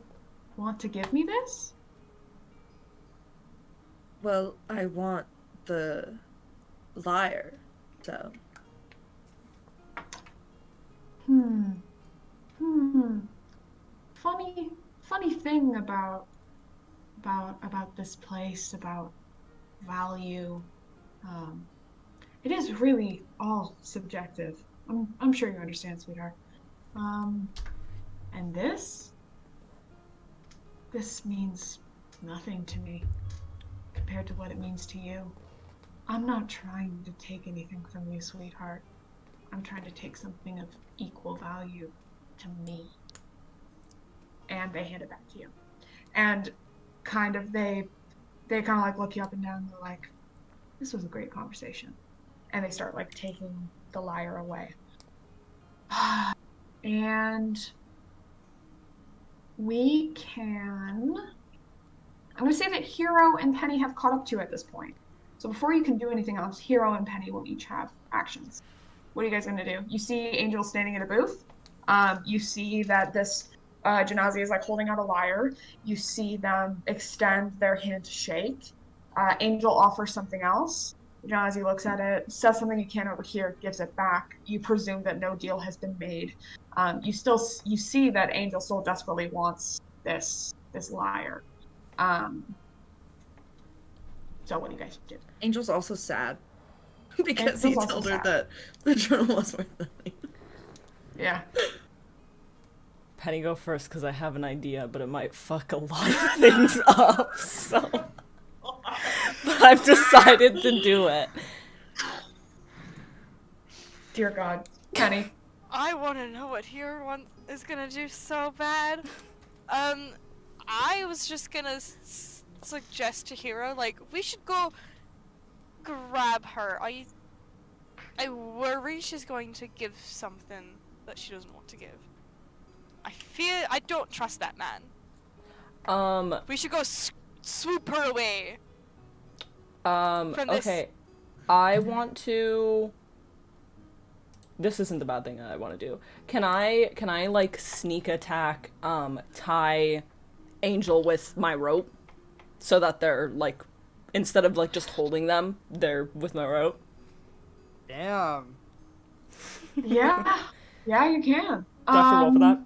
want to give me this?" Well, I want the lyre, so. Funny thing about this place, about value. It is really all subjective. I'm sure you understand, sweetheart. And this means nothing to me compared to what it means to you. I'm not trying to take anything from you, sweetheart. I'm trying to take something of equal value to me. And they hand it back to you. And kind of they kind of like look you up and down and they're like, this was a great conversation. And they start like taking the lyre away. And we can, I'm going to say that Hero and Penny have caught up to you at this point. So before you can do anything else, Hero and Penny will each have actions. What are you guys going to do? You see Angel standing at a booth. You see that this Janazi is like holding out a lyre. You see them extend their hand to shake. Angel offers something else. Janazi looks at it, says something you can't overhear, gives it back. You presume that no deal has been made. You see that Angel still desperately wants this lyre. So what do you guys do? Angel's also sad because Angel's he also told her sad. that the journal was worth nothing. Yeah. Penny go first because I have an idea, but it might fuck a lot of things up, so... But I've decided to do it. Dear God. Penny. I want to know what Hero is gonna do so bad. I was just gonna suggest to Hero, like, we should go grab her. I worry she's going to give something that she doesn't want to give. I don't trust that man. We should go swoop her away. From this. Okay. I want to... This isn't the bad thing that I want to do. Can I, like, sneak attack, tie Angel with my rope? So that they're, like, instead of, like, just holding them, they're with my rope? Damn. Yeah. Yeah, you can. Do I have to roll for that?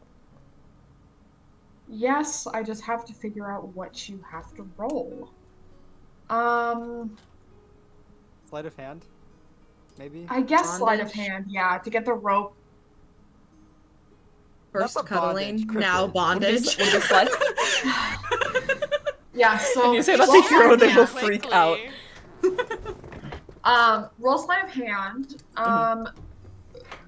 Yes, I just have to figure out what you have to roll. Sleight of hand? Maybe? I guess sleight of Bondage? hand, yeah, to get the rope. First Not the cuddling, bondage, now crippled. bondage. What is slide? Yeah, so If you say that roll to Hero, they will Quickly. freak out. roll sleight of hand.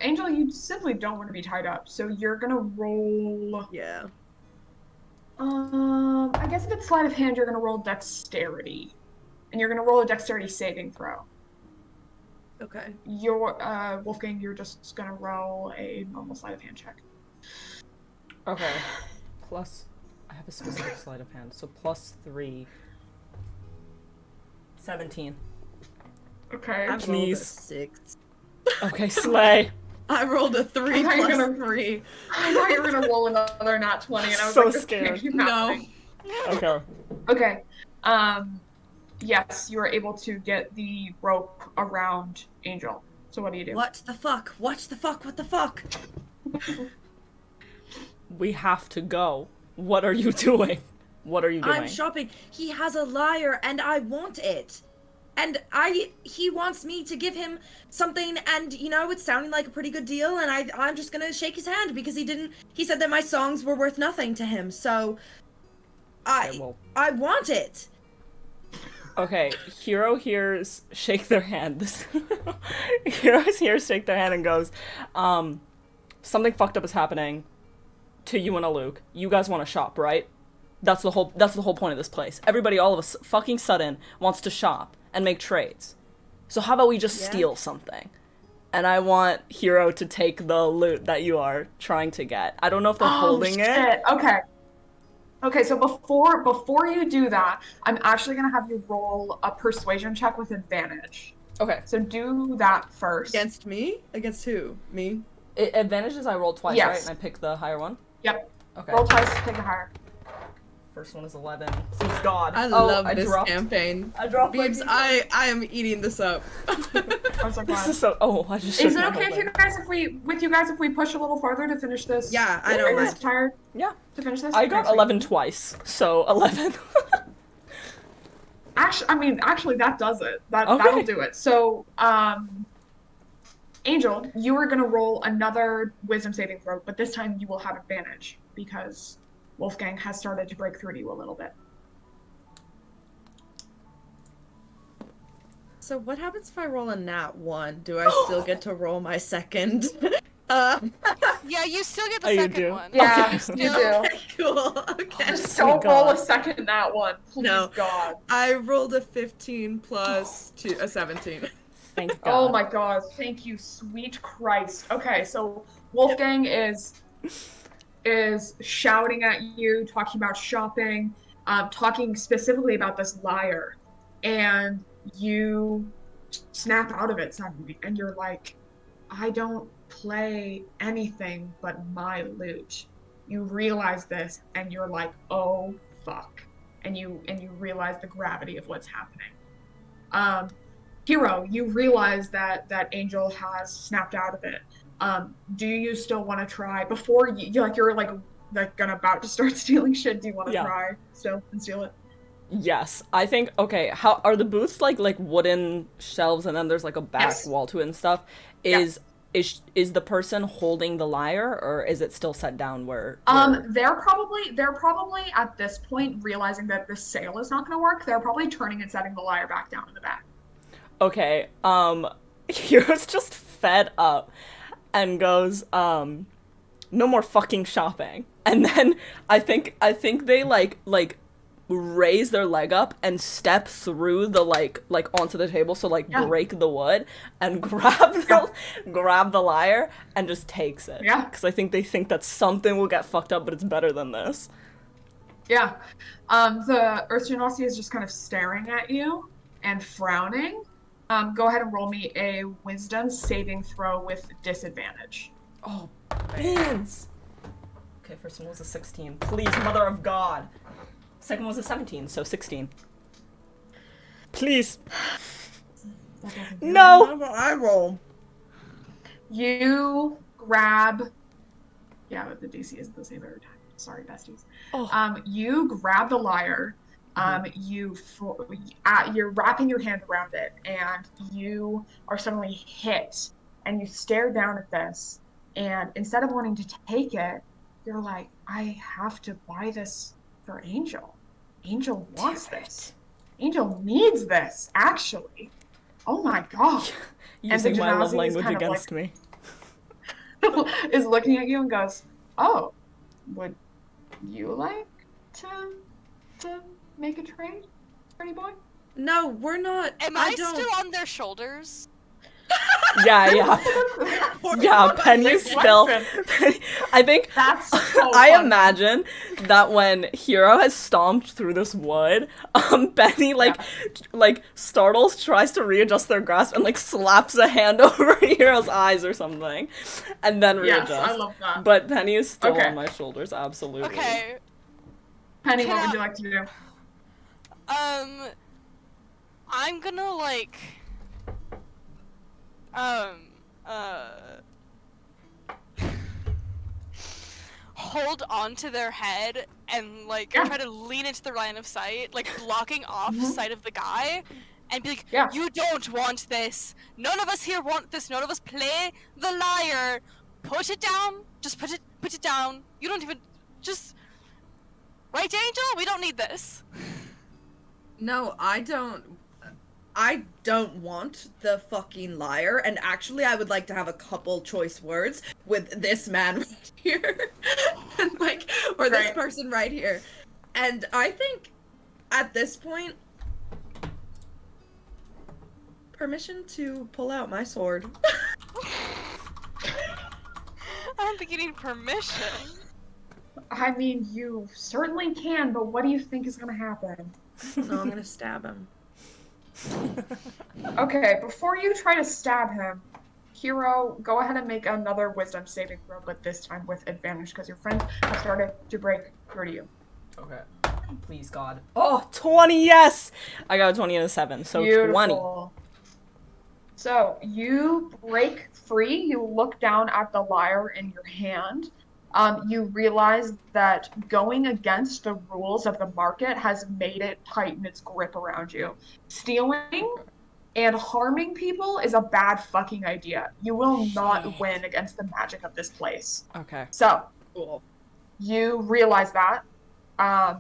Angel, you simply don't want to be tied up, so you're gonna roll. Yeah. I guess if it's sleight of hand, you're gonna roll dexterity, and you're gonna roll a dexterity saving throw. Okay. Your Wolfgang, you're just gonna roll a normal sleight of hand check. Okay. Plus, I have a specific sleight of hand, so plus 3. 17. Okay. I rolled a Please. 6. Okay, slay. I rolled a 3 I thought you were plus gonna- 3. I thought you were gonna roll another nat 20, and I was So like, this scared. can't keep No. happening. Okay. Okay. Yes, you are able to get the rope around Angel. So what do you do? What the fuck? What the fuck? What the fuck? We have to go. What are you doing? What are you doing? I'm shopping. He has a lyre and I want it. And he wants me to give him something, and you know, it's sounding like a pretty good deal, and I'm just gonna shake his hand because he said that my songs were worth nothing to him, so Okay, well, I want it. okay, Hero hears shake their hand. Heroes hears shake their hand and goes, something fucked up is happening to you and Aluk. You guys want to shop, right? That's the whole point of this place. Everybody all of a fucking sudden wants to shop and make trades. So how about we just steal something? And I want Hero to take the loot that you are trying to get. I don't know if they're holding it. Shit. Okay, so before you do that, I'm actually gonna have you roll a persuasion check with advantage. Okay. So do that first. Against me? Against who? Me? Advantage is I roll twice, Yes. right? And I pick the higher one? Yep. Okay. Roll twice, take a higher. First one is 11. Please God. I love I this dropped, campaign. I dropped my Beebs, I am eating this up. I'm so This glad. is so. Oh, I just. Is shook it my okay whole if you guys if we push a little farther to finish this? Yeah, I Are don't you guys mind. tired Yeah. to finish this? I Okay, got sweet. 11 twice, so 11. Actually, that does it. Okay. That'll do it. So, Angel, you are gonna roll another wisdom saving throw, but this time you will have advantage because Wolfgang has started to break through to you a little bit. So what happens if I roll a nat 1? Do I still get to roll my second? Yeah, you still get the Oh, you second do? one. Yeah, Okay. you do. Okay, cool. Okay. Just Sweet don't roll God. a second that one, please, No. God. I rolled a 15 plus 2, a 17. Thank God. Oh my God! Thank you, sweet Christ. Okay, so Wolfgang is shouting at you, talking about shopping, talking specifically about this lyre, and you snap out of it suddenly, and you're like, I don't play anything but my loot. You realize this, and you're like, oh fuck, and you realize the gravity of what's happening. Hero, you realize that Angel has snapped out of it. Do you still want to try before you're gonna about to start stealing shit? Do you want to Yeah. try still and steal it? Yes, I think. Okay, how are the booths like wooden shelves, and then there's like a back Yes. wall to it and stuff? Yeah. Is is the person holding the lyre, or is it still set down where? They're probably at this point realizing that the sail is not going to work. They're probably turning and setting the lyre back down in the back. Okay. Hero's just fed up and goes, no more fucking shopping. And then I think they like raise their leg up and step through the like onto the table, so break the wood and grab the lyre and just takes it. Yeah. Because I think they think that something will get fucked up, but it's better than this. Yeah. The Earth Genasi is just kind of staring at you and frowning. Go ahead and roll me a wisdom saving throw with disadvantage. Oh, beans! Okay, first one was a 16. Please, mother of God. Second one was a 17, so 16. Please. No! I roll. You grab... Yeah, but the DC isn't the same every time. Sorry, besties. Oh. You grab the lyre. You're wrapping your hand around it, and you are suddenly hit, and you stare down at this, and instead of wanting to take it, you're like, I have to buy this for Angel. Angel wants this. Angel needs this, actually. Oh my god. Using my love Genasi language kind of against me. is looking at you and goes, oh, would you like to make a trade, pretty boy? No, we're not. Am I still on their shoulders? Yeah. Yeah, Penny's still... I think... That's so I funny. imagine that when Hero has stomped through this wood, Penny, startles, tries to readjust their grasp, and, slaps a hand over Hero's eyes or something, and then readjusts. Yes, I love that. But Penny is still Okay. on my shoulders, absolutely. Okay. Penny, what would you like to do? I'm gonna hold on to their head and try to lean into the line of sight, blocking off sight of the guy, and be like, you don't want this. None of us here want this. None of us play the lyre. Put it down. Just put it down. You don't even right, Angel? We don't need this. No, I don't want the fucking lyre, and actually I would like to have a couple choice words with this man right here. And or this person right here. And I think at this point, permission to pull out my sword. I don't think you need permission. I mean, you certainly can, but what do you think is going to happen? No, I'm gonna stab him. Okay, before you try to stab him, Hero, go ahead and make another wisdom saving throw, but this time with advantage, because your friends have started to break through to you. Okay. Please, God. Oh, 20, yes! I got a 20 and a 7, so Beautiful. 20. So, you break free, you look down at the lyre in your hand. You realize that going against the rules of the market has made it tighten its grip around you. Stealing and harming people is a bad fucking idea. You will not win against the magic of this place. Okay. So, Cool. you realize that.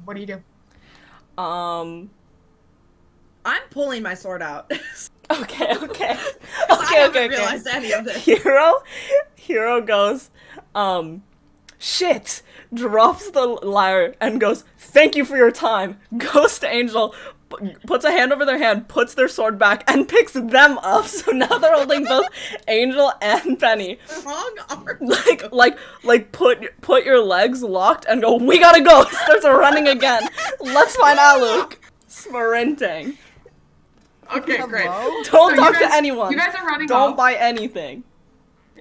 What do you do? I'm pulling my sword out. Okay. I haven't realized any of this. Hero goes, shit, drops the lyre and goes, thank you for your time, goes to Angel, puts a hand over their hand, puts their sword back, and picks them up, so now they're holding both Angel and Penny. Wrong arm. Put your legs locked and go, we gotta go, starts running again, let's find Aluk, sprinting. Okay, great. Don't talk to anyone. You guys are running Don't off. buy anything.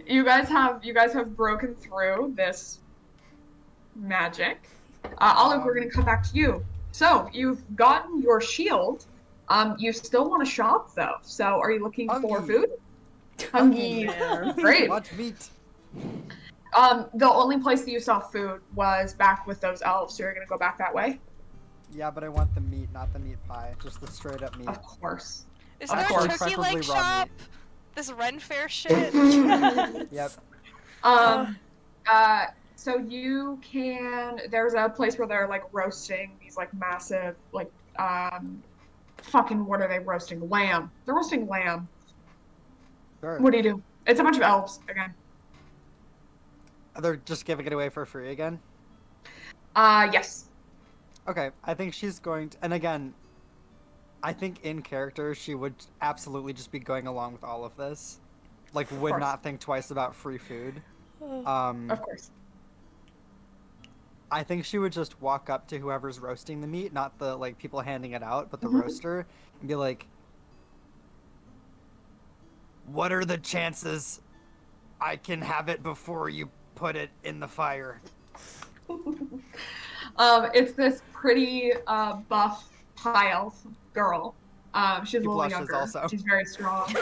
You guys have broken through this magic. Aluk, we're gonna come back to you. So you've gotten your shield. You still want to shop though. So are you looking for food? Hungry. Great. Much meat. The only place that you saw food was back with those elves. So you're gonna go back that way. Yeah, but I want the meat, not the meat pie. Just the straight up meat. Of course. Is Of there course. a turkey leg Preferably raw shop? meat. this Ren Fair shit. Yep. So you can. There's a place where they're like roasting these like massive like fucking what are they roasting? Lamb. They're roasting lamb. Sure. What do you do? It's a bunch of elves again. They're just giving it away for free again? Yes. Okay, I think she's going to, and again, I think in character she would absolutely just be going along with all of this. Like, would not think twice about free food. Of course. I think she would just walk up to whoever's roasting the meat, not the like people handing it out, but the roaster, and be like, "What are the chances I can have it before you put it in the fire?" It's this pretty buff high elf girl. She's a little blushes younger. also. She's very strong.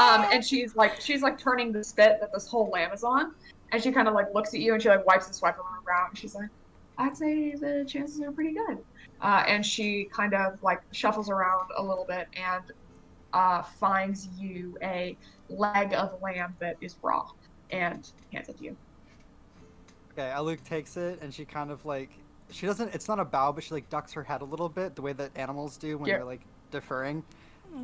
And she's like turning the spit that this whole lamb is on, and she kind of like looks at you and she like wipes the swipe around. And she's like, "I'd say the chances are pretty good." And she kind of like shuffles around a little bit and finds you a leg of lamb that is raw and hands it to you. Okay, Aluk takes it and she kind of like, she doesn't, it's not a bow, but she like ducks her head a little bit the way that animals do when they're like deferring.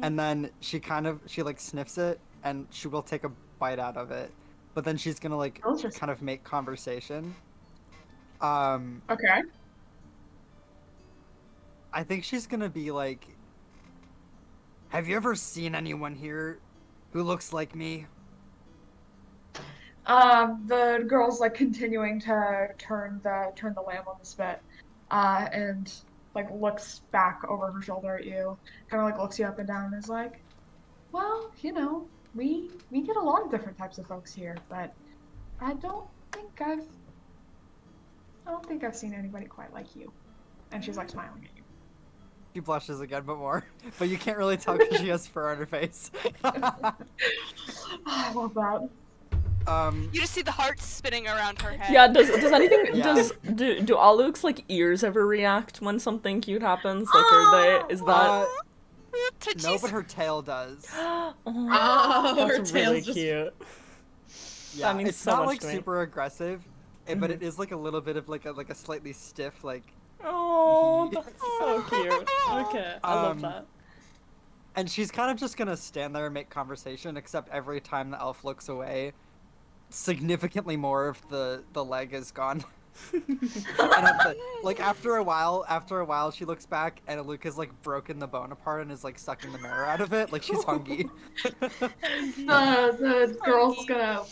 And then she like sniffs it and she will take a bite out of it. But then she's gonna like kind of make conversation. Okay. I think she's gonna be like, "Have you ever seen anyone here who looks like me?" The girl's like continuing to turn the lamb on the spit, and like looks back over her shoulder at you, kind of like looks you up and down and is like, "Well, you know, we get a lot of different types of folks here, but I don't think I've seen anybody quite like you." And she's like smiling at you. She blushes again, but more. But you can't really tell because she has fur on her face. I love that. You just see the hearts spinning around her head. Yeah, does anything do Aluk's like ears ever react when something cute happens? Like is that no, but her tail does. That's really cute. Yeah, that means it's so not much like to me. super aggressive, but it is like a little bit of like a slightly stiff like. Oh, that's so cute. Okay, I love that. And she's kind of just gonna stand there and make conversation, except every time the elf looks away, significantly more of the leg is gone. And like after a while she looks back and Aluk has like broken the bone apart and is like sucking the marrow out of it, like she's hungry. The girl's gonna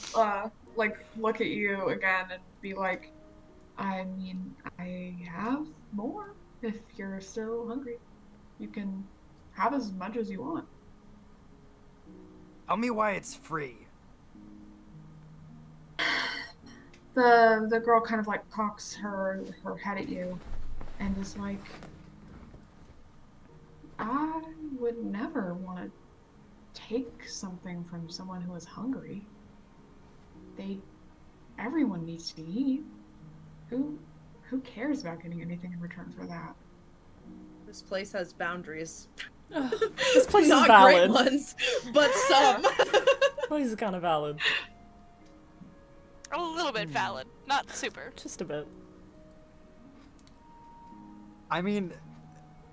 like look at you again and be like, "I mean, I have more if you're still hungry. You can have as much as you want." Tell me why it's free. The girl kind of like cocks her head at you and is like, "I would never want to take something from someone who is hungry. Everyone needs to eat. Who cares about getting anything in return for that?" This place has boundaries. This place Not is valid. great ones, but some. This place is kind of valid. A little bit valid, not super. Just a bit. I mean,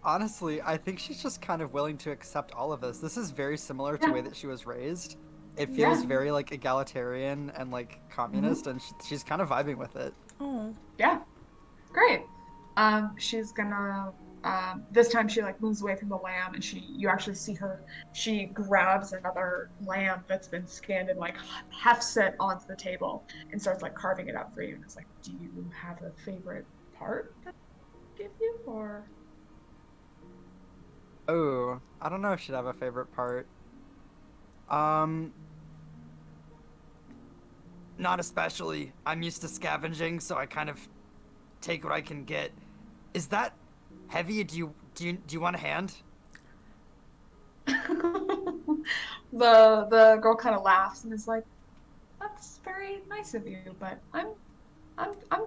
honestly, I think she's just kind of willing to accept all of this. This is very similar to the way that she was raised. It feels very like egalitarian and like communist, and she's kind of vibing with it. Oh. Yeah, great. She's gonna this time she like moves away from the lamb and you actually see her. She grabs another lamb that's been scanned and like hefts it onto the table and starts like carving it up for you. And it's like, "Do you have a favorite part that I give you, or?" Oh, I don't know if she'd have a favorite part. Not especially. I'm used to scavenging, so I kind of take what I can get. Is that heavy? Do you want a hand? The girl kind of laughs and is like, "That's very nice of you, but I'm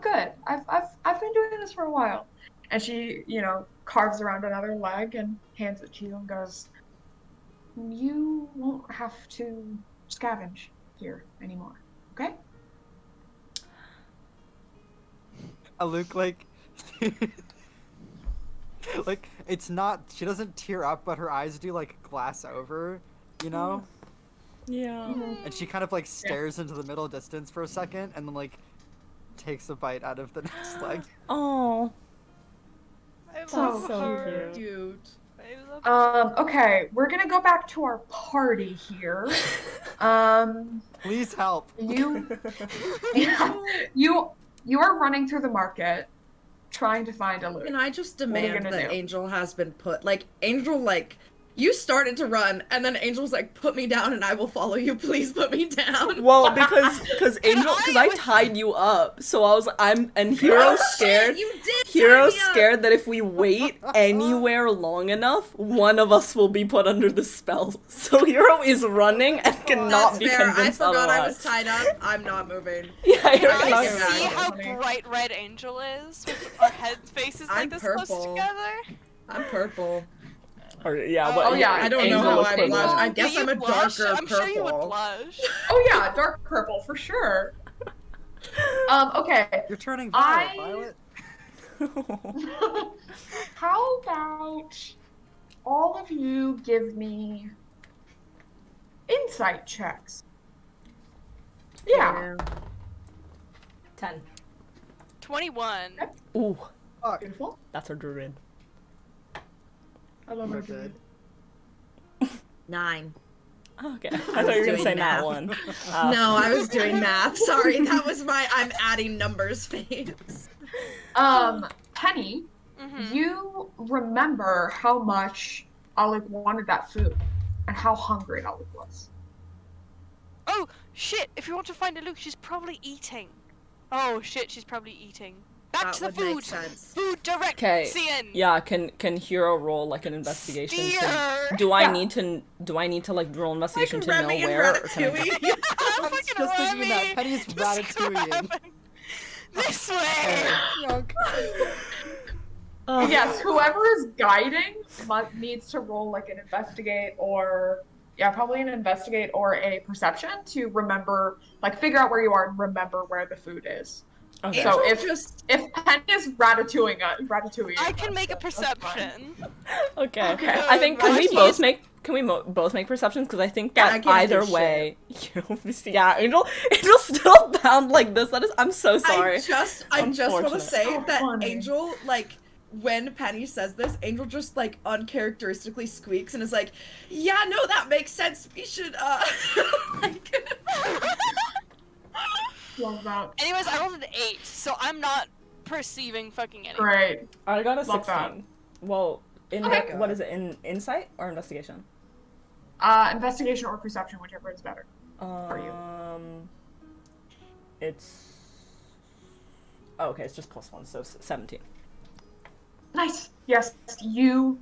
good. I've been doing this for a while." And she, carves around another leg and hands it to you and goes, you won't have to scavenge here anymore. Okay? Luke, like, like, it's not, she doesn't tear up, but her eyes do, like, glass over, you know? Yeah. And she kind of, like, stares into the middle distance for a second, and then, like, takes a bite out of the next leg. Oh. I So love so her. cute. I love Okay, we're gonna go back to our party here. Please help. You are running through the market trying to find a loot. Can I just are you demand gonna that do? Angel has been put, like, Angel, like, you started to run, and then Angel's like, put me down and I will follow you, please put me down. Well, because Angel, because I tied you up, so and Hero's scared. You did Hero's tie me up. scared that if we wait anywhere long enough, one of us will be put under the spell. So Hero is running and cannot That's be fair. I convinced forgot otherwise. I was tied up. I'm not moving. Yeah, Hero I cannot Yeah. see convince how Funny. bright red Angel is with our heads faces like I'm this close purple. together. I'm purple. Or, yeah, but Oh, yeah, I don't Angel know how was I put blush. in. I guess Do you I'm a blush? darker I'm sure you would purple. blush. Oh yeah, dark purple for sure. Okay. You're turning violet, I- Violet. How about all of you give me insight checks? Yeah. 10. 21. Ooh, Beautiful. that's a druid. I love We're our good. 9. Okay, I thought you were gonna doing say math. that one. No, I was doing math. Sorry, that was my I'm adding numbers phase. Penny, Mm-hmm. you remember how much Alec wanted that food and how hungry Alec was. Oh, shit. If you want to find a Luke, she's probably eating. Oh, shit. She's probably eating. Back That to the would make food. sense. Food direct. Okay. CN. Yeah, can Hero roll like an investigation? Steer. Do I Yeah. need to like roll investigation Like to know Remy and where? Or can I Ratatouille. Oh Oh my my I'm I was fucking just thinking that. Remy. Penny's Just ratatouilleing. grabbing. This way. Yes, whoever is guiding needs to roll like an investigate or probably an investigate or a perception to remember, like figure out where you are and remember where the food is. Okay. So Angel if Penny is ratatouille, I can make a that's fine. perception. Okay. Okay. I think can we Rockies. both make both make perceptions? Because I think Yeah, I that can't either do shit. way, yeah, Angel's still bound like this. That is, I'm so sorry. I just want to Unfortunate. say So that funny. Angel, like, when Penny says this, Angel just, like, uncharacteristically squeaks and is like, yeah, no, that makes sense. We should, like... Love that. Anyways, I rolled an 8, so I'm not perceiving fucking anything. Great. I got a Love 16. that. Well, Okay. what is it? In insight or investigation? Investigation or perception, whichever is better. For you. It's okay. It's just +1, so 17. Nice. Yes, you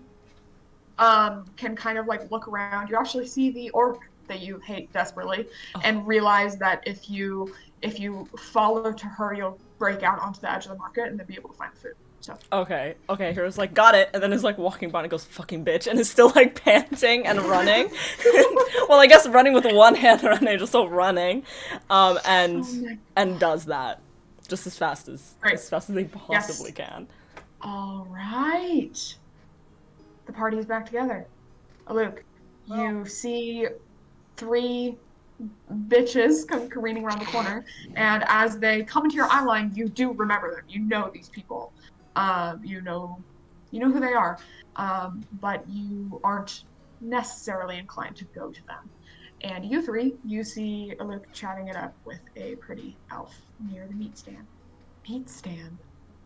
can kind of like look around. You actually see the orc that you hate desperately, and realize that if you follow to her, you'll break out onto the edge of the market and then be able to find the food. So Okay, Hero's like, got it, and then is like walking by and goes, fucking bitch, and is still like panting and running. Well, I guess running with one hand around Angel, still running, and does that just as fast as Great. they possibly can. all right, the party is back together. Luke, you see 3 bitches come careening around the corner, and as they come into your eye line, you do remember them. You know these people. You know who they are, but you aren't necessarily inclined to go to them. And you 3, you see Luke chatting it up with a pretty elf near the meat stand. Meat stand.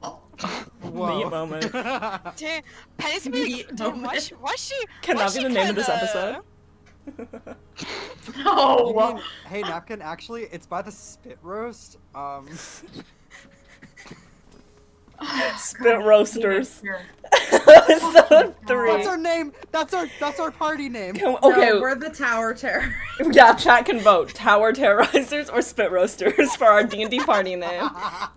Whoa. Meat moment. Damn, Penny's gonna be damn, why she Can why that be she the name of this kinda- episode? No. You mean, hey Napkin, actually, it's by the spit roast. Spit roasters. Here. Episode 3. That's our name. That's our party name. Okay, No, we're the Tower Terror. yeah, chat can vote. Tower Terrorizers or Spit Roasters for our D&D party name.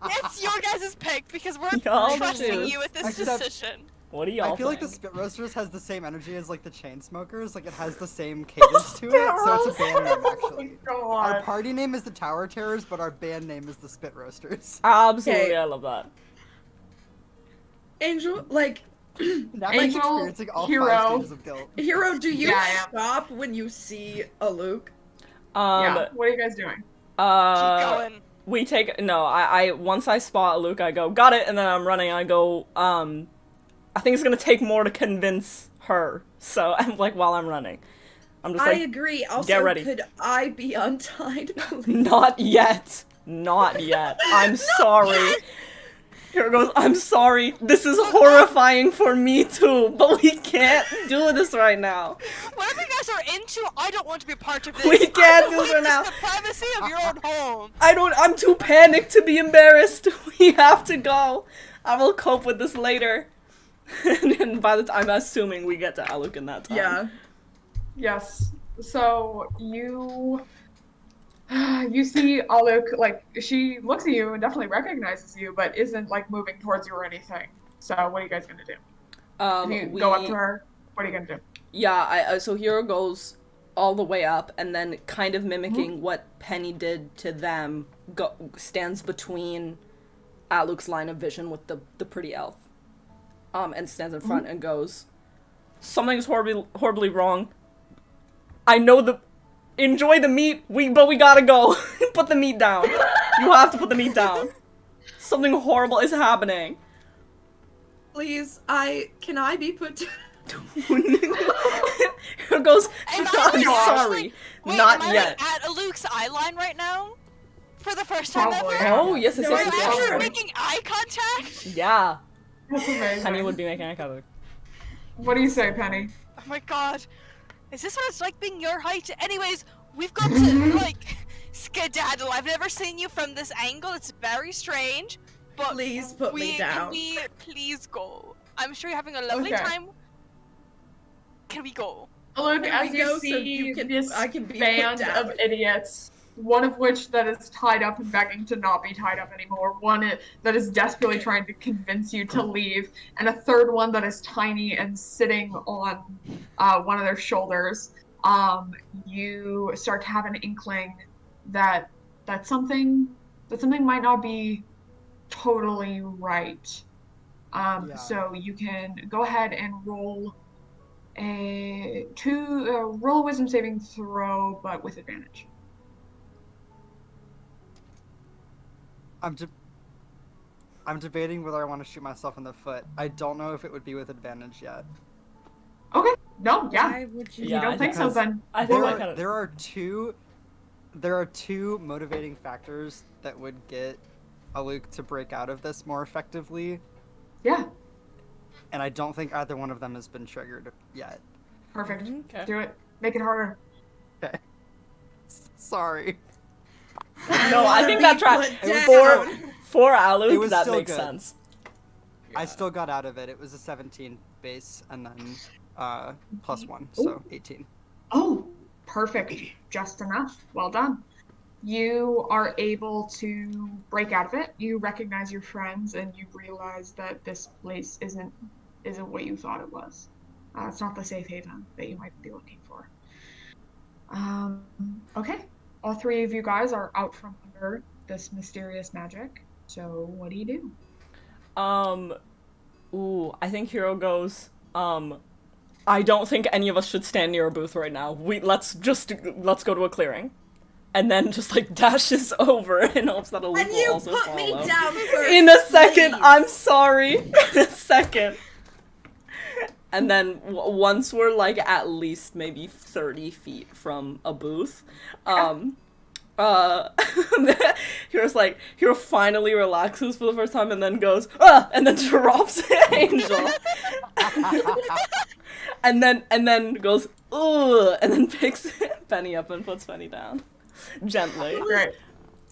It's your guys' pick because we're Y'all trusting choose. you with this Except- decision. What do y'all I feel like the think? Spit Roasters has the same energy as like the Chainsmokers. Like it has the same cadence to it, so it's a band name actually. Our God. party name is the Tower Terrors, but our band name is the Spit Roasters. Absolutely, Okay. I love that. Angel, like, Now Angel, I'm experiencing all Hero. 5 stages of guilt. Hero, do you Yeah, I am. stop when you see a Luke? Yeah. What are you guys doing? Keep going. We take no. I once I spot Luke, I go got it, and then I'm running. I go. I think it's gonna take more to convince her. So I'm like, while I'm running, I'm just I like, agree. Also, get ready. could I be untied, please? not yet, not yet. I'm sorry. Here goes. I'm sorry. This is horrifying for me too, but we can't do this right now. Whatever you guys are into, I don't want to be a part of this. We can't I do want this right now. The privacy of your own home. I'm too panicked to be embarrassed. We have to go. I will cope with this later. And by the time, I'm assuming we get to Aluk in that time. Yeah. Yes. So you see Aluk, like, she looks at you and definitely recognizes you, but isn't like moving towards you or anything. So what are you guys gonna do? If you go up to her, what are you gonna do? Yeah, so Hero goes all the way up, and then kind of mimicking what Penny did to them, stands between Aluk's line of vision with the pretty elf. And stands in front and goes, something's horribly wrong. I know enjoy the meat, but we gotta go. Put the meat down. You have to put the meat down. Something horrible is happening. Please, can I be put to... Here goes, Am I'm I sorry. Wait, Not am I yet. like at Luke's eye line right now? For the first time Probably. ever? Oh, yes, yes, No, yes, Am I yes, actually yes. making eye contact? Yeah. That's amazing. Penny would be making eye contact. What do you say, Penny? Oh my god. Is this what it's like being your height? Anyways, we've got to, like, skedaddle. I've never seen you from this angle. It's very strange. But Please put me down. Can we please go? I'm sure you're having a lovely Okay. time. Can we go? Look, Can as we you go so see you can- this I can be put band down? of idiots, one of which that is tied up and begging to not be tied up anymore, that is desperately trying to convince you to leave, and a third one that is tiny and sitting on one of their shoulders, you start to have an inkling that something might not be totally right. Yeah. So you can go ahead and roll roll a wisdom saving throw, but with advantage. I'm debating whether I want to shoot myself in the foot. I don't know if it would be with advantage yet. Okay. No, yeah. Why would you? If Yeah, you don't I think so, because then I think roll I it. kinda... There are two motivating factors that would get Aluk to break out of this more effectively, Yeah. and I don't think either one of them has been triggered yet. Perfect. Okay. Do it. Make it harder. Okay. Sorry. No, I think that tracks. Put For It Aluk, was that still makes good. sense. I still got out of it. It was a 17 base, and then +1, so 18. Oh, perfect. Just enough. Well done. You are able to break out of it. You recognize your friends, and you realize that this place isn't what you thought it was. It's not the safe haven that you might be looking for. Okay. All three of you guys are out from under this mysterious magic. So what do you do? I think Hero goes, I don't think any of us should stand near a booth right now. Let's go to a clearing. And then just, like, dashes over in hopes that Aluk And will you also put follow. me down first. In a second, please. I'm sorry. In a second. And then once we're, like, at least maybe 30 feet from a booth, Hero finally relaxes for the first time and then goes, and then drops Angel. and then goes, ugh, and then picks Penny up and puts Penny down. Gently. Great.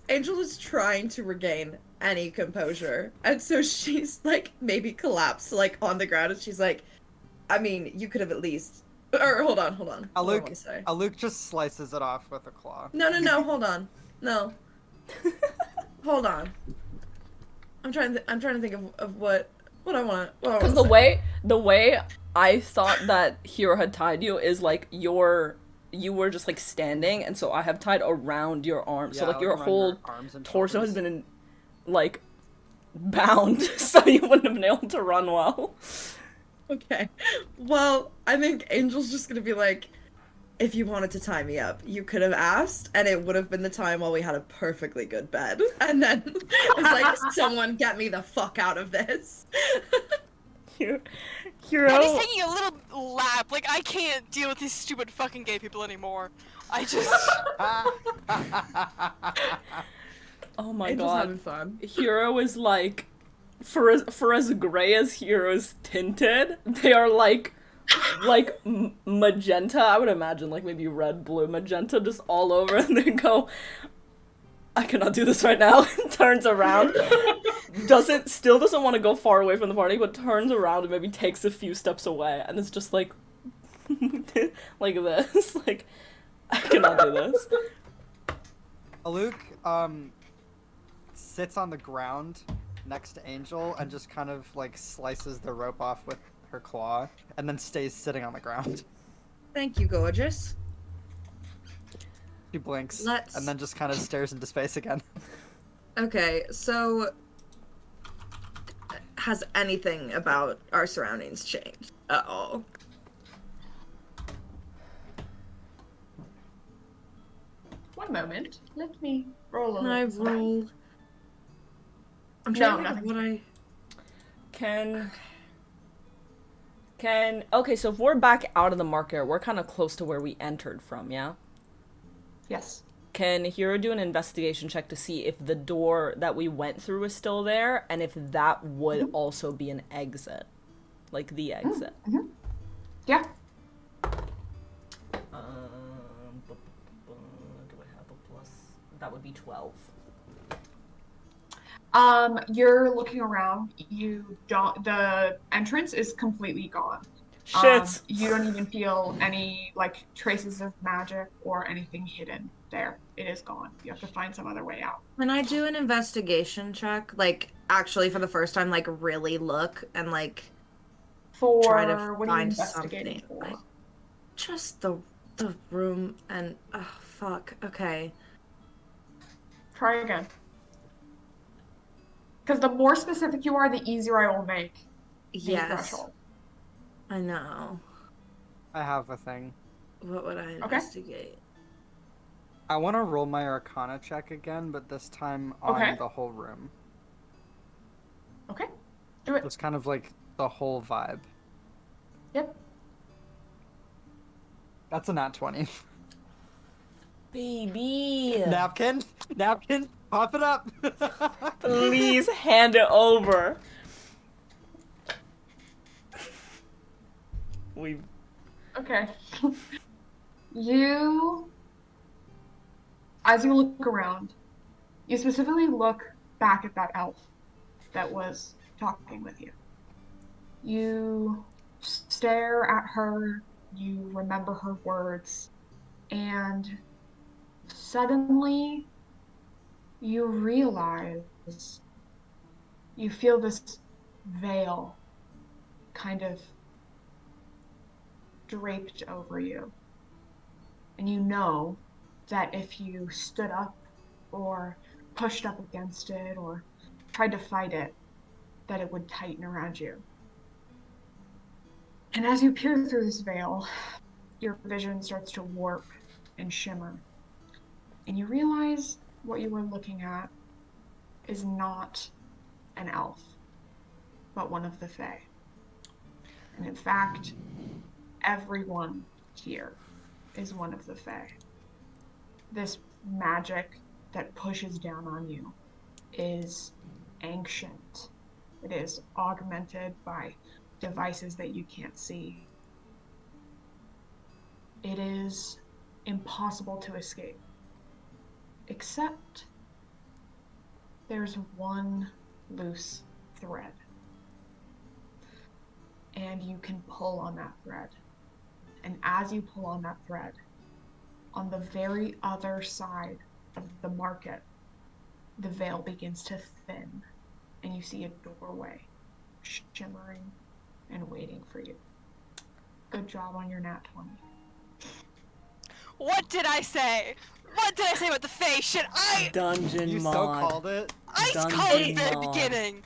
Angel is trying to regain any composure, and so she's like maybe collapsed like on the ground, and she's like, I mean, you could have at least. Or hold on. What do I want to say? Aluk just slices it off with a claw. No, hold on. No. Hold on. I'm trying to think of what Because the way I thought that Hero had tied you is like you were just like standing, and so I have tied around your arm. Yeah, So like your around whole arms and torso has shoulders. been like bound, so you wouldn't have been able to run well. Okay. Well, I think Angel's just gonna be like, if you wanted to tie me up, you could have asked, and it would have been the time while we had a perfectly good bed. And then it's like, someone get me the fuck out of this. Hero. Eddie's taking a little lap. Like, I can't deal with these stupid fucking gay people anymore. I just... Oh my Angel's god. having fun. Hero is like, for as gray as Hero's tinted, they are like magenta. I would imagine like maybe red, blue, magenta, just all over, and they go, I cannot do this right now. Turns around, still doesn't want to go far away from the party, but turns around and maybe takes a few steps away, and it's just like, like this, like, I cannot do this. Aluk, sits on the ground next to Angel and just kind of like slices the rope off with her claw, and then stays sitting on the ground. Thank you, gorgeous. She blinks, Let's- and then just kind of stares into space again. Okay, so has anything about our surroundings changed at all? One moment. Let me roll a Can I little roll? I'm No, trying to think nothing. of what I... Okay, so if we're back out of the market, we're kind of close to where we entered from, yeah? Yes. Can Hero do an investigation check to see if the door that we went through is still there, and if that would also be an exit? Like, the exit. Yeah. Do I have a plus? That would be 12. You're looking around. You don't. The entrance is completely gone. Shit! You don't even feel any like traces of magic or anything hidden there. It is gone. You have to find some other way out. Can I do an investigation check? Like, actually, for the first time, like, really look and, like, For try to what are you find investigating something. for? Like, just the room and... Oh, fuck. Okay. Try again. Because the more specific you are, the easier I will make the Yes. threshold. I know. I have a thing. What would I Okay. investigate? I want to roll my Arcana check again, but this time on Okay. the whole room. Okay. Do it. It's kind of like the whole vibe. Yep. That's a nat 20. Baby! Napkin, pop it up. Please hand it over. We Okay. As you look around, you specifically look back at that elf that was talking with you. You stare at her, you remember her words, and suddenly you realize you feel this veil kind of draped over you. And you know that if you stood up or pushed up against it or tried to fight it, that it would tighten around you. And as you peer through this veil, your vision starts to warp and shimmer. And you realize what you were looking at is not an elf, but one of the Fae. And in fact, everyone here is one of the Fae. This magic that pushes down on you is ancient. It is augmented by devices that you can't see. It is impossible to escape. Except there's one loose thread. And you can pull on that thread. And as you pull on that thread, on the very other side of the market, the veil begins to thin, and you see a doorway shimmering and waiting for you. Good job on your nat 20. What did I say? What did I say about the Fae? Shit, Dungeon You mod. so called it. I Dungeon called it at the very mod. beginning.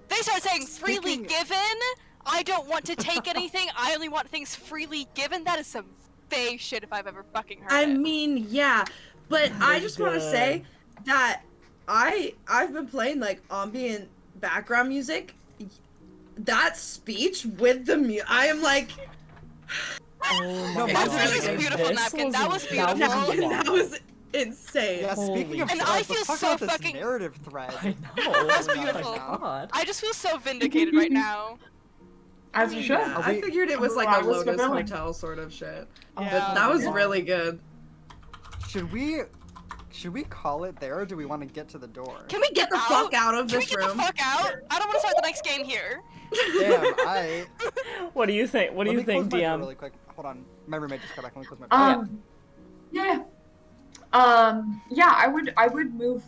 They started saying freely Speaking- given. I don't want to take anything. I only want things freely given. That is some Fae shit if I've ever fucking heard I it. mean, yeah, but I just want to good. say that I've been playing like ambient background music. That speech with the I am like, Oh No, my mine's god. really beautiful, This Napkin. That was wild. beautiful. That was insane. Yeah, speaking Holy of And shows, I let's feel talk so about this fucking- narrative thread. I know. That's Oh my beautiful. god. I just feel so vindicated right now. As you should. Yeah, I figured it was like I a was Lotus fulfilling. Hotel sort of shit. Yeah. But that was Yeah. really good. Should we call it there, or do we want to get to the door? can we get the fuck out of Can we this get room? the fuck out? I don't want to start the next game here. Damn, I. What do you think? What do Let you me close think, my door DM? really quick. Hold on, my roommate just got back. Let me close my door. Yeah. Yeah, I would move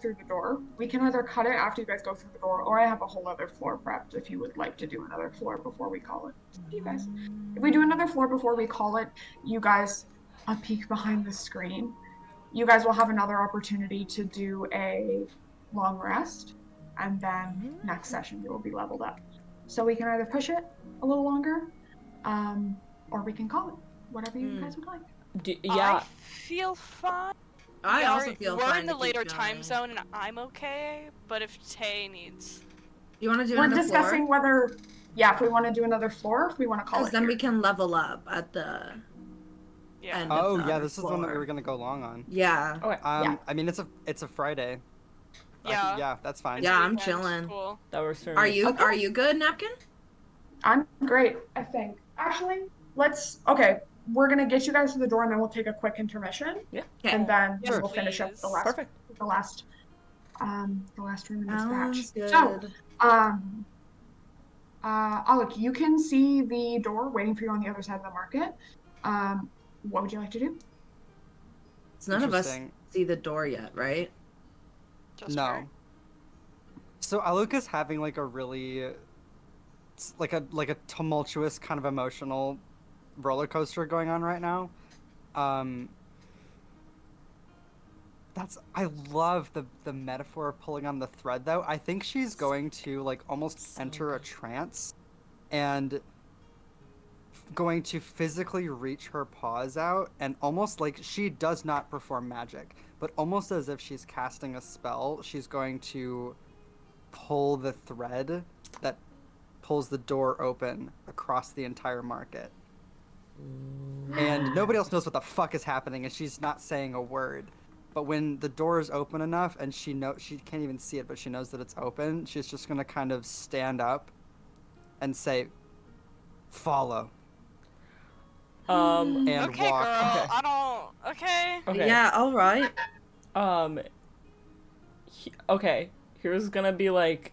through the door. We can either cut it after you guys go through the door, or I have a whole other floor prepped if you would like to do another floor before we call it. You guys. If we do another floor before we call it, you guys a peek behind the screen. You guys will have another opportunity to do a long rest, and then next session you will be leveled up. So we can either push it a little longer, or we can call it. Whatever you guys would like. Yeah. I feel fine. I Yeah, also feel we're fine in the to keep later going. time zone and I'm okay, but if Tay needs... You want to do We're another discussing floor? whether, if we want to do another floor, if we want to call Because it then here. we can level up at the Yeah. end of Oh the yeah, other this is the one that we floor. were gonna go long on. Yeah. Okay. Yeah. I mean it's a Friday. Yeah. Yeah, that's fine. It's Yeah, I'm weekend. chilling. Cool. That works for me. Are you Okay. are you good, Napkin? I'm great, I think. Actually, we're gonna get you guys to the door and then we'll take a quick intermission. Yeah. Okay. And then Yes, we'll finish up please. the last Perfect. the last room in this Sounds batch. good. So, Alec, you can see the door waiting for you on the other side of the market. What would you like to do? So none of us Interesting. see the door yet, right? Just No. her. So Aluka's having like a really like a tumultuous kind of emotional roller coaster going on right now. I love the metaphor of pulling on the thread though. I think she's going to like almost enter a trance and going to physically reach her paws out and almost like she does not perform magic, but almost as if she's casting a spell, she's going to pull the thread that pulls the door open across the entire market. And nobody else knows what the fuck is happening and she's not saying a word. But when the door is open enough and she can't even see it, but she knows that it's open, she's just going to kind of stand up and say, "Follow." And Okay, walk. girl. Okay. I don't... Okay. Okay. Yeah, all right. Okay. Here's gonna be like,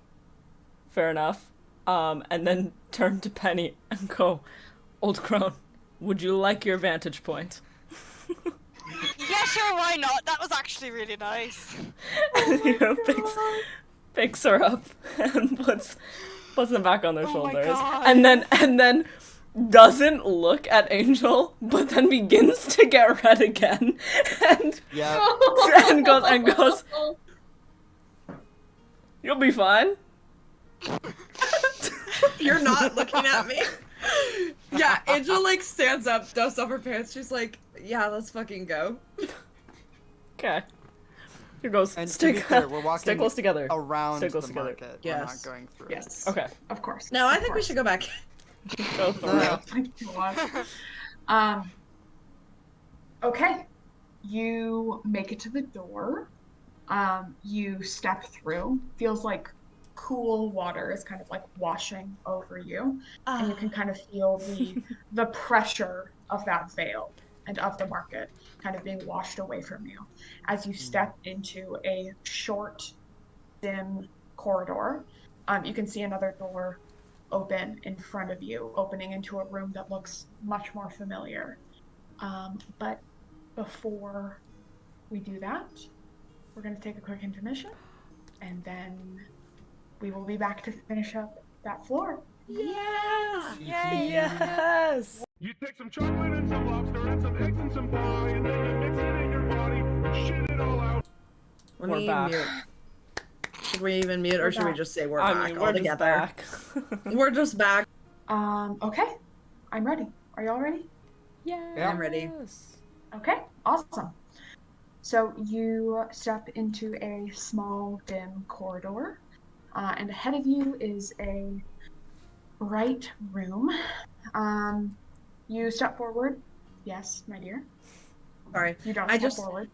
fair enough. And then turn to Penny and go, "Old crone, would you like your vantage point?" Yeah, sure, why not? That was actually really nice. And, you know, picks her up and puts them back on their Oh my shoulders, God. and then doesn't look at Angel, but then begins to get red again, and Yeah. and goes, "You'll be fine." You're not looking at me. Yeah, Angel like stands up, dusts off her pants. She's like, "Yeah, let's fucking go." Okay. Here goes. And to Stick be clear, we're walking Stay close together. around Stay the close together. market. Yes. We're not going through it. Yes. Okay. Of course. No, I Of think we course. should go back. Go for No, it. no. Okay. You make it to the door. You step through. Feels like cool water is kind of like washing over you. And you can kind of feel the pressure of that veil and of the market kind of being washed away from you as you step into a short, dim corridor. You can see another door open in front of you, opening into a room that looks much more familiar. But before we do that, we're going to take a quick intermission, and then we will be back to finish up that floor. Yes! Yay! Yes! You take some chocolate and some lobster and some eggs and some pie, and then you mix it in your body and shit it all out. Let We're me back. mute. Should we even mute, or We're should we back. just say we're I back mean, we're just altogether? back. We're just back. Okay. I'm ready. Are y'all ready? Yeah. I'm ready. Okay, awesome. So you step into a small, dim corridor, and ahead of you is a bright room. You step forward. Yes, my dear. Sorry. You don't I step just- forward.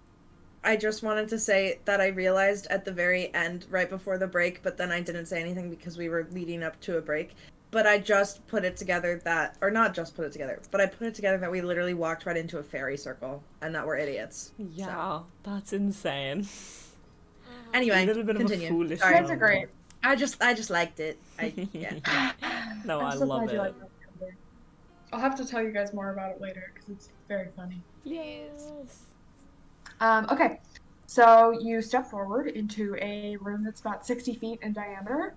I just wanted to say that I realized at the very end, right before the break, but then I didn't say anything because we were leading up to a break. But I just put it together that, or not just put it together, but I put it together that we literally walked right into a fairy circle and that we're idiots. Yeah, that's insane. Anyway, A little bit continue. of a foolish. You guys are great. I just liked it. Yeah. No, I I'm so love glad you it. like that cover. I'll have to tell you guys more about it later because it's very funny. Yes. Okay, so you step forward into a room that's about 60 feet in diameter,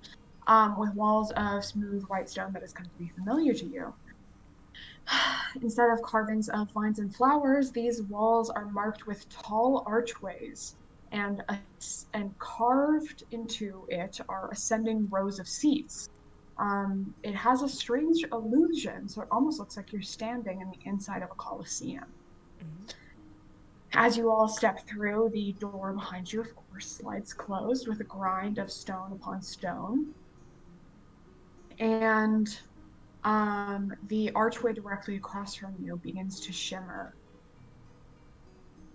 with walls of smooth white stone that is going to be familiar to you. Instead of carvings of vines and flowers, these walls are marked with tall archways, and carved into it are ascending rows of seats. It has a strange illusion, so it almost looks like you're standing in the inside of a coliseum. As you all step through, the door behind you, of course, slides closed with a grind of stone upon stone. And the archway directly across from you begins to shimmer.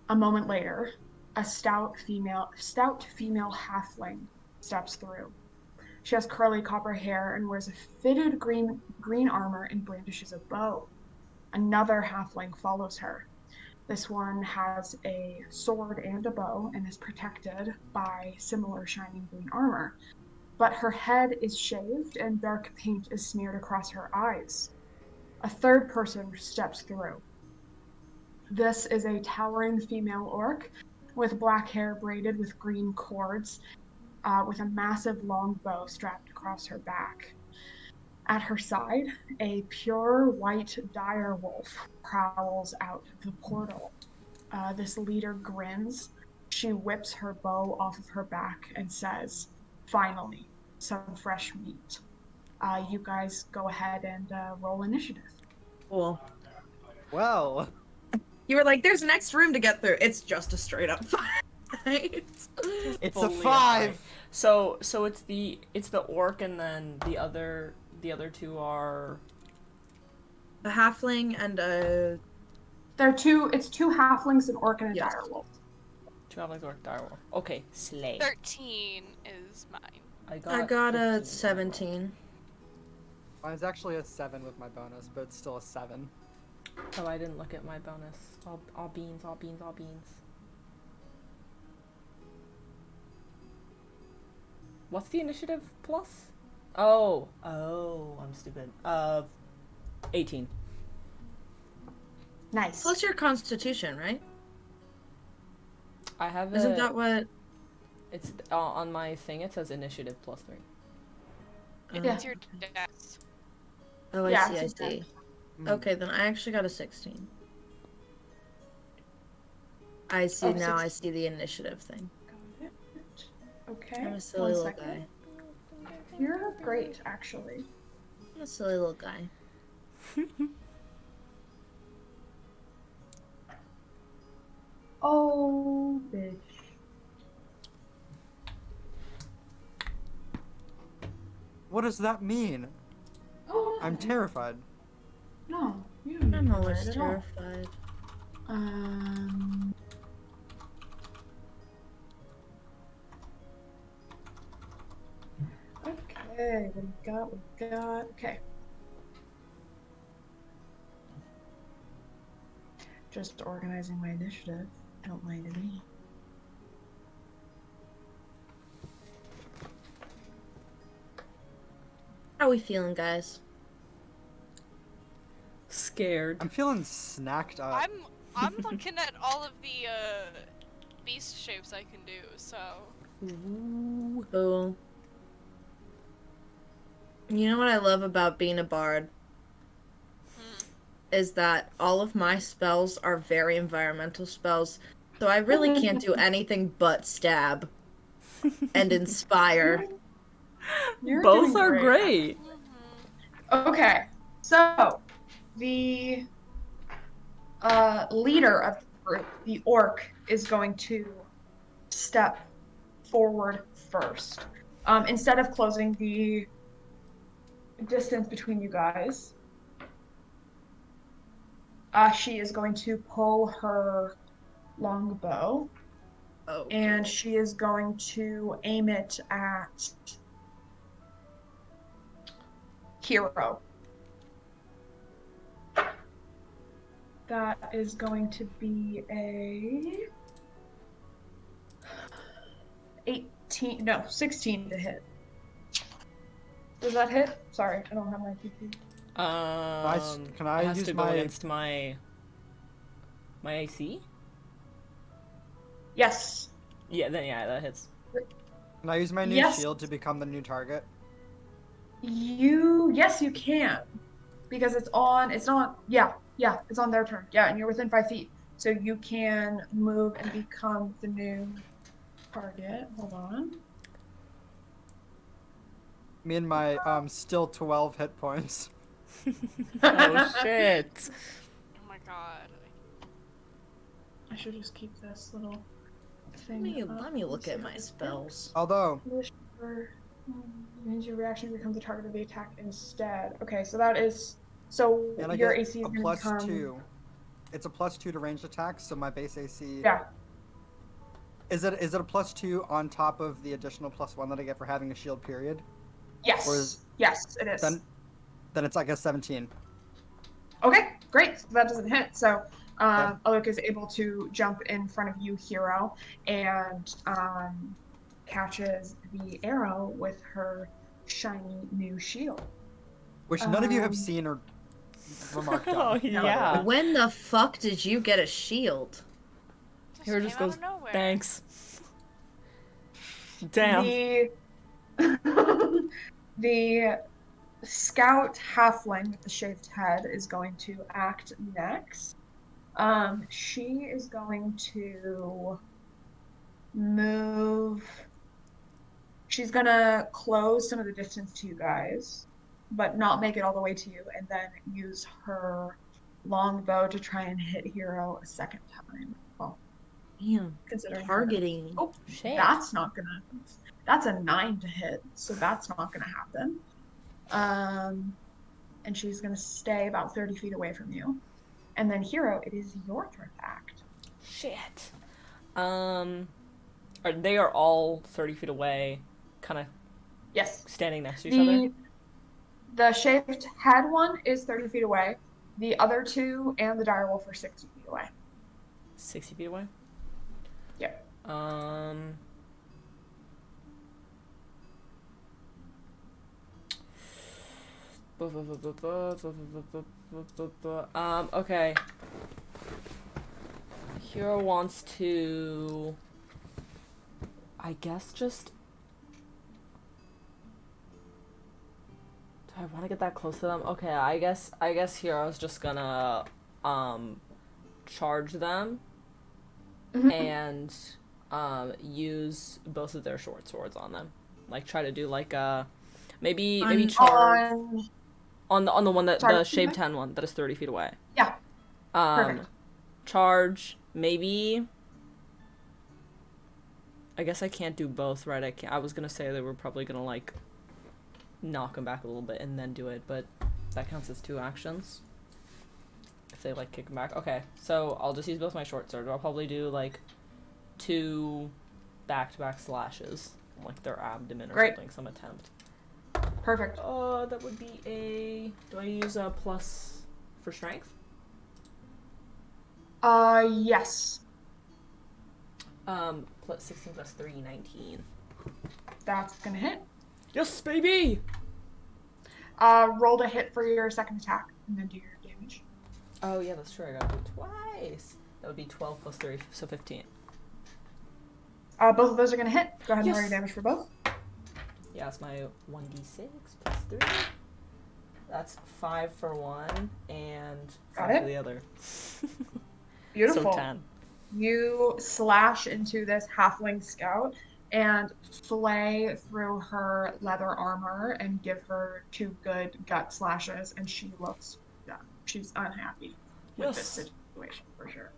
A moment later, a stout female halfling steps through. She has curly copper hair and wears a fitted green armor and brandishes a bow. Another halfling follows her. This one has a sword and a bow and is protected by similar shining green armor. But her head is shaved and dark paint is smeared across her eyes. A third person steps through. This is a towering female orc with black hair braided with green cords, with a massive long bow strapped across her back. At her side, a pure white dire wolf prowls out of the portal. This leader grins. She whips her bow off of her back and says, "Finally, some fresh meat." You guys go ahead and roll initiative. Cool. Well, You were like, there's an extra room to get through. It's just a straight up fight. it's a Fully 5. So it's the orc, and then the other two are. A halfling and a... It's two halflings, an orc, and a Yes. dire wolf. Two halflings, orc, direwolf. Okay, slay. 13 is mine. I I got a 15. 17. Mine's actually a 7 with my bonus, but it's still a 7. Oh, I didn't look at my bonus. All beans, all beans, all beans. What's the initiative plus? Oh, I'm stupid. 18. Nice. Plus your constitution, right? I have Isn't that what... It's on my thing. It says initiative plus 3. Yeah. It's your dex. Oh, I Yeah, see, I it's see. Mm. Okay, then I actually got a 16. I see Oh, now, I 16. see the initiative thing. Got it. Okay. I'm a silly one little second. guy. You're great, actually. I'm a silly little guy. Oh, bitch. What does that mean? Oh, I'm terrified. no. You don't need I'm to always worry at all. terrified. Okay, what we got? Okay. Just organizing my initiative. Don't mind me. How we feeling, guys? Scared. I'm feeling snacked up. I'm looking at all of the beast shapes I can do, so Ooh. Cool. You know what I love about being a bard? Is that all of my spells are very environmental spells, so I really can't do anything but stab and inspire. You're Both doing are great. Okay, so the leader of the group, the orc, is going to step forward first. Instead of closing the distance between you guys, she is going to pull her longbow, and she is going to aim it at Hero. That is going to be a 16 to hit. Does that hit? Sorry, I don't have my PP. Can I it has use to go my- against my AC? Yes. Yeah, then yeah, that hits. Can I use my new Yes. shield to become the new target? Yes, you can. Because it's on their turn. Yeah, and you're within 5 feet. So you can move and become the new target. Hold on. Me and my still 12 hit points. Oh shit. Oh my god. I should just keep this little thing. Let me look at my spells. Although, Means your reaction becomes the target of the attack instead. Okay, so that is and I your get AC is a going to plus become 2. It's a plus 2 to ranged attacks, so my base AC. Yeah. Is it a plus 2 on top of the additional plus 1 that I get for having a shield period? Yes. Or is- Yes, it is. Then it's like a 17. Okay, great. So that doesn't hit. So Aluk is able to jump in front of you, Hero, and catches the arrow with her shiny new shield. Which none of you have seen or remarked Oh on. yeah. When the fuck did you get a shield? Hero just came out goes, of nowhere. thanks. Damn. The scout halfling with the shaved head is going to act next. She is going to move. She's gonna close some of the distance to you guys, but not make it all the way to you, and then use her longbow to try and hit Hero a second time. Well, Damn, considering targeting. Oh, Shit. that's not gonna. That's a 9 to hit, so that's not gonna happen. And she's gonna stay about 30 feet away from you. And then Hero, it is your turn to act. Shit. They are all 30 feet away, kind of Yes. standing next to each other. The shaved head one is 30 feet away. The other two and the direwolf are 60 feet away. 60 feet away? Yep. Okay. Hero wants to, I guess, just... Do I want to get that close to them? Okay, I guess Hero's just gonna, charge them and, use both of their short swords on them. Like, try to do, like, maybe charge... On the one that the shaved hand one that is 30 feet away. Yeah. Perfect. Charge maybe. I guess I can't do both, right? I was gonna say they were probably gonna like knock him back a little bit and then do it, but that counts as 2 actions. If they like kick him back. Okay, so I'll just use both my short sword. I'll probably do like 2 back-to-back slashes on like their abdomen or something. Some attempt. Perfect. That would be a... Do I use a plus for strength? Yes. Plus 16 plus 3, 19. That's gonna hit. Yes, baby! Roll to hit for your second attack, and then do your damage. Oh, yeah, that's true. I gotta do it twice. That would be 12 plus 3, so 15. Both of those are gonna hit. Go ahead and roll Yes. your damage for both. Yeah, it's my 1d6 plus 3. That's 5 for one and Got 5 it. for the other. Beautiful. So 10. You slash into this halfling scout and flay through her leather armor and give her 2 good gut slashes, and she looks, yeah, she's unhappy with this situation for sure.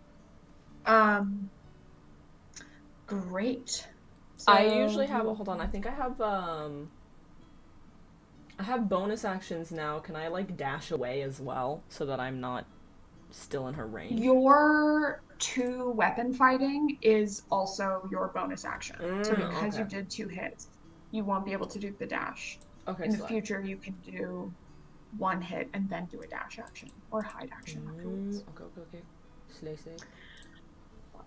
Great. I So usually have, hold on, I think I have bonus actions now. Can I, like, dash away as well so that I'm not still in her range? Your 2 weapon fighting is also your bonus action. So because you okay. did 2 hits, you won't be able to do the dash. Okay, In the so future, you can do 1 hit and then do a dash action or hide action afterwards. Okay. Slay.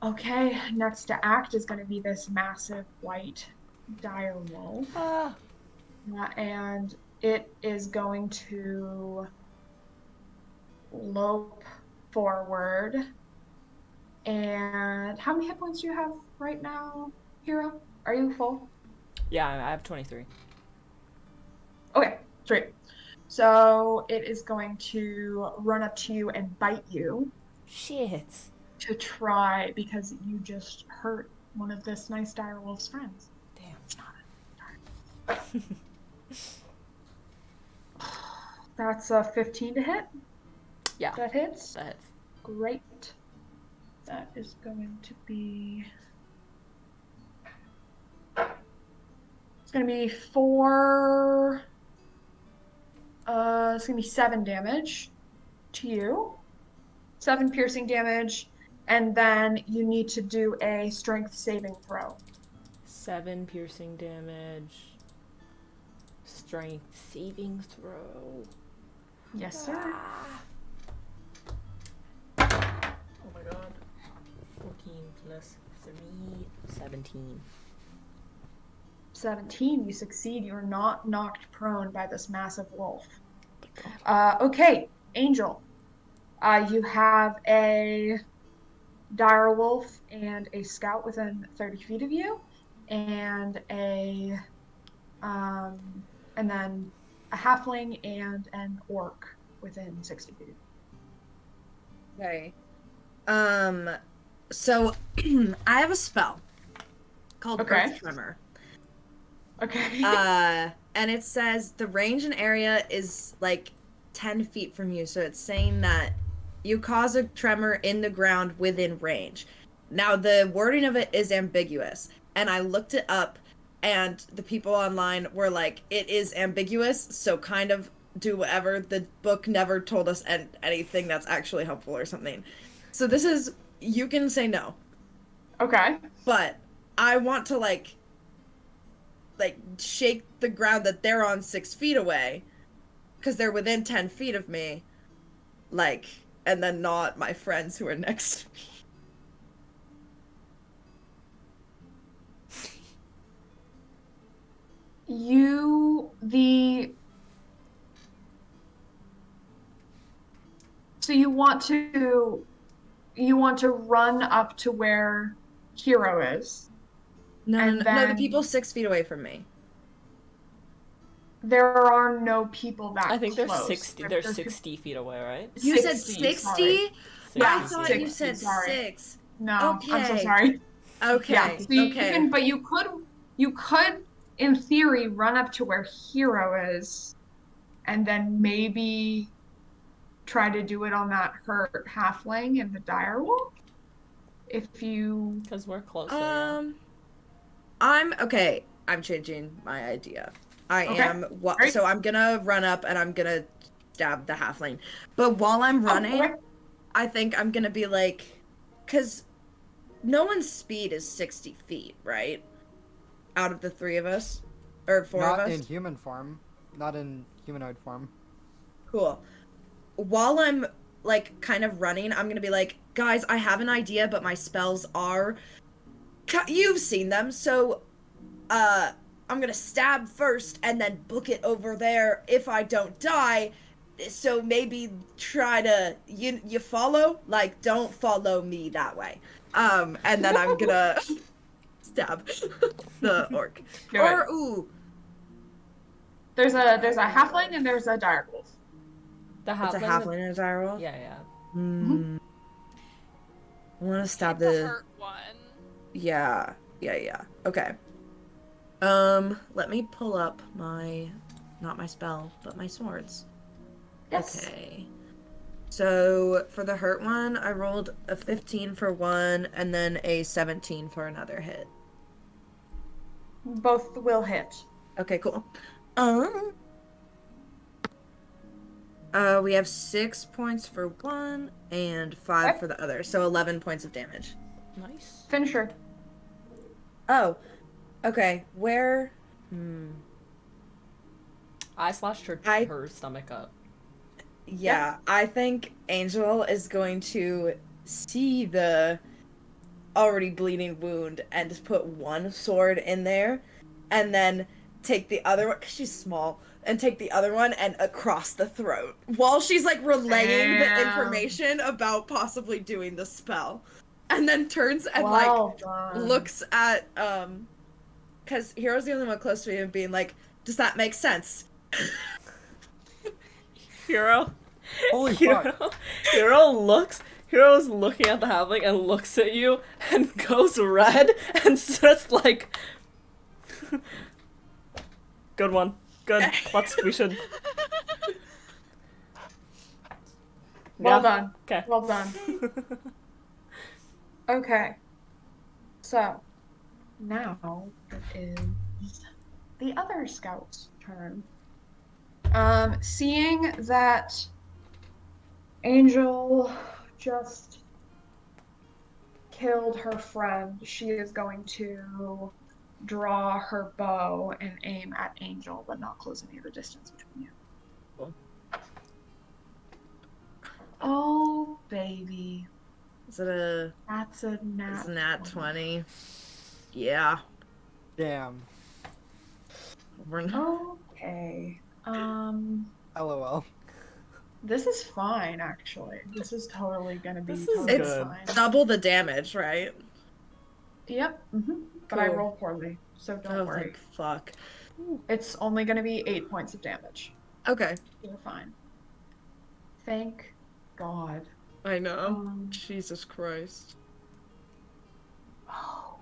Okay, next to act is going to be this massive white dire wolf. And it is going to lope forward. And how many hit points do you have right now, Hero? Are you full? Yeah, I have 23. Okay, great. So it is going to run up to you and bite you. Shit. To try, because you just hurt one of this nice direwolf's friends. Damn. It's not a direwolf. That's a 15 to hit. Yeah. That hits. That hits. Great. That is going to be... It's going to be 4... it's going to be 7 damage to you. 7 piercing damage. And then you need to do a strength saving throw. 7 piercing damage. Strength saving throw. Yes, sir. Oh my god. 14 plus 3, 17. 17, you succeed. You're not knocked prone by this massive wolf. Okay, Angel. You have a dire wolf and a scout within 30 feet of you, and and then a halfling and an orc within 60 feet. Okay. So I have a spell called Earth Tremor. Okay. And it says the range and area is like 10 feet from you, so it's saying that you cause a tremor in the ground within range. Now, the wording of it is ambiguous, and I looked it up, and the people online were like, it is ambiguous, so kind of do whatever. The book never told us anything that's actually helpful or something. So this is, you can say no. Okay. But I want to, like shake the ground that they're on 6 feet away, because they're within 10 feet of me, like, and then not my friends who are next to me. So you want to run up to where Hero is. No, the people 6 feet away from me. There are no people that I think they're close. 60. They're 60 feet away, right? You said 60? Yeah, I thought you said 6. No, okay. I'm so sorry. Okay. Yeah, so you could, in theory, run up to where Hero is, and then maybe try to do it on that hurt halfling and the direwolf. If you, because we're closer. I'm changing my idea. So I'm gonna run up and I'm gonna stab the halfling. But while I'm running, I think I'm gonna be like, because no one's speed is 60 feet, right? Out of the 3 of us, or 4 of us. Not in human form, not in humanoid form. Cool. While I'm like kind of running, I'm gonna be like, guys, I have an idea, but my spells are, you've seen them, so I'm gonna stab first and then book it over there if I don't die. So maybe try to, you follow? Like, don't follow me that way. And then I'm gonna stab the orc. There's a halfling and there's a direwolf. The halfling. It's a halfling and a direwolf? Yeah, yeah. I want to stab the the... hurt one. Yeah. Okay. Let me pull up my... Not my spell, but my swords. Yes. Okay. So, for the hurt one, I rolled a 15 for one, and then a 17 for another hit. Both will hit. Okay, cool. We have 6 points for one, and 5 Okay. for the other, so 11 points of damage. Nice. Finisher. Oh, okay, where... I slashed her stomach up. Yeah, I think Angel is going to see the already bleeding wound and just put one sword in there, and then take the other one, because she's small, and take the other one and across the throat, while she's, like, relaying the information about possibly doing the spell. And then turns and, looks at, because Hero's the only one close to me and being like, does that make sense? Hero. Holy fuck. Hero's looking at the halfling and looks at you and goes red and just like, good one. Good. We should. Well done. Okay. Well done. Okay. So, now it is the other scout's turn. Seeing that Angel just killed her friend, she is going to draw her bow and aim at Angel, but not close any of the distance between you. Cool. Oh, baby. Is it a... That's a nat. It's a nat 20. Yeah. Damn. We're not... Okay. LOL. This is fine, actually. This is totally gonna be This is totally It's good. fine. double the damage, right? Yep. But I Cool. roll poorly, so don't Oh, worry. thank fuck. It's only gonna be 8 points of damage. Okay. You're fine. Thank God. I know. Um, Jesus Christ. Oh,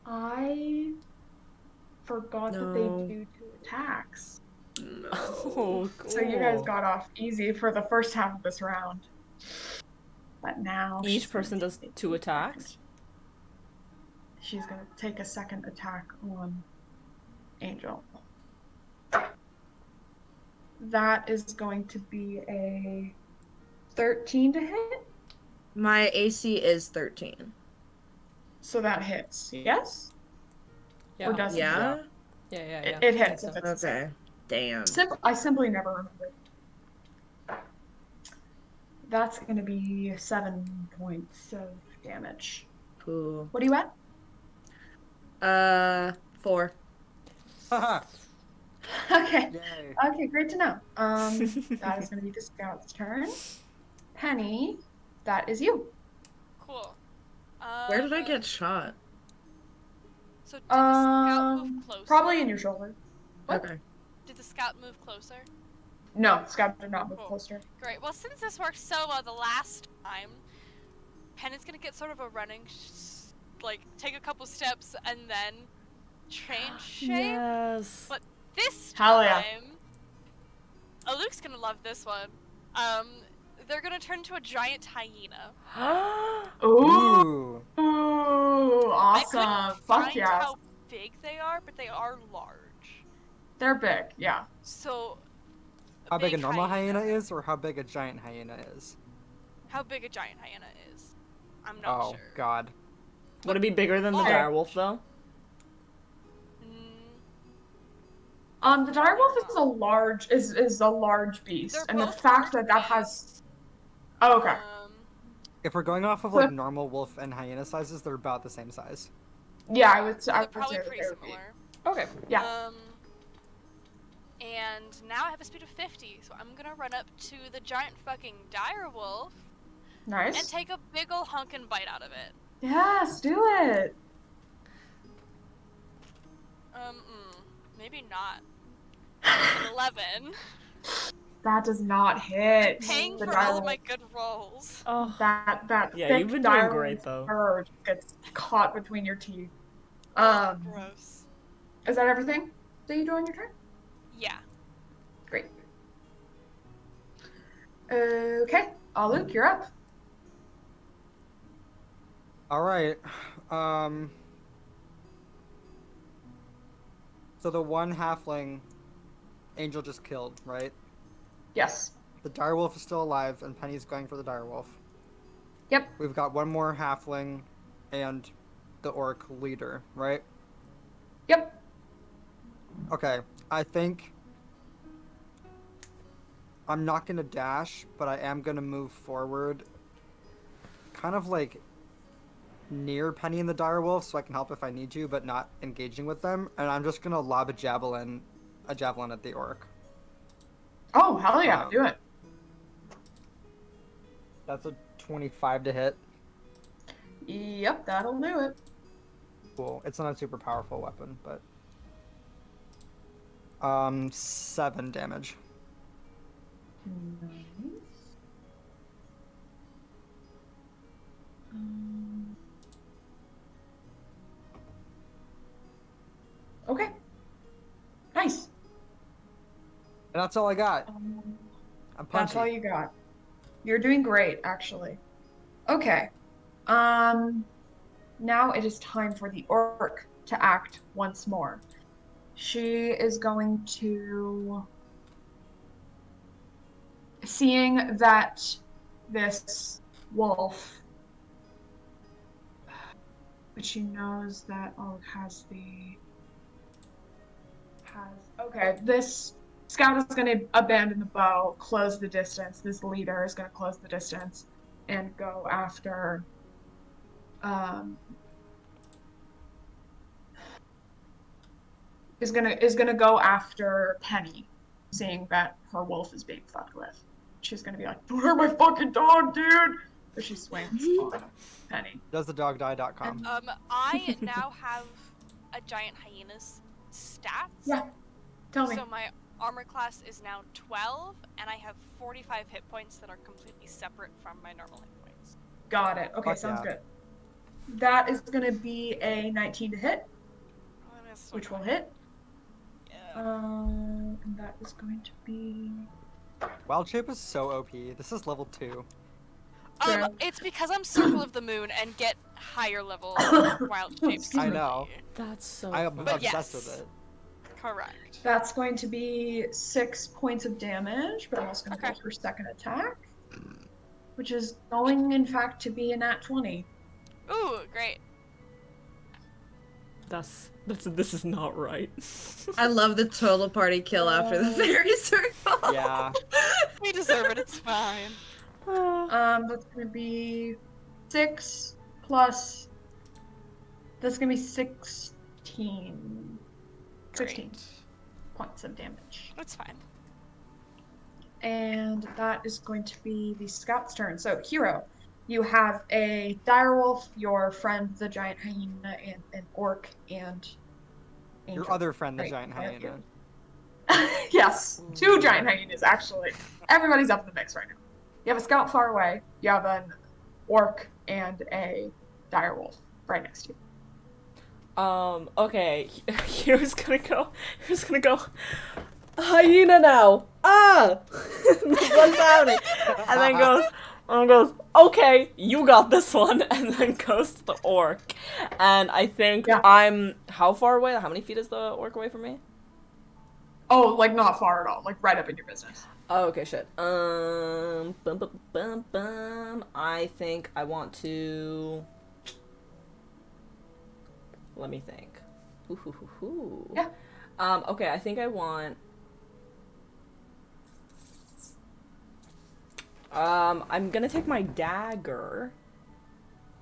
I forgot that No. they do 2 attacks. No. Oh, cool. So you guys got off easy for the first half of this round. But now Each she's gonna person does take 2 attacks? She's gonna take a second attack on Angel. That is going to be a 13 to hit. My AC is 13. So that hits. Yes? Yeah. Or does it? Yeah? Yeah. It hits I if think it's a Okay. Damn. I simply never remember. That's going to be 7 points of damage. Cool. What are you at? 4. Haha. Okay. Yay. Okay, great to know. That is going to be the scout's turn. Penny, that is you. Cool. Where did I get shot? So did the scout move closer? Probably in your shoulder. What? Okay. Did the scout move closer? No, scout did not move Cool. closer. Great. Well, since this worked so well the last time, Penny's gonna get sort of a running, like take a couple steps and then change shape. Yes. But this Hell time, yeah. Luke's gonna love this one. They're gonna turn into a giant hyena. Ooh. Ooh. Ooh, I couldn't awesome. Fuck find yeah. how big they are, but they are large. They're big, yeah. So. How big a normal hyena is, or how big a giant hyena is? How big a giant hyena is? I'm not Oh, sure. God. Would it be bigger than the Oh. direwolf though? The direwolf is a large beast, They're and the both fact large that has. beasts. Oh, okay. If we're going off of like normal wolf and hyena sizes, they're about the same size. Yeah, I would. I They're would probably say that pretty they would be. similar. Okay. Yeah. And now I have a speed of 50, so I'm gonna run up to the giant fucking direwolf and Nice. take a big ol' hunkin' bite out of it. Yes, do it. Maybe not. An 11. That does not hit. Paying The for all of direwolf. my good rolls. Oh, That Yeah, thick you've been doing direwolf great, though. fur gets caught between your teeth. Gross. Is that everything that you do on your turn? Yeah. Great. Okay, Luke, you're up. All right. So the one halfling Angel just killed, right? Yes. The direwolf is still alive, and Penny's going for the direwolf. Yep. We've got one more halfling and the orc leader, right? Yep. Okay, I think I'm not gonna dash, but I am gonna move forward, kind of like near Penny and the direwolf, so I can help if I need to, but not engaging with them. And I'm just gonna lob a javelin at the orc. Oh, hell yeah, do it. That's a 25 to hit. Yep, that'll do it. Cool. It's not a super powerful weapon, but 7 damage. Nice. Okay. Nice. And that's all I got. I'm That's all punchy. you got. You're doing great, actually. Okay. Now it is time for the orc to act once more. She is going to, seeing that this wolf, but she knows that okay, this scout is going to abandon the bow, close the distance. This leader is going to close the distance and go after is gonna go after Penny, seeing that her wolf is being fucked with. She's gonna be like, "Don't hurt my fucking dog, dude!" But she swings on Penny. DoesTheDogDie.com. I now have a giant hyena's stats. Yeah, tell me. So my armor class is now 12, and I have 45 hit points that are completely separate from my normal hit points. Got it. Okay, Fuck sounds yeah. good. That is gonna be a 19 to hit, which will hit. Yeah. And that is going to be. Wild Shape is so OP. This is level 2. Fair. It's because I'm Circle of the Moon and get higher level wild shapes. I know. That's so I am funny. But obsessed yes. with it. Correct. That's going to be 6 points of damage, but I'm also going to Okay. roll her second attack, which is going, in fact, to be a nat 20. Ooh, great. This is not right. I love the total party kill after the fairy circle. Yeah. We deserve it, it's fine. That's going to be 6 plus. That's going to be 16. 16 points of damage. It's fine. And that is going to be the scout's turn. So, Hero, you have a direwolf, your friend, the giant hyena, and an orc, and Angel. Your other friend, the Right, giant right, hyena. Yes, 2 giant hyenas, actually. Everybody's up in the mix right now. You have a scout far away, you have an orc, and a direwolf right next to you. Okay. Here's gonna go. Hyena now. Ah! Runs out it. And then goes, okay, you got this one, and then goes to the orc. And I think I'm, how far away? How many feet is the orc away from me? Oh, like not far at all, like right up in your business. Oh, okay, shit. I think I want to... Let me think. Yeah. Okay, I think I want... I'm gonna take my dagger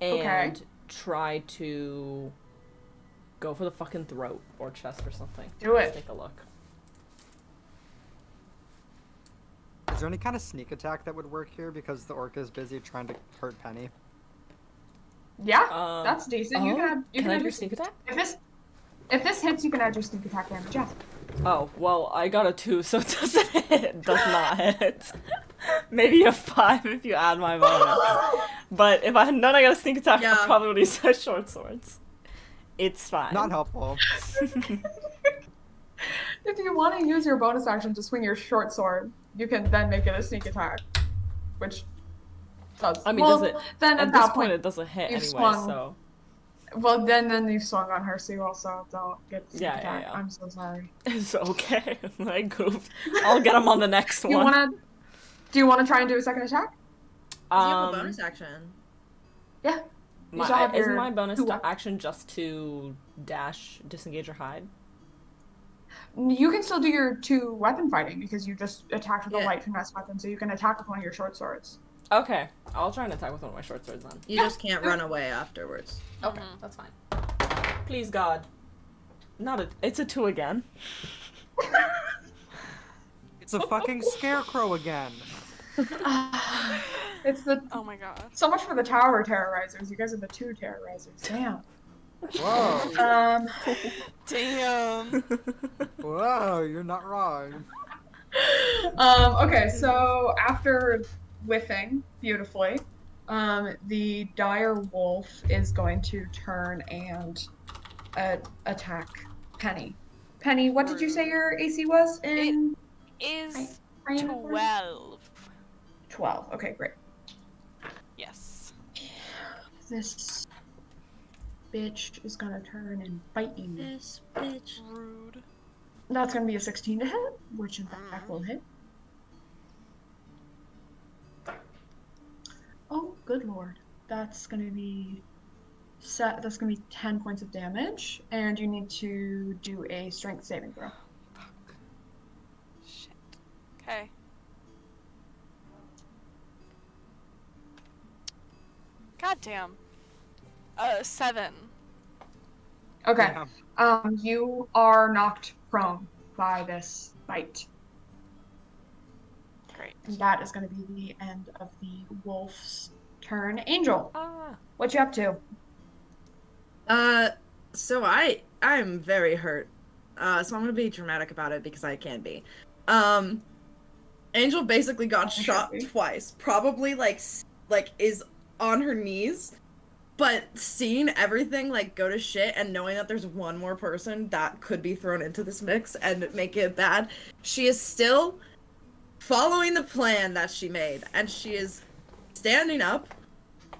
and try to go for the fucking throat or chest or something. Do it. Let's take a look. Is there any kind of sneak attack that would work here because the orc is busy trying to hurt Penny? Yeah, that's decent. You can add. You can I add do your a sneak attack? If this hits, you can add your sneak attack damage. Yeah. Oh, well, I got a 2, so it doesn't hit. It does not hit. Maybe a 5 if you add my bonus. But if I had none, I got a sneak attack, Yeah. I probably would use my short swords. It's fine. Not helpful. If you want to use your bonus action to swing your short sword, you can then make it a sneak attack, which does. I mean, well, does it? Then At at this that point, it doesn't hit you've anyway, swung. so. Well, then you've swung on her, so you also don't get sneak Yeah, attack. yeah. I'm so sorry. It's okay. I goofed. I'll get him on the next Do you one. want to try and do a second attack? You have a bonus action. Yeah. You still have Isn't your my bonus two weapons. action just to dash, disengage, or hide? You can still do your 2 weapon fighting because you just attacked with a Yeah. light finesse weapon, so you can attack with one of your short swords. Okay, I'll try and attack with one of my short swords then. You just can't run away afterwards. Okay, that's fine. Please, God. It's a 2 again. It's a fucking scarecrow again. It's the Oh my god. so much for the tower terrorizers. You guys are the 2 terrorizers. Damn. Whoa. Damn. Whoa, you're not wrong. Okay, so after whiffing beautifully, the dire wolf is going to turn and attack Penny. Penny, what did you say your AC was in? Is Hyena form? 12. 12. Okay, great. Yes. This bitch is gonna turn and bite you. This bitch. Rude. That's gonna be a 16 to hit, which in fact will hit. Oh, good lord. That's gonna be that's gonna be 10 points of damage, and you need to do a strength saving throw. Shit. Okay. God damn. 7. Okay. Damn. You are knocked prone by this bite. Great. And that is gonna be the end of the wolf's turn. Angel, Ah. what you up to? So I'm very hurt. So I'm gonna be dramatic about it because I can be. Angel basically got shot Okay. twice. Probably like is on her knees, but seeing everything like go to shit and knowing that there's one more person that could be thrown into this mix and make it bad, she is still following the plan that she made, and she is standing up,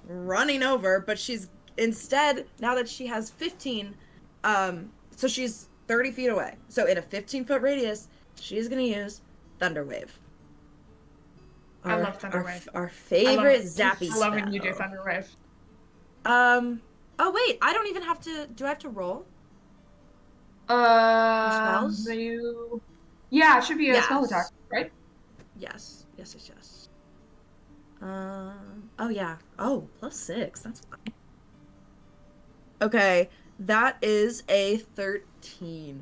running over, but she's instead, now that she has 15, so she's 30 feet away. So in a 15-foot radius, she is gonna use Thunder Wave. I love Thunder Wave. Our favorite zappy I love when you spell. do Thunder Wave. Oh wait, I don't even have to. Do I have to roll? Spells? Yeah, it should be a Yes. spell attack, right? Yes. Oh yeah. Oh, +6. That's fine. Okay, that is a 13.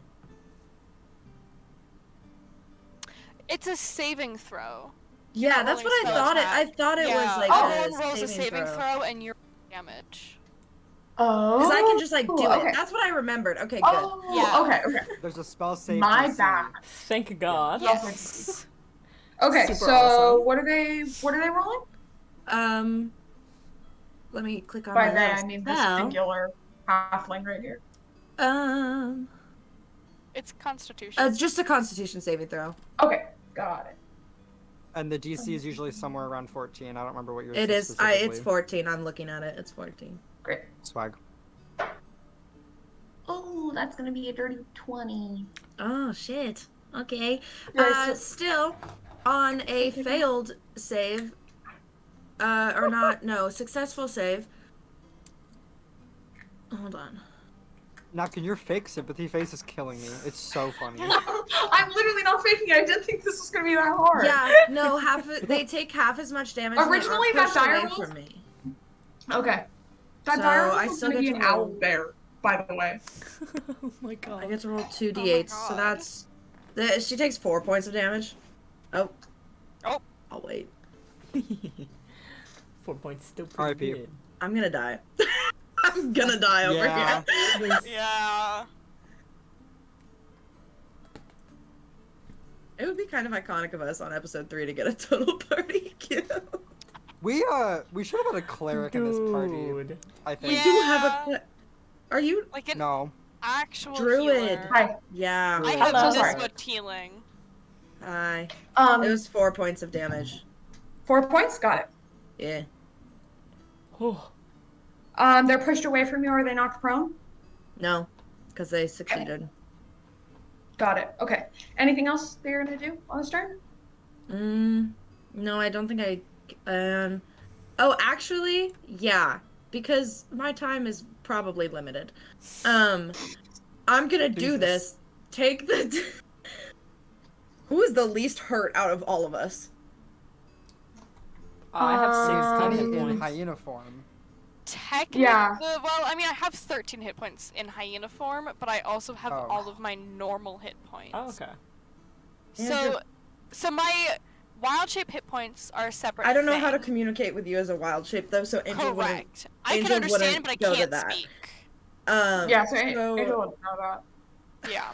It's a saving throw. Yeah, that's rolling what I spell thought. attack. I thought it was like Everyone a rolls a saving saving throw. throw and you're damage. Oh. Because I can just like do okay. it. That's what I remembered. Okay, good. Oh, Yeah. okay. There's a spell save. My DC. bad. Thank God. Yes. Okay, Super so awesome. what are they rolling? Let me click on By my they, little I mean this spell. singular halfling right here. It's Constitution. Just a Constitution saving throw. Okay, got it. And the DC is usually somewhere around 14. I don't remember what yours It is. It's specifically. 14. I'm looking at it. It's 14. Great. Swag. Oh, that's gonna be a dirty 20. Oh shit. Okay. Yeah, so- Still on a failed save. Or not? No, successful save. Hold on. Now, can your fake sympathy face is killing me? It's so funny. I'm literally not faking it. I didn't think this was gonna be that hard. Yeah. No. They take half as much damage. and they are Originally, that pushed dire away wolf- from me. Okay. That So, dire I was still gonna get be to an roll. owl bear, by the way. Oh my I God. get to roll 2d8s, so God. that's. She takes 4 points of damage. Oh. Oh. I'll wait. 4 points still pretty R.I.P.. good. I'm gonna die. I'm gonna die over Yeah. here. Yeah. It would be kind of iconic of us on episode 3 to get a total party kill. We should have had a cleric in this party. Dude. I think. We do have a. Are you Like an No. actual Druid? healer. Hi. Yeah. I Hello. have So sorry. this good healing. Hi. Um, It was 4 points of damage. 4 points. Got it. Yeah. Oh. They're pushed away from you, or are they knocked prone? No, because they succeeded. Got it. Okay. Anything else that you're gonna do on this turn? No, I don't think I. Oh, actually, yeah, because my time is probably limited. I'm gonna do Jesus. this. Take the. Who is the least hurt out of all of us? I have 16 Honey hit in points. hyena form. Technically, Yeah. well, I mean, I have 13 hit points in hyena form, but I also have Oh. all of my normal hit points. Oh, okay. So my wild shape hit points are a separate. I don't know how to thing. communicate with you as a wild shape though, so Angel wouldn't. Correct. I Angel can understand, wouldn't but I go to can't that. speak. Yeah, so Angel would know that. Yeah.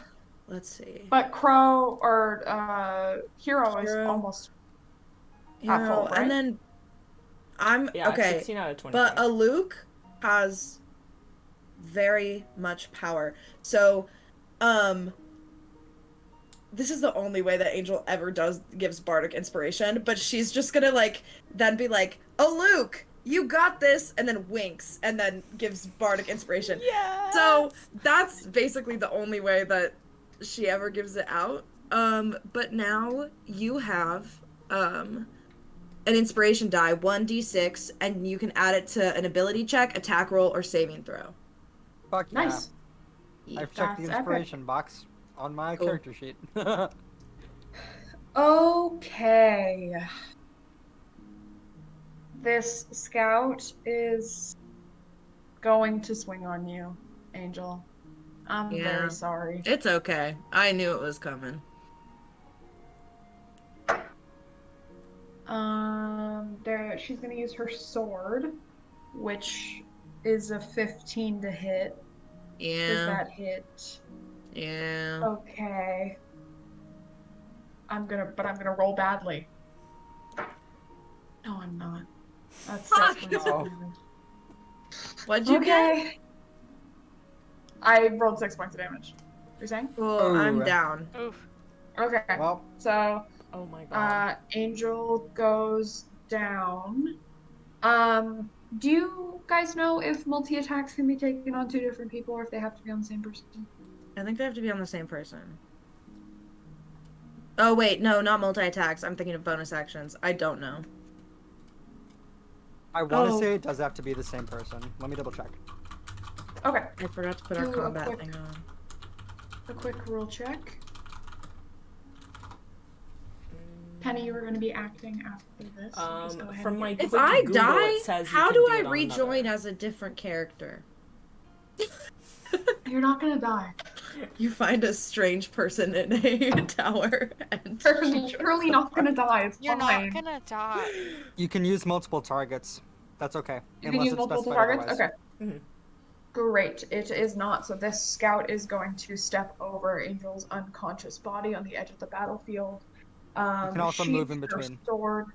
Let's see. But Crow or Hero is Hero. almost You at know, full, right? and then I'm Yeah, okay. 16 out of 20. But Aluk has very much power. So, this is the only way that Angel ever gives bardic inspiration, but she's just gonna then be like, "Aluk, you got this," and then winks and then gives bardic inspiration. Yeah. So that's basically the only way that she ever gives it out. But now you have an inspiration die, 1d6, and you can add it to an ability check, attack roll, or saving throw. Fuck yeah. nice. I've checked the That's epic. inspiration box on my Cool. character sheet. Okay. This scout is going to swing on you, Angel. I'm Yeah. very sorry. It's okay. I knew it was coming. She's gonna use her sword, which is a 15 to hit. Does Yeah. that hit? Yeah. Okay. I'm gonna roll badly. No, I'm not. That's Fuck points no. of damage. What'd you get? Okay. I rolled 6 points of damage. You're saying? Cool. I'm Ooh. down. Oof. Okay. Well, So, Oh my god. Angel goes down. Do you guys know if multi-attacks can be taken on 2 different people or if they have to be on the same person? I think they have to be on the same person. Oh wait, no, not multi-attacks. I'm thinking of bonus actions. I don't know. I want to Oh. say it does have to be the same person. Let me double check. Okay. I forgot to put our Do a combat quick- thing on. A quick rule check. Penny, you were going to be acting after this. so just go ahead From and my get- If quick I Google, die, it says you how can do do I it on rejoin another. as a different character? You're not going to die. You find a strange person in a tower and You're literally not going to die. It's You're fine. not gonna die. You can use multiple targets. That's okay. You can use multiple specified targets? otherwise. Okay. Mhm. Great. It is not. So this scout is going to step over Angel's unconscious body on the edge of the battlefield. You can also move in sheath her between. Sword.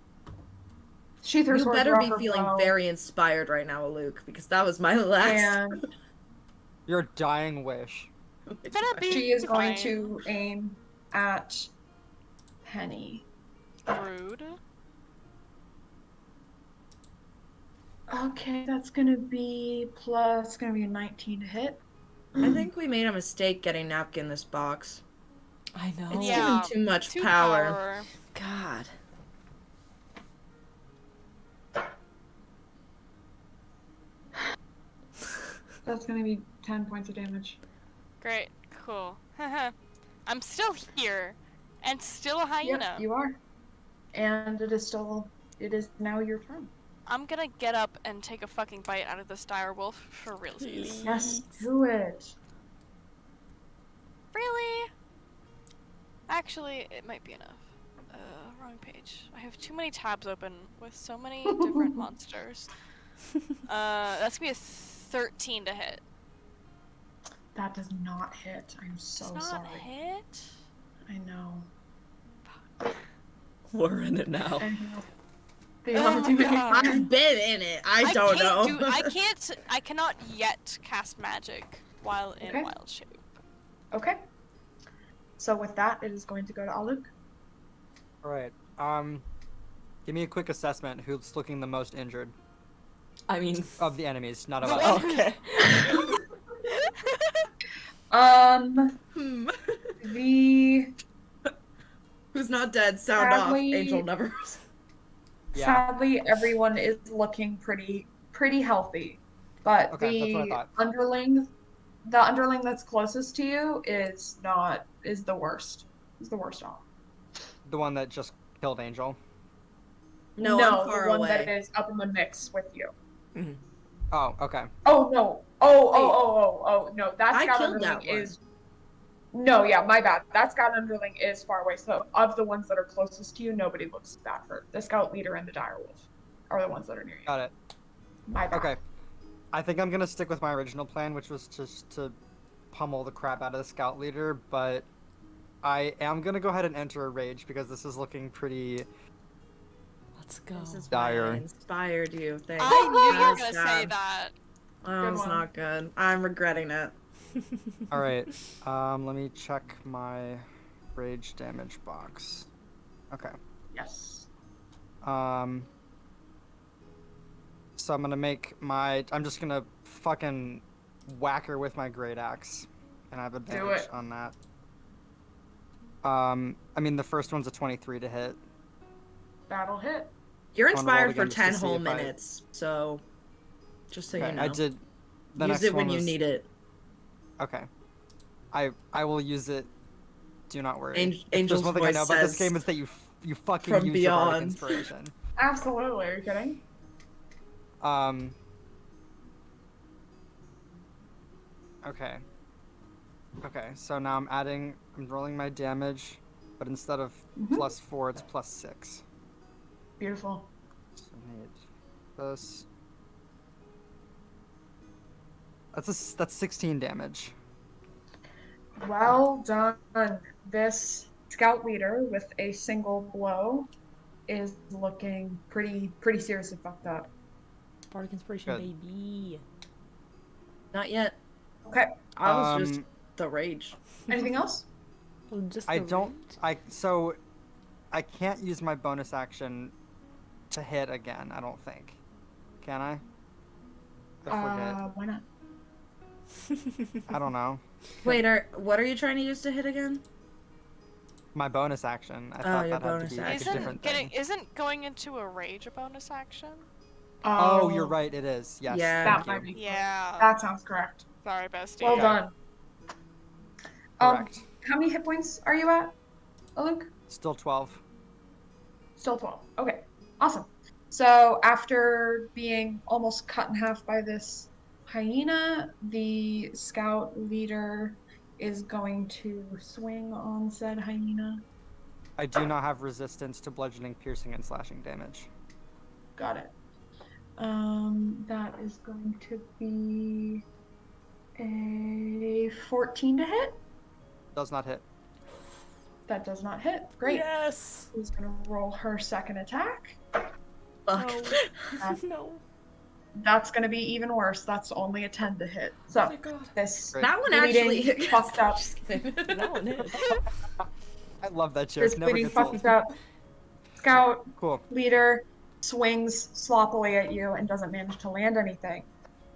Sheath her You sword. better draw be her feeling bow, very inspired right now, Luke, because that was my last. And Your dying wish. Better be she is going fine. to aim at Penny. Rude. Okay, that's gonna be plus. Gonna be a 19 to hit. I think we made a mistake getting Napkin this box. I know. It's Yeah. given too much Too power. God. That's gonna be 10 points of damage. Great. Cool. I'm still here, and still a hyena. Yep, you are. And it is still. It is now your turn. I'm gonna get up and take a fucking bite out of this dire wolf for realsies. Yes, do it. Really? Actually, it might be enough. Wrong page. I have too many tabs open with so many different monsters. That's gonna be a 13 to hit. That does not hit. I'm so Does not sorry. hit? I know. We're in it now. Anything else? Do you want to do anything? I've been in it. I don't know. I cannot yet cast magic while in Okay. wild shape. Okay. So with that, it is going to go to Aluk. All right. Give me a quick assessment. Who's looking the most injured I mean, of the enemies, not of us? okay. The Who's not dead? Sound Sadly- off. Angel never. Yeah. sadly everyone is looking pretty healthy, but Okay, that's what I the thought. underling that's closest to you is the worst. Is the worst off. The one that just killed Angel. No, no, I'm far the one away. that is up in the mix with you. Oh, okay. Oh no! Oh no! That I scout killed underling that one. is. No, yeah, my bad. That scout underling is far away. So of the ones that are closest to you, nobody looks that hurt. The scout leader and the direwolf are the ones that are near you. Got it. My bad. Okay. I think I'm gonna stick with my original plan, which was just to pummel the crap out of the scout leader, but I am gonna go ahead and enter a rage because this is looking pretty Let's go. This is dire. why I inspired you. Thanks. I knew you were That was gonna say bad. that. That Good was one. not good. I'm regretting it. Alright. Let me check my rage damage box. Okay. Yes. So I'm just gonna fucking whack her with my great axe. And I have advantage it. on that. I mean the first one's a 23 to hit. That'll hit. You're Wanna roll inspired for again just to 10 see whole if I- minutes, so just so Okay, you know. I did the Use next it when one you was- need it. Okay. I will use it. Do not worry. Ang- If Angel's there's one thing I know voice about this says, game is that you fucking "From use your bardic beyond." inspiration. Absolutely. Are you kidding? Okay. Okay, so now I'm rolling my damage, but instead of +4, it's +6. Beautiful. So I need this. That's 16 damage. Well done. This scout leader with a single blow is looking pretty seriously fucked up. Bardic inspiration, Good. baby. Not yet. Okay. I was just Um, the rage. Anything else? Well, just I the don't. rage. So I can't use my bonus action to hit again. I don't think. Can I? Why not? I don't know. Wait, what are you trying to use to hit again? My bonus action. I Oh, thought your that had to bonus be like a action. different thing. Isn't going into a rage a bonus action? Oh, you're right. It is. Yes. Yeah. That Thank might you. be. Yeah. That sounds correct. Sorry, bestie. Well Okay. done. Correct. How many hit points are you at, Luke? Still 12. Still 12. Okay. Awesome. So after being almost cut in half by this hyena, the scout leader is going to swing on said hyena. I do not have resistance to bludgeoning, piercing, and slashing damage. Got it. That is going to be a 14 to hit. Does not hit. That does not hit. Great. Yes. Who's gonna roll her second attack? Fuck. No. That's gonna be even worse. That's only a 10 to hit. So this Great. That one bleeding, actually fucked up. Just kidding. That one hit. I love that joke. This Never bleeding gets old. fucked up. Scout Cool. leader swings sloppily at you and doesn't manage to land anything.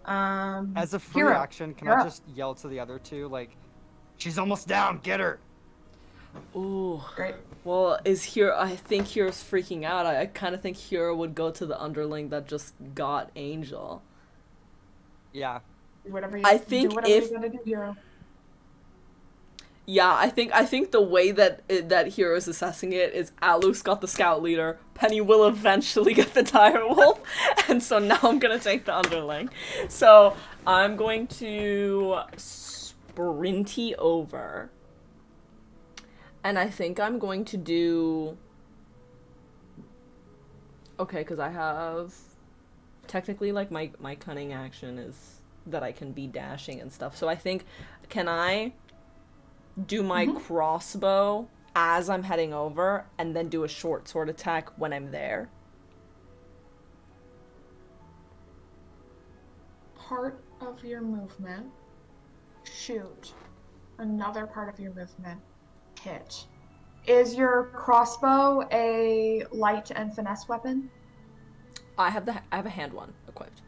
As a free Hero, action, can you're I up. just yell to the other two, like, she's almost down, get her! Ooh. Great. Well, I think Hero's freaking out. I kind of think Hero would go to the underling that just got Angel. Yeah. Do whatever you, I think do whatever if- you gotta do, hero. Yeah, I think the way that Hero is assessing it is Aluk's got the scout leader, Penny will eventually get the direwolf, and so now I'm gonna take the underling. So I'm going to sprinty over, and I think I'm going to do. Okay, because I have technically like my cunning action is that I can be dashing and stuff. So I think can I do my crossbow as I'm heading over, and then do a short sword attack when I'm there. Part of your movement, shoot. Another part of your movement, hit. Is your crossbow a light and finesse weapon? I have a hand one equipped.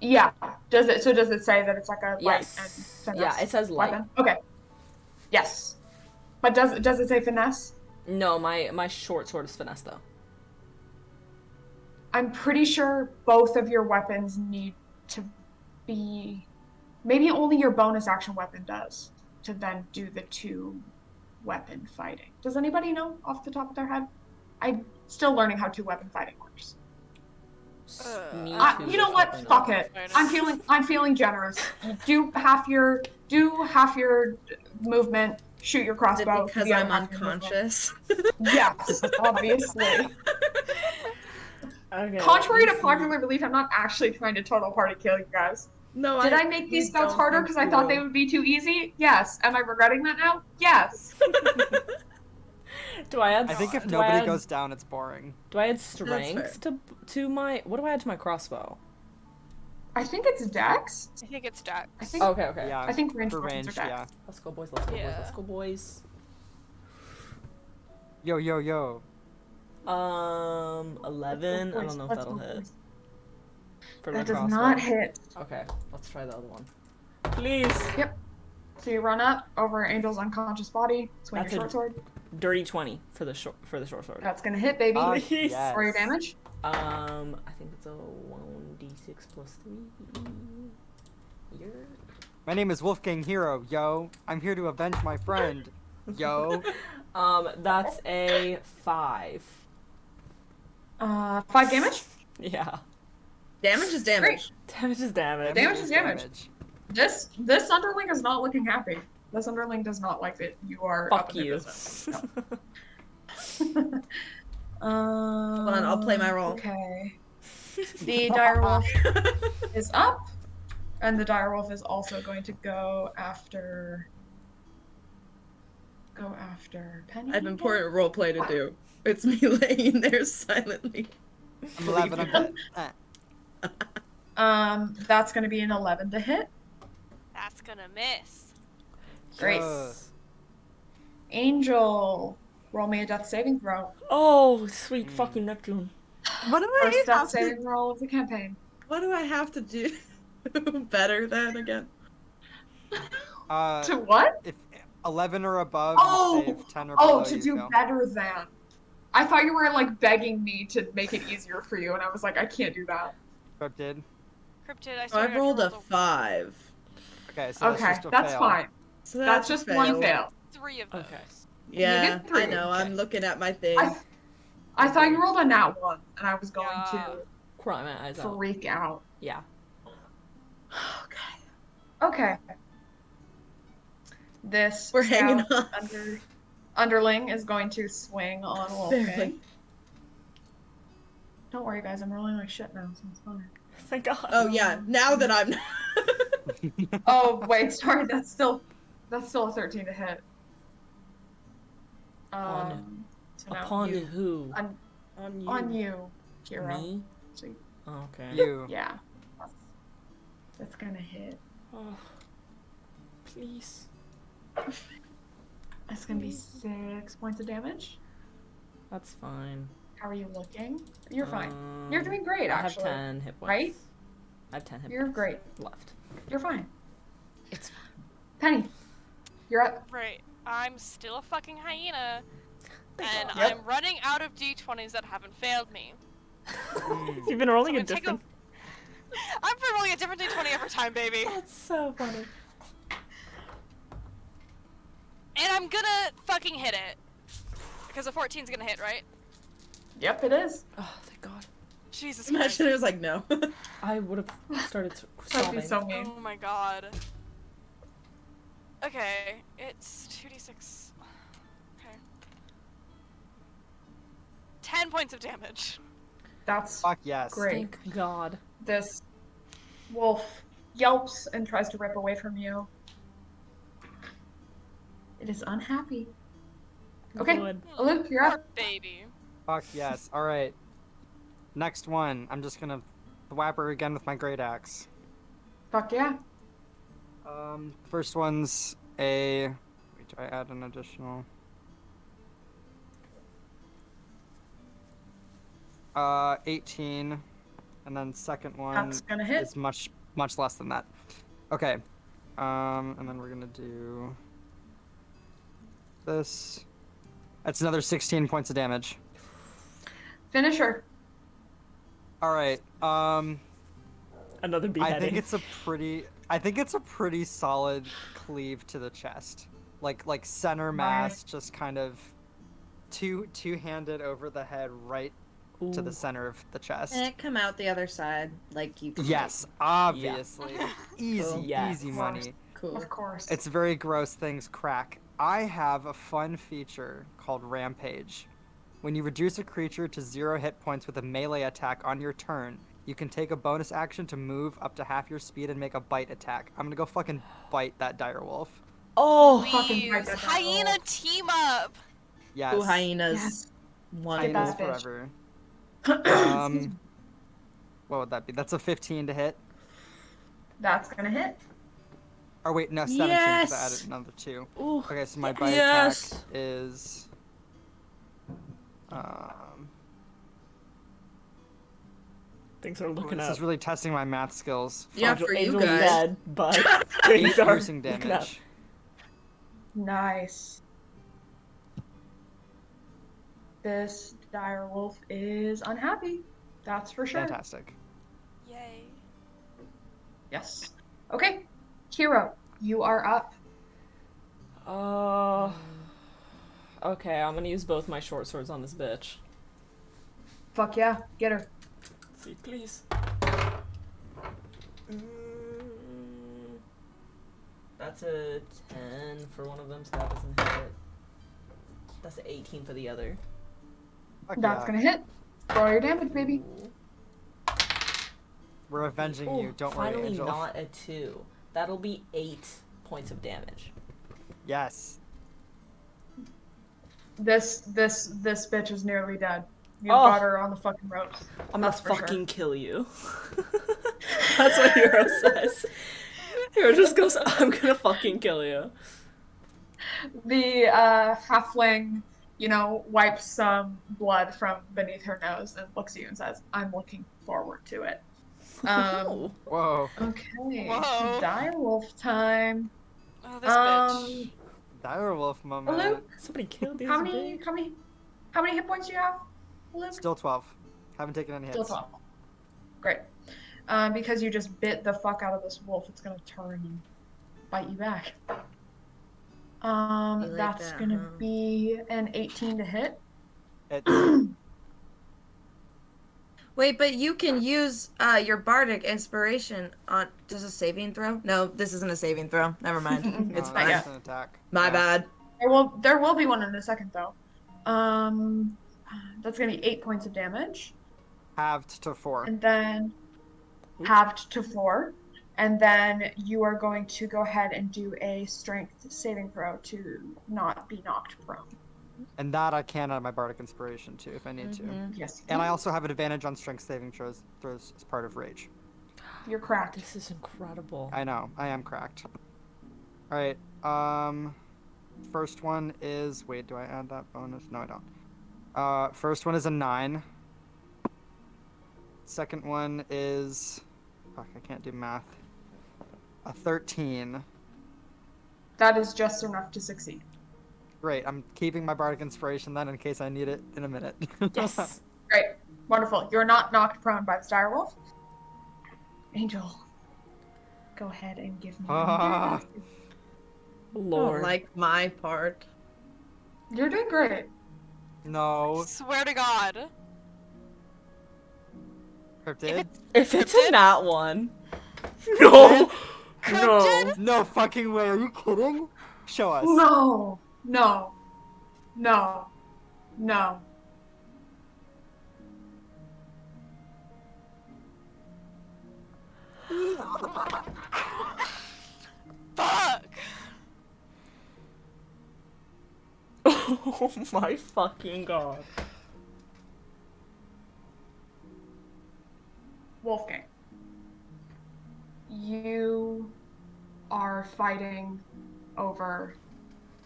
Yeah. Does it say that it's like a light Yes. and finesse Yeah, it says light. weapon? Okay. Yes. But does it say finesse? No, my short sword is finesse though. I'm pretty sure both of your weapons need to be... Maybe only your bonus action weapon does, to then do the 2-weapon fighting. Does anybody know off the top of their head? I'm still learning how 2-weapon fighting works. Me too. You know what? Fuck it. I'm feeling generous. Do half your movement. Shoot your Is it crossbow. because the other I'm half your movement. unconscious? Yes, obviously. Okay, Contrary to popular belief, I'm not actually trying to total party kill you guys. No, Did I make these spells harder because I thought they would be too easy? Yes. Am I regretting that now? Yes. Do I add? I think if do nobody I add, goes down, it's boring. do I add strength to my? What do I add to my crossbow? I think it's Dex. I think it's Dex. I think Okay. Yeah, I think range for weapons range, are Dex. yeah. Let's go, boys. Let's go, boys. Yeah. Let's go, boys. Yo, yo, yo. 11. I don't know if that'll hit. For my That does crossbow. not hit. Okay, let's try the other one. Please. Yep. So you run up over Angel's unconscious body, swing That's your a- short sword. Dirty 20 for the short sword. That's gonna hit, baby. Yes. For your damage. I think it's a 1d6 plus 3. You're... My name is Wolfgang Hero, yo. I'm here to avenge my friend, yo. That's a 5. 5 damage. Yeah. Damage is damage. Damage is damage. Damage is damage. This underling is not looking happy. This underling does not like that you are up Fuck in their you. business. No. Hold on, I'll play my role. Okay. The direwolf is up, and the direwolf is also going to go after Penny. I have important roleplay to do. It's me laying there silently. I'm 11, I'm dead. That's going to be an 11 to hit. That's gonna miss. Great. Angel, roll me a death saving throw. Oh, sweet fucking Neptune. What do I First death have to, saving roll of the campaign. what do I have to do better than again? To what? If 11 or above, Oh! you save 10 or below, To you do fail. better than. I thought you were like begging me to make it easier for you, and I was like, I can't do that. Cryptid. Cryptid, I So I started rolled a to roll 5. Okay, so Okay, that's just a that's fail. fine. So That's a just one fail. 3 of those. Okay. Yeah, did 3. I know. I'm looking at my thing. I thought you rolled a nat 1, and I was going Yeah. Cry my eyes to out. freak out. Yeah. Okay. This We're hanging scout on. underling is going to swing on Wolfgang. Barely. Don't worry, guys. I'm rolling my shit now, so it's fine. Thank God. Oh yeah, now that I'm Oh wait, sorry. That's still a 13 to hit. So now Upon you, who? on you. on you, Kira. Me? So, Oh, okay. You. yeah. That's gonna hit. Oh, please. That's gonna be 6 points of damage. That's fine. How are you looking? You're fine. You're doing great, I have actually. 10 hit points. Right? I have 10 hit You're points great. left. You're fine. It's Penny, you're up. Right. I'm still a fucking hyena. And Yep. I'm running out of d20s that haven't failed me. You've been rolling So a I'm gonna take different. I'm for rolling a different d20 every time, baby. That's so funny. And I'm gonna fucking hit it. Because a 14's gonna hit, right? Yep, it is. Oh, thank God. Jesus Christ. Imagine it was like no. I would have started That'd be sobbing. so mean. Oh my god. Okay, it's 2d6. Okay. 10 points of damage. That's Fuck yes. great. Thank God. This wolf yelps and tries to rip away from you. It is unhappy. Okay, Good. Luke, you're Poor up. baby. Fuck yes. All right. Next one. I'm just gonna whap her again with my great axe. Fuck yeah. First one's a. Wait, do I add an additional? 18, and then second one That's gonna hit. is much less than that. Okay. And then we're gonna do this. That's another 16 points of damage. Finish her. All right. Another beheading. I think it's a pretty solid cleave to the chest. Like center mass, just kind of two-handed over the head, right to the center of the chest. And it come out the other side, like you can. Yes, obviously. Easy, Yes. easy money. Cool. Of course. It's very gross things crack. I have a fun feature called Rampage. When you reduce a creature to 0 hit points with a melee attack on your turn, you can take a bonus action to move up to half your speed and make a bite attack. I'm gonna go fucking bite that direwolf. Oh, Fucking Please, fight that hyena dog. team up. Yes. Ooh, hyenas. Yes. One. Get Hyenas that bitch. forever. What would that be? That's a 15 to hit. That's gonna hit. Or wait, no, 17 because I Yes! added another 2. Ooh. Okay, so my bite Yes! attack is... Things are looking this up. is really testing my math skills. Yeah, Angel- for you Angel's guys. dead, but 8 things are piercing looking up. damage. Nice. This dire wolf is unhappy. That's for sure. Fantastic. Yay. Yes. Okay. Hero, you are up. Okay, I'm gonna use both my short swords on this bitch. Fuck yeah. Get her. See, please. That's a 10 for one of them, so that doesn't hit. That's an 18 for the other. Fuck That's yeah. gonna hit. Roll your damage, baby. We're avenging you. Don't worry, finally Angel. not a 2. That'll be 8 points of damage. Yes. This bitch is nearly dead. You Oh. got her on the fucking ropes. I'm gonna That's for sure. fucking kill you. That's what Hero says. Hero just goes, I'm gonna fucking kill you. The halfling, wipes some blood from beneath her nose and looks at you and says, "I'm looking forward to it." Whoa. Okay. Whoa. Direwolf time. Oh, this bitch. Direwolf moment. Luke, Somebody killed these how many hit points do you have, Luke? Still 12. Haven't taken any hits. Still 12. Great. Because you just bit the fuck out of this wolf, it's gonna turn and bite you back. like That's that, gonna huh? be an 18 to hit. It's Wait, but you can use your bardic inspiration on. Does a saving throw? No, this isn't a saving throw. Never mind. It's no, fine. that's an attack. My Yeah. bad. There will be one in a second though. That's gonna be 8 points of damage, Halved to 4. and then halved to 4, and then you are going to go ahead and do a strength saving throw to not be knocked prone. And that I can add my bardic inspiration too if I need to. Yes. And I also have an advantage on strength saving throws as part of rage. You're cracked. This is incredible. I know, I am cracked. Alright, first one is, wait, do I add that bonus? No, I don't. First one is a 9. Second one is, fuck, I can't do math. A 13. That is just enough to succeed. Great, I'm keeping my bardic inspiration then in case I need it in a minute. Yes. Great. Wonderful. You're not knocked prone by the direwolf. Angel, go ahead and give me Ah. Lord. Like my part. You're doing great. No. Swear to God. Cryptid? If it's a nat one. No! No. Cryptid? No fucking way, are you kidding? Show us. No. No. No. No. Fuck. Oh my fucking god. Wolfgang, you are fighting over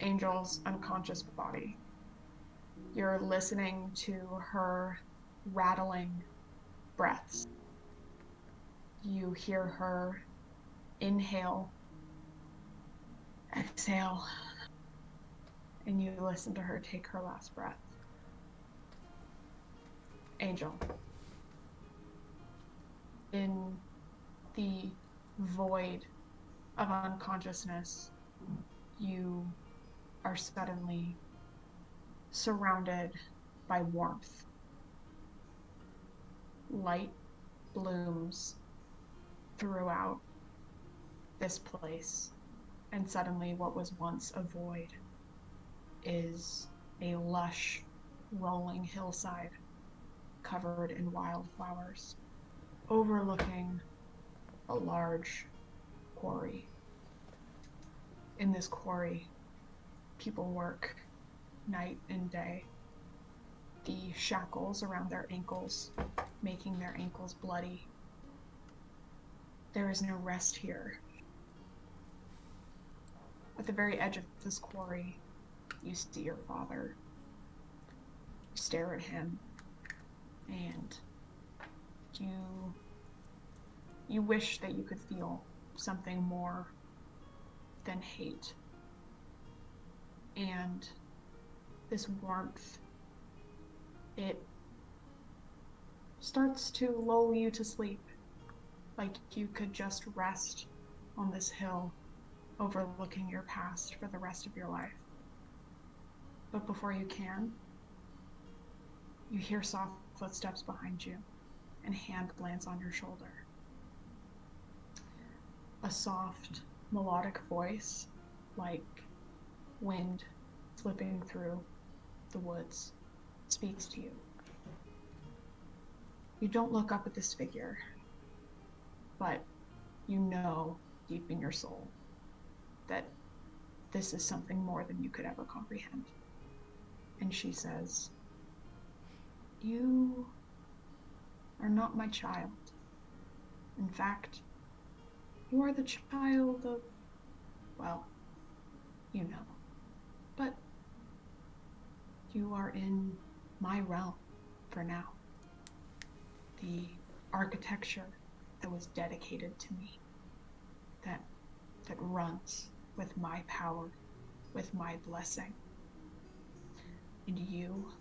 Angel's unconscious body. You're listening to her rattling breaths. You hear her inhale, exhale, and you listen to her take her last breath. Angel, in the void of unconsciousness, you are suddenly surrounded by warmth. Light blooms throughout this place, and suddenly what was once a void is a lush, rolling hillside covered in wildflowers, overlooking a large quarry. In this quarry, people work night and day. The shackles around their ankles, making their ankles bloody. There is no rest here. At the very edge of this quarry, you see your father. You stare at him, and you wish that you could feel something more than hate. And this warmth, it starts to lull you to sleep, like you could just rest on this hill overlooking your past for the rest of your life. But before you can, you hear soft footsteps behind you, and a hand lands on your shoulder. A soft, melodic voice, like wind slipping through the woods, speaks to you. You don't look up at this figure, but you know deep in your soul that this is something more than you could ever comprehend. And she says, "You are not my child. In fact, you are the child of, well, you know. But you are in my realm for now. The architecture that was dedicated to me, that runs with my power, with my blessing. And you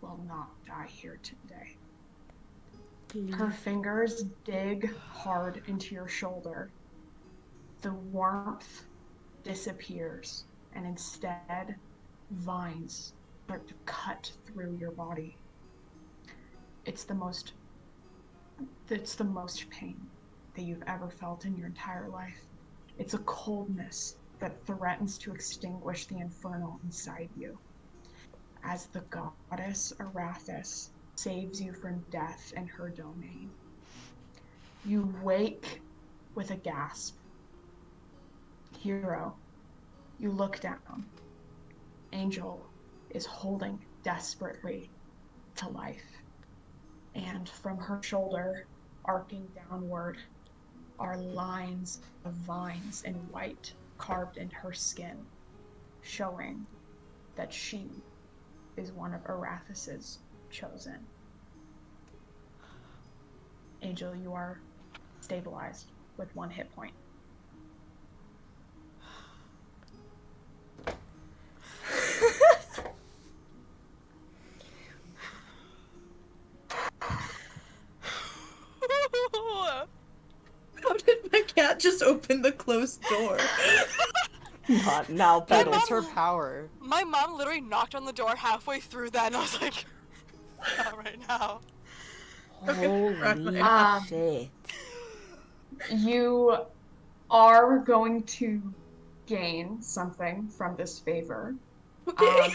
will not die here today." Her fingers dig hard into your shoulder. The warmth disappears, and instead, vines start to cut through your body. It's the most pain that you've ever felt in your entire life. It's a coldness that threatens to extinguish the infernal inside you. As the goddess Arathis saves you from death in her domain, you wake with a gasp. Hero, you look down. Angel is holding desperately to life. And from her shoulder, arcing downward, are lines of vines in white carved into her skin, showing that she is one of Arathis's chosen. Angel, you are stabilized with 1 hit point. How did my cat just open the closed door? Not now, That Petal. is her power. My mom literally knocked on the door halfway through that, and I was like, not right now. Holy shit. You are going to gain something from this favor. Okay.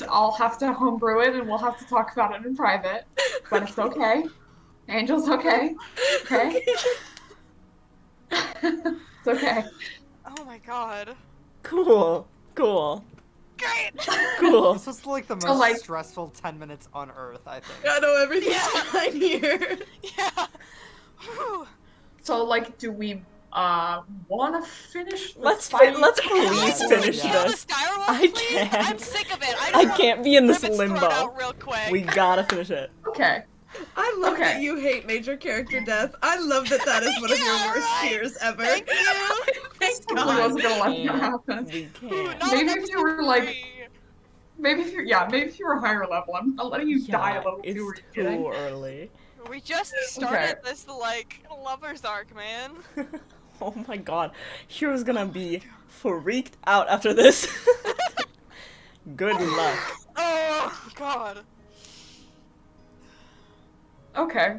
I'll have to homebrew it, and we'll have to talk about it in private. But it's okay. Angel's okay. Okay? It's okay. Oh my god. Cool. Cool. great. Cool. This was like the most So, like- stressful 10 minutes on Earth, I think. I know everything's fine here. Yeah. Whew. So, like, do we want to finish? The Let's fight? please finish Kill this. this direwolf, I please? can't. I'm sick of it. I can't be in this rip its throat limbo. out real quick. We gotta finish it. Okay. I love Okay. that you hate major character death. I love that that is one of your Yeah, worst right. fears ever. Thank you. Thank Totally God. wasn't gonna let that can't. happen. We Ooh, can't. not Maybe on if you were, episode like- 3. Maybe if you were higher level, I'm letting you die a little it's too. Are you too kidding? early. We just started this like lovers arc, man. Oh my god. Hero's gonna be freaked out after this. Good luck. Oh god. Okay.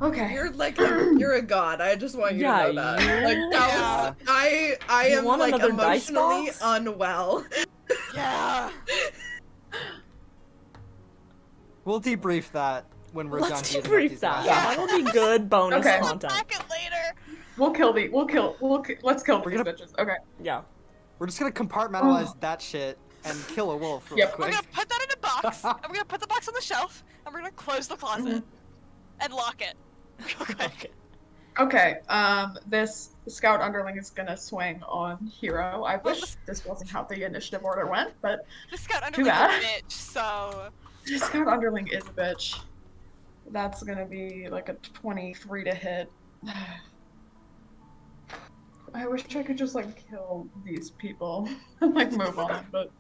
Okay. You're a god. I just want you Yeah, to know that. you- Like that was, I You am want like another dice emotionally box? unwell. Yeah. Oh, We'll debrief that when we're Let's done. debrief that. That'll be good bonus Okay. content. Back it later. Let's kill these gonna- bitches. Okay. Yeah. We're just gonna compartmentalize that shit and kill a wolf real Yep. We're quick. gonna put that in a box, and we're gonna put the box on the shelf, and we're gonna close the closet and lock it. Okay. Okay. Okay. This scout underling is gonna swing on Hero. I wish this wasn't how the initiative order went, but This scout Too underling's a bad. bitch, so this scout underling is a bitch. That's gonna be like a 23 to hit. I wish I could just like kill these people and like move on, but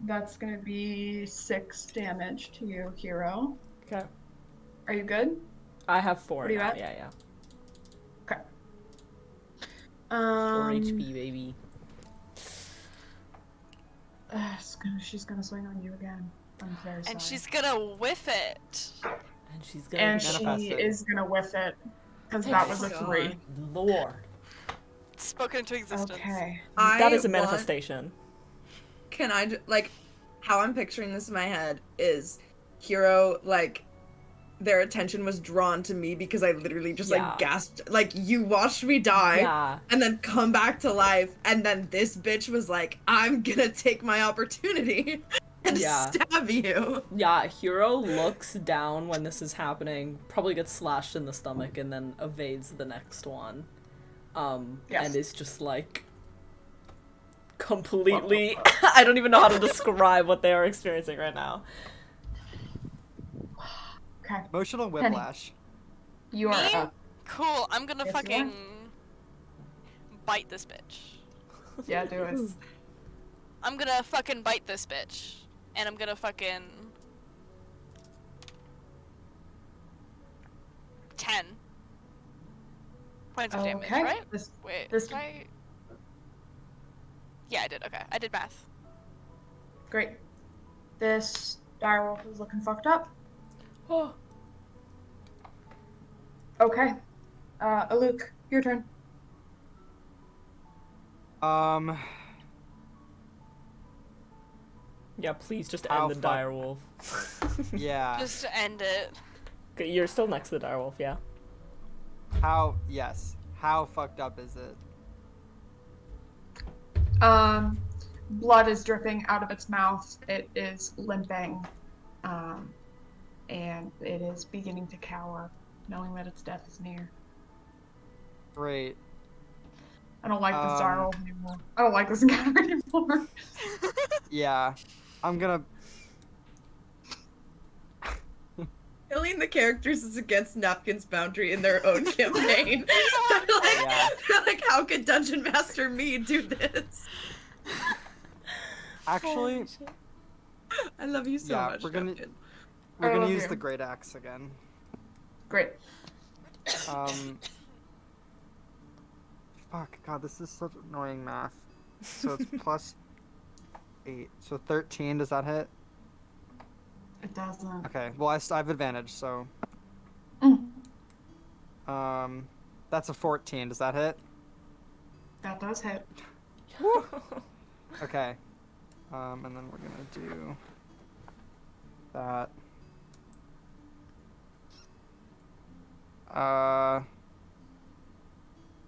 that's gonna be 6 damage to you, Hero. Okay. Are you good? I have 4 What are you now. at? Yeah. Okay. 4 HP, baby. She's gonna swing on you again. I'm very sorry. and she's gonna whiff it. And she's gonna And manifest she it. is gonna whiff it because that was a God. 3. Lord. Spoken into existence. Okay. That is a want- manifestation. Can I like how I'm picturing this in my head is Hero like their attention was drawn to me because I literally just Yeah. like gasped like you watched me die Yeah. and then come back to life and then this bitch was like I'm gonna take my opportunity and Yeah. stab you. Yeah, Hero looks down when this is happening, probably gets slashed in the stomach, and then evades the next one. Yes. And is just like completely I don't even know how to describe what they are experiencing right now. Okay. Emotional whiplash. You are Me? up. Cool. I'm gonna Yes, you are. fucking bite this bitch. Yeah, do it. I'm gonna fucking bite this bitch, and I'm gonna fucking 10 points of damage, Okay. right? This Wait, this- did I? Yeah, I did. Okay, I did math. great. This direwolf is looking fucked up. Oh. Okay. Luke, your turn. Yeah, please just Oh, end the fuck. direwolf. Yeah. Just to end it. Okay, you're still next to the direwolf, yeah. How fucked up is it? Blood is dripping out of its mouth. It is limping. And it is beginning to cower, knowing that its death is near. Great. I don't like this direwolf anymore. I don't like this encounter anymore. Yeah. I'm gonna Killing the characters is against Napkin's boundary in their own campaign. they're like, how could Dungeon Master me do this? actually I love you so Yeah, much. we're gonna- Napkin. we're I gonna love use you. the great axe again. Great. Fuck, God, this is such annoying math. So it's plus 8. So 13, does that hit? It doesn't. Okay, well, I have advantage, so. Mm. That's a 14, does that hit? That does hit. Okay. And then we're gonna do that.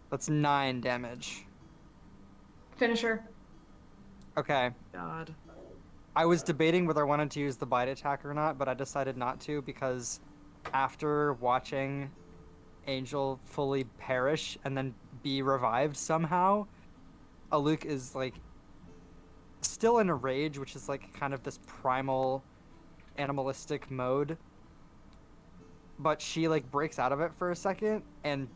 That's 9 damage. Finisher. Okay. God. I was debating whether I wanted to use the bite attack or not, but I decided not to because after watching Angel fully perish and then be revived somehow, Aluk is like still in a rage, which is like kind of this primal animalistic mode. But she like breaks out of it for a second and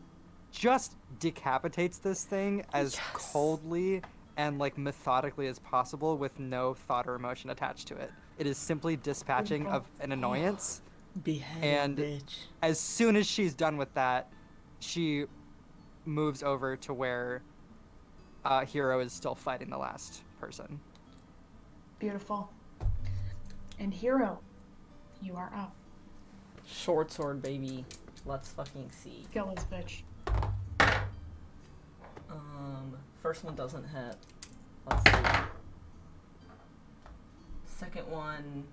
just decapitates this thing as coldly and like methodically as possible with no thought or emotion attached to it. It is simply dispatching of an annoyance. And as soon as she's done with that, she moves over to where Hero is still fighting the last person. Beautiful. And Hero, you are up. Short sword, baby. Let's fucking see. Kill this bitch. First one doesn't hit. Let's see. Second one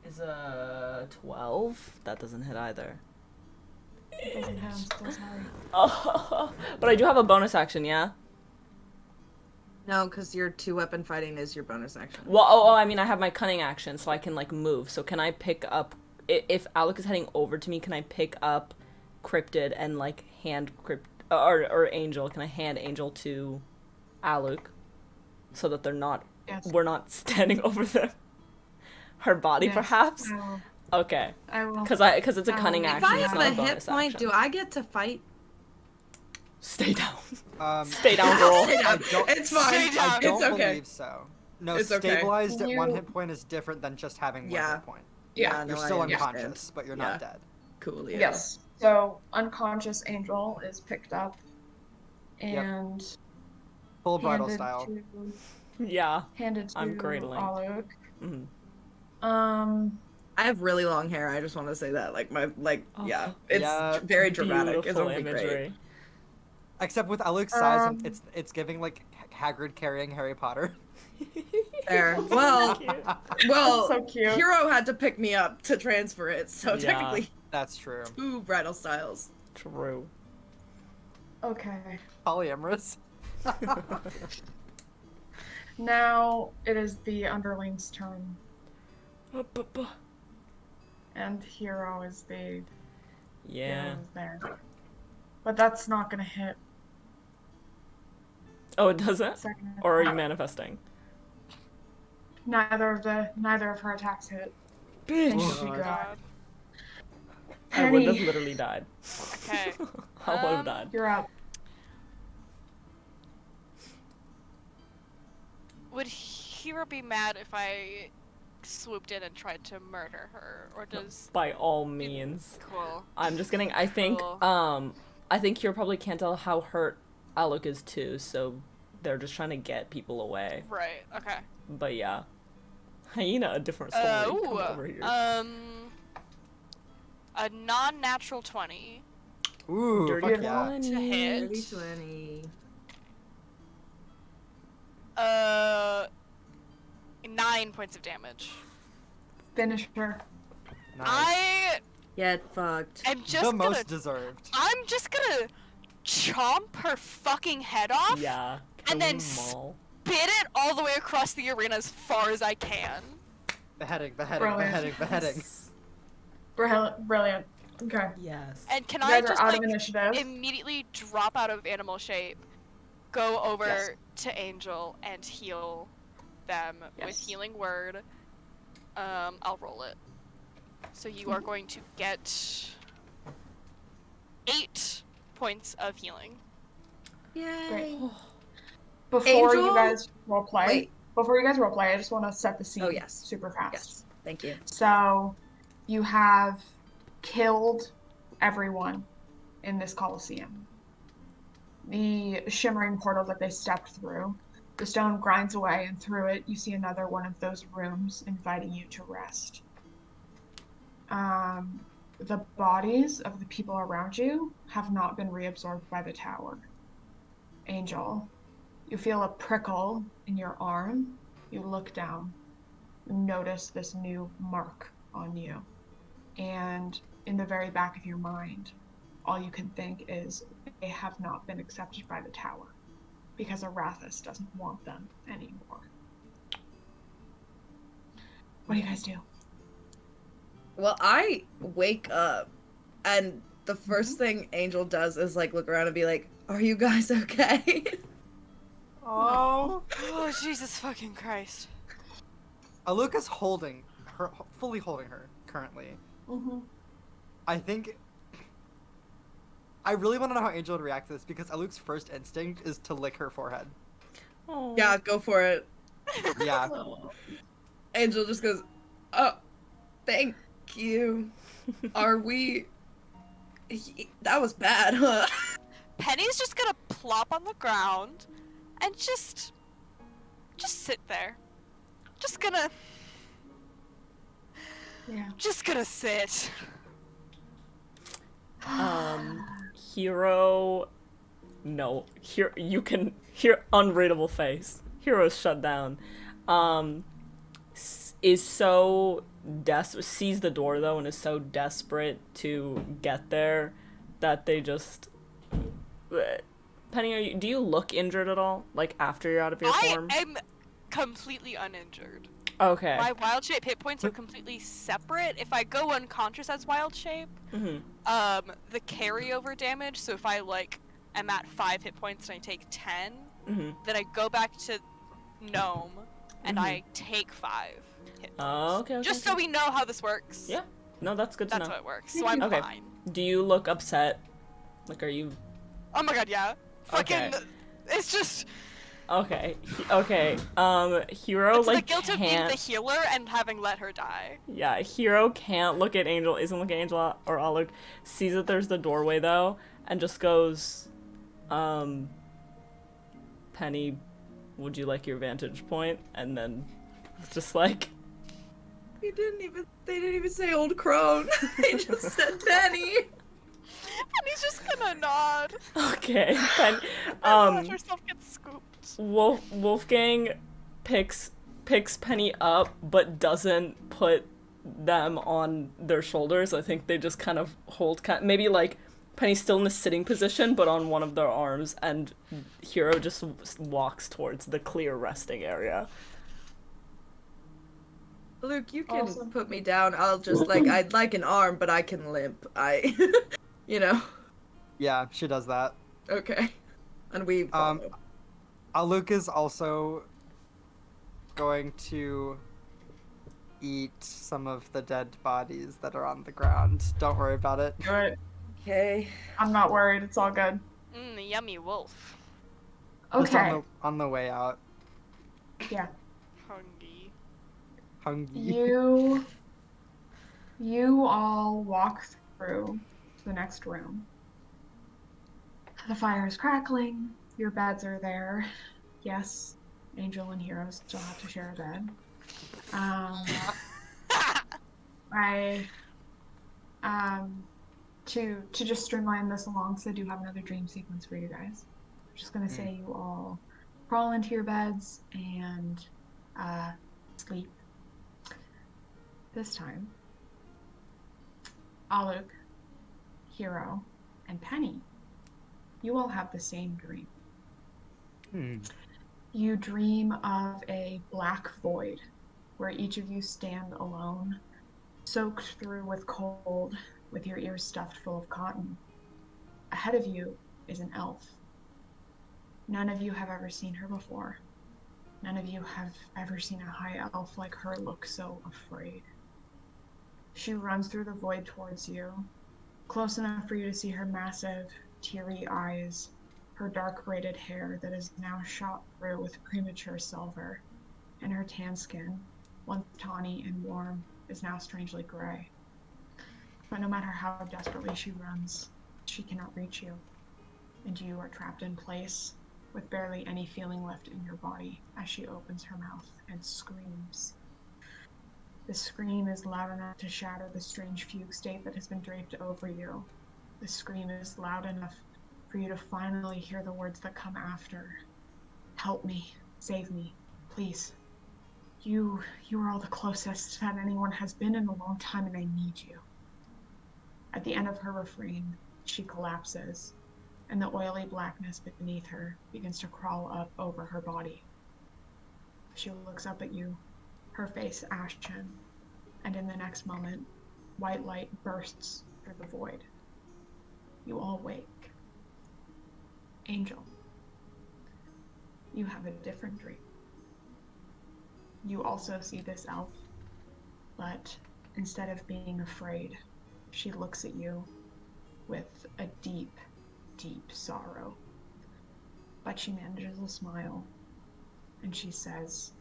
is a 12. That doesn't hit either. It doesn't have, I'm still sorry. Oh, but I do have a bonus action, yeah? No, because your 2-weapon fighting is your bonus action. Well, I mean, I have my cunning action, so I can, like, move. So can I pick up... If Alec is heading over to me, can I pick up Cryptid and, like, hand Cryptid... Or Angel. Can I hand Angel to Alec so that they're not... Yes. We're not standing over her body, Yes, perhaps? I will. Okay. I will. Because it's a cunning If action, I it's have not a a bonus hit point, action. do I get to fight? Stay down. Stay down, girl. It's fine. I don't It's okay. believe so. No, It's okay. stabilized at 1 You- hit point is different than just having 1 Yeah. hit point. Yeah. You're no, still I understand. unconscious, but you're not dead. Cool. Yeah. Yes. So unconscious Angel is picked up and Full bridal handed style. to Yeah. handed to I'm cradling. Aluk. Mhm. I have really long hair. I just want to say that. Like, Yeah. It's Yeah. very dramatic. It's Beautiful gonna be great. imagery. Except with Aluk's size, it's giving like Hagrid carrying Harry Potter. There. Well, Well, So cute. Hero had to pick me up to transfer it, so Yeah. technically That's true. 2 bridal styles. True. Okay. Polyamorous. Now it is the underling's turn, and Hero is the Yeah. Hero is there. But that's not gonna hit. Oh, it doesn't? Second. Or are you manifesting? Neither of her attacks hit. Bitch. Thank Oh, you, God. God. I would have Penny, literally died. Okay. I would have died. you're up. Would Hero be mad if I swooped in and tried to murder her, or does By all means. cool? I'm just kidding. I think, Cool. I think Hero probably can't tell how hurt Alec is too, so they're just trying to get people away. Right. Okay. But yeah. Hyena, a different story. Come over here. A non-natural 20 Ooh, Dirty fuck yeah. 20. to hit. 20. 9 points of damage. Finish her. Nice. I Get fucked. am just the gonna. most deserved. I'm just gonna chomp her fucking head off. Yeah. And then kill them all. Spit it all the way across the arena as far as I can. Beheading. Brilliant. Beheading. Brilliant. Okay. Yes. And can You I guys just are out like of initiative. immediately drop out of animal shape, go over Yes. to Angel and heal them with Yes. healing word. I'll roll it. So you are going to get 8 points of healing. Yay. Great. Before Angel? you guys roleplay, Wait. I just want to set the scene Oh, yes. super fast. Yes. Thank you. So, you have killed everyone in this Coliseum. The shimmering portal that they stepped through, the stone grinds away, and through it, you see another one of those rooms inviting you to rest. The bodies of the people around you have not been reabsorbed by the tower. Angel, you feel a prickle in your arm. You look down. You notice this new mark on you. And in the very back of your mind, all you can think is they have not been accepted by the tower. because Arathis doesn't want them anymore. What do you guys do? Well, I wake up, and the first thing Angel does is like look around and be like, "Are you guys okay?" Oh. Oh, Jesus fucking Christ. Aluk is holding her, fully holding her currently. Mm-hmm. I think. I really want to know how Angel would react to this because Aluk's first instinct is to lick her forehead. Oh. Yeah, go for it. Yeah. Angel just goes, "Oh, thank you. Are we? That was bad, huh?" Penny's just gonna plop on the ground and just sit there. Just gonna sit. Hero. No, here you can hear unreadable face. Hero's shut down. Is so sees the door though and is so desperate to get there that they just. Penny, do you look injured at all? Like after you're out of your form? I am completely uninjured. Okay. My wild shape hit points are completely separate. If I go unconscious as wild shape, Mm-hmm. The carryover damage, so if I like am at 5 hit points and I take 10, Mm-hmm. then I go back to gnome and I take 5 hit points. Oh, okay. Just so we know how this works. Yeah. No, that's good to That's know. how it works. So I'm Okay. fine. Do you look upset? Like, are you? Oh my god, yeah. Fucking Okay. it's just Okay. Okay. Hero it's like the guilt of being can't. the healer and having let her die. Yeah, Hero can't look at Angel. Isn't looking at Angel or Aluk. Sees that there's the doorway though, and just goes, Penny, would you like your vantage point? And then, just like. They didn't even say old crone. They just said Penny. Penny's just gonna nod. Okay. Pen, Watch herself get scooped. Wolfgang picks Penny up, but doesn't put them on their shoulders. I think they just kind of hold, maybe like Penny's still in the sitting position, but on one of their arms, and Hero just walks towards the clear resting area. Luke, you can Awesome. put me down. I'll just I'd like an arm, but I can limp. You know. Yeah, she does that. Okay. And we follow. Aluk is also going to eat some of the dead bodies that are on the ground. Don't worry about it. Do it. Okay. I'm not worried. It's all good. Yummy wolf. Just Okay. on the way out. Yeah. Hungry. Hungry. You all walk through to the next room. The fire is crackling. Your beds are there. Yes, Angel and Hero still have to share a bed. To just streamline this along, so I do have another dream sequence for you guys. I'm just gonna say you all crawl into your beds and sleep. This time, Aluk, Hero, and Penny, you all have the same dream. You dream of a black void where each of you stand alone, soaked through with cold, with your ears stuffed full of cotton. Ahead of you is an elf. None of you have ever seen her before. None of you have ever seen a high elf like her look so afraid. She runs through the void towards you, close enough for you to see her massive, teary eyes, her dark braided hair that is now shot through with premature silver, and her tan skin, once tawny and warm, is now strangely gray. But no matter how desperately she runs, she cannot reach you, and you are trapped in place with barely any feeling left in your body as she opens her mouth and screams. The scream is loud enough to shatter the strange fugue state that has been draped over you. The scream is loud enough for you to finally hear the words that come after. Help me, save me, please. You are all the closest that anyone has been in a long time, and I need you. At the end of her refrain, she collapses, and the oily blackness beneath her begins to crawl up over her body. She looks up at you, her face ashen, and in the next moment, white light bursts through the void. You all wake. Angel, you have a different dream. You also see this elf, but instead of being afraid, she looks at you with a deep, deep sorrow. But she manages a smile, and she says,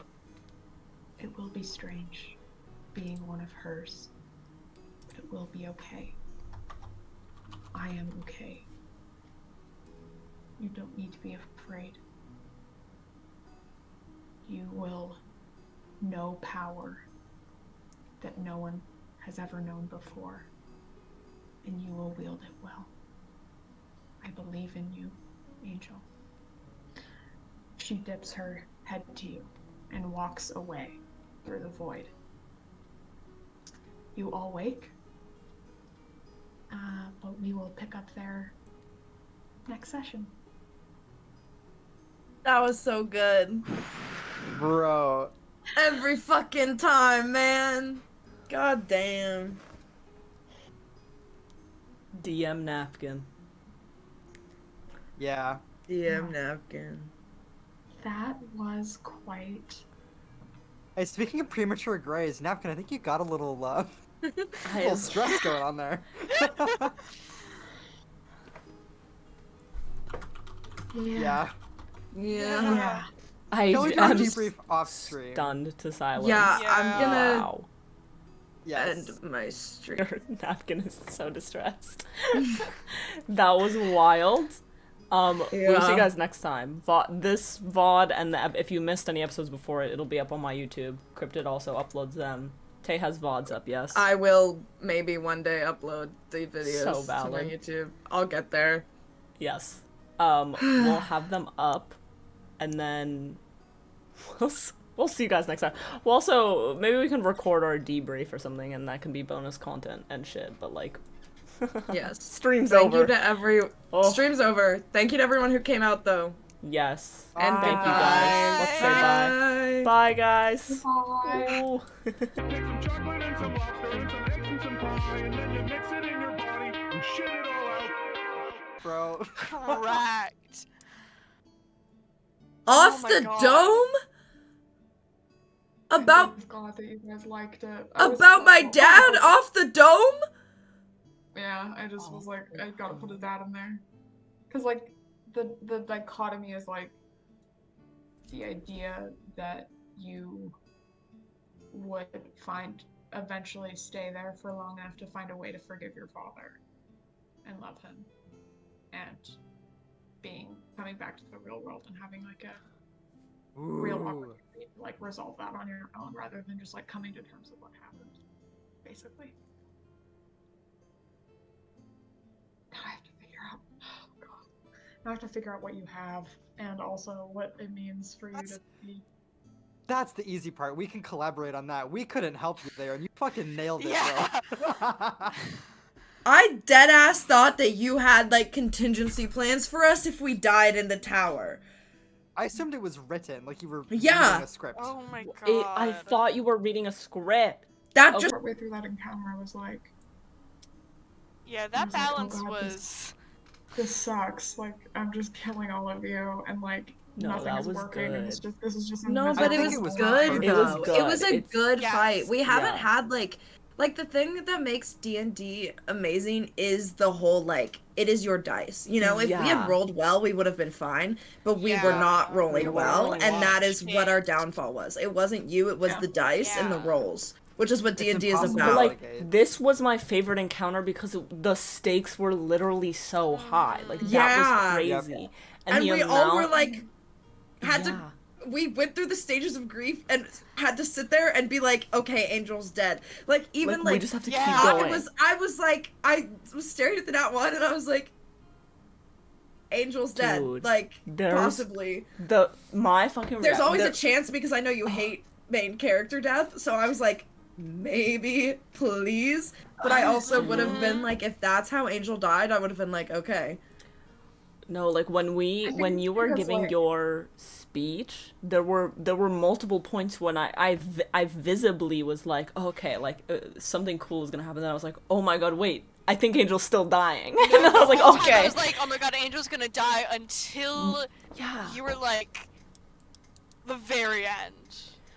"It will be strange being one of hers, but it will be okay. I am okay. You don't need to be afraid. You will know power that no one has ever known before, and you will wield it well. I believe in you, Angel." She dips her head to you and walks away through the void. You all wake, but we will pick up there next session. That was so good. Bro. Every fucking time, man. God damn. DM napkin. Yeah. DM napkin. That was quite... Hey, speaking of premature grays, Napkin, I think you got a little stress going on there. Yeah. Yeah. I Can we do a am debrief off stream? stunned to silence. Yeah, I'm gonna Wow. Yes. end my stream. Your napkin is so distressed. That was wild. We'll see you Yeah. guys next time. This VOD and if you missed any episodes before it, it'll be up on my YouTube. Cryptid also uploads them. Tay has VODs up, yes. I will maybe one day upload the videos So to my valid. YouTube. I'll get there. Yes. We'll have them up, and then we'll see you guys next time. Well, also, maybe we can record our debrief or something, and that can be bonus content and shit, but like... Yes. Stream's Thank over. you to Stream's over. Thank you to everyone who came out, though. Yes. And Thank you guys. Let's say bye. Bye, guys. Bye. Ooh. Take some chocolate and some lobster and some eggs and some pie, and then you mix it in your body and shit it all out. Bro. Correct. Off my the God. dome? About I'm glad that you guys liked it. about my dad off the dome? Yeah, I just was like, I gotta put a dad in there. Cause like, the dichotomy is like, the idea that you would eventually stay there for long enough to find a way to forgive your father and love him, and coming back to the real world and having like a real Ooh. opportunity to like resolve that on your own rather than just like coming to terms with what happened, basically. Now I have to figure out, oh god, now I have to figure out what you have and also what it means for you to be. That's the easy part. We can collaborate on that. We couldn't help you there, and you fucking nailed it, Yeah. bro. I deadass thought that you had like contingency plans for us if we died in the tower. I assumed it was written, like you were Yeah. reading a script. Oh my god. I thought you were reading a script. That Oh, just Partway through that encounter, I was like, Yeah, I that was like, oh balance God, was. this sucks. Like, I'm just killing all of you, and like, No, nothing that is was working, and this is just a no, miserable but it think was, it was good perfect. It was though. good. It was a It's- good Yes. fight. We haven't Yeah. had like the thing that makes D&D amazing is the whole like it is your dice. You know, if we Yeah. had rolled well, we would have been fine, but we were Yeah. not rolling We were well, rolling and well. that is what our Shit. downfall was. It wasn't you, it was Yeah. the dice and the Yeah. rolls, which is what It's D&D is impossible. But about. like, this was my favorite encounter because the stakes were literally so high. Like, that Yeah. was Yep. crazy. and the we all were amount- like had Yeah. to we went through the stages of grief and had to sit there and be like, okay, Angel's dead. Like even we like just have to Yeah. keep I going. was like, I was staring at the nat one and I was like, Angel's dead. Dude, Like there's- possibly. My fucking There's always the- a chance because I know you hate main character death, so I was like, maybe, please. But I also would have been like, if that's how Angel died, I would have been like, okay. No, like when you were because, giving like- your speech, there were multiple points when I visibly was like, okay, like something cool is gonna happen. Then I was like, oh my god, wait, I think Angel's still dying. And I was like, The whole time okay. I was like, oh my god, Angel's gonna die until Yeah. you were like the very end.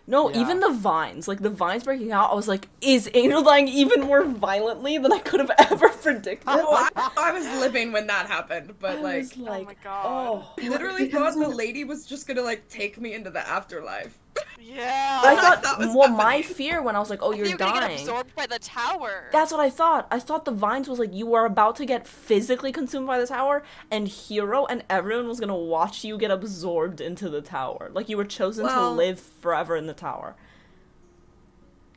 No, Yeah. even the vines, like the vines breaking out, I was like, is Angel dying even more violently than I could have ever predicted? No, I was living when that happened, but I like, was like, oh my god. oh. literally Because thought the of- lady was just gonna like take me into the afterlife. Yeah. I like thought, that was well, my happening. fear when I was like, oh, I thought you're you were gonna get dying. absorbed by the tower. That's what I thought. I thought the vines was like you were about to get physically consumed by the tower, and Hero and everyone was gonna watch you get absorbed into the tower. Like you were chosen to Well- live forever in the tower.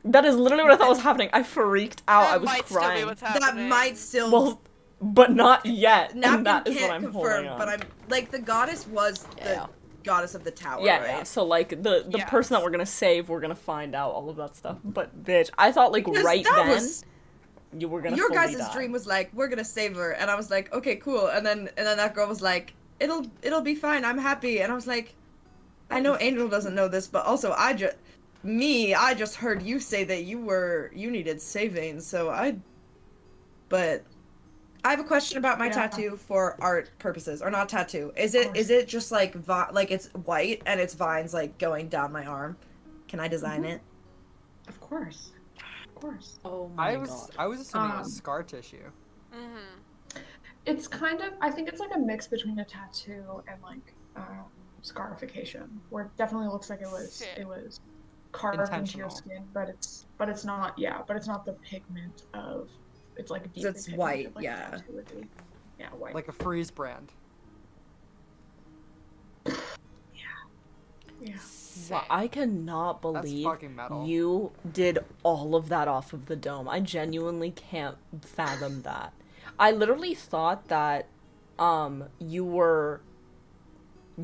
That is literally what I thought was happening. I freaked out. That I was might still be crying. what's That happening. might still. Well, but not yet. Napkin And that is what can't I'm confirm, holding on. but I'm like the goddess was Yeah. the goddess of the tower, Yeah, right? yeah. So like the Yes. person that we're gonna save, we're gonna find out all of that stuff. But bitch, I thought like Because right that then was- you were gonna Your fully guys' die. dream was like, we're gonna save her, and I was like, okay, cool. And then that girl was like, it'll be fine. I'm happy. And I was like, I know Angel doesn't know this, but also I just heard you say that you needed saving, but I have a question about my Yeah. tattoo for art purposes, or not tattoo. Is it just like like it's white and it's vines like going down my arm? Can I design it? Of course. Of course. Oh my I was assuming it was scar tissue. Mm-hmm. It's kind of, I think it's like a mix between a tattoo and like scarification, where it definitely looks like it was carved into your Intentional. skin, but it's not. Yeah, but it's not the pigment of. It's like deep. It's white, yeah. Tattoo would be. Yeah, white. Like a freeze brand. Yeah. Wow, I cannot That's believe fucking metal. you did all of that off of the dome. I genuinely can't fathom that. I literally thought that you were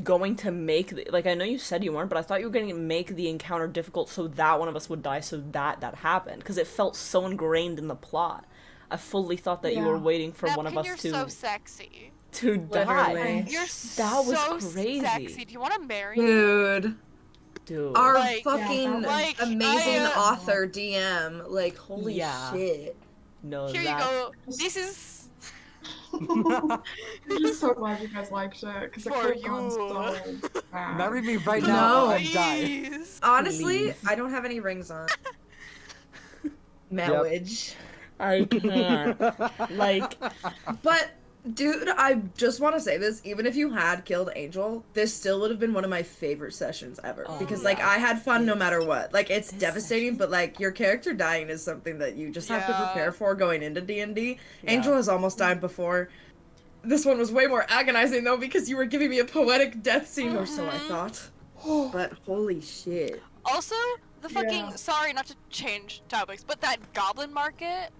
going to make like I know you said you weren't, but I thought you were going to make the encounter difficult so that one of us would die, so that happened, because it felt so ingrained in the plot. I fully thought that you were Yeah. waiting for one Napkin, of us you're to so sexy. die. Literally. You're That was so crazy. sexy. Do you want to marry me? Dude, Dude. our Like- fucking Like, amazing I, author DM, like holy Yeah. shit. No, Here you that's go. This is I'm just so glad you guys liked it because it For could have gone you. so bad. Marry me right now No. or I die. please. Honestly, Please. I don't have any rings on. Marriage. I can't. Like, But dude, I just want to say this, even if you had killed Angel, this still would have been one of my favorite sessions ever. Oh, because yeah. like I had fun no matter what. Like it's This devastating, but like your character dying is something that you just have to Yeah. prepare for going into D&D. Yeah. Angel has almost died before. This one was way more agonizing though because you were giving me a poetic death scene, or so I thought. But holy shit. Also, the fucking Yeah. sorry not to change topics, but that goblin market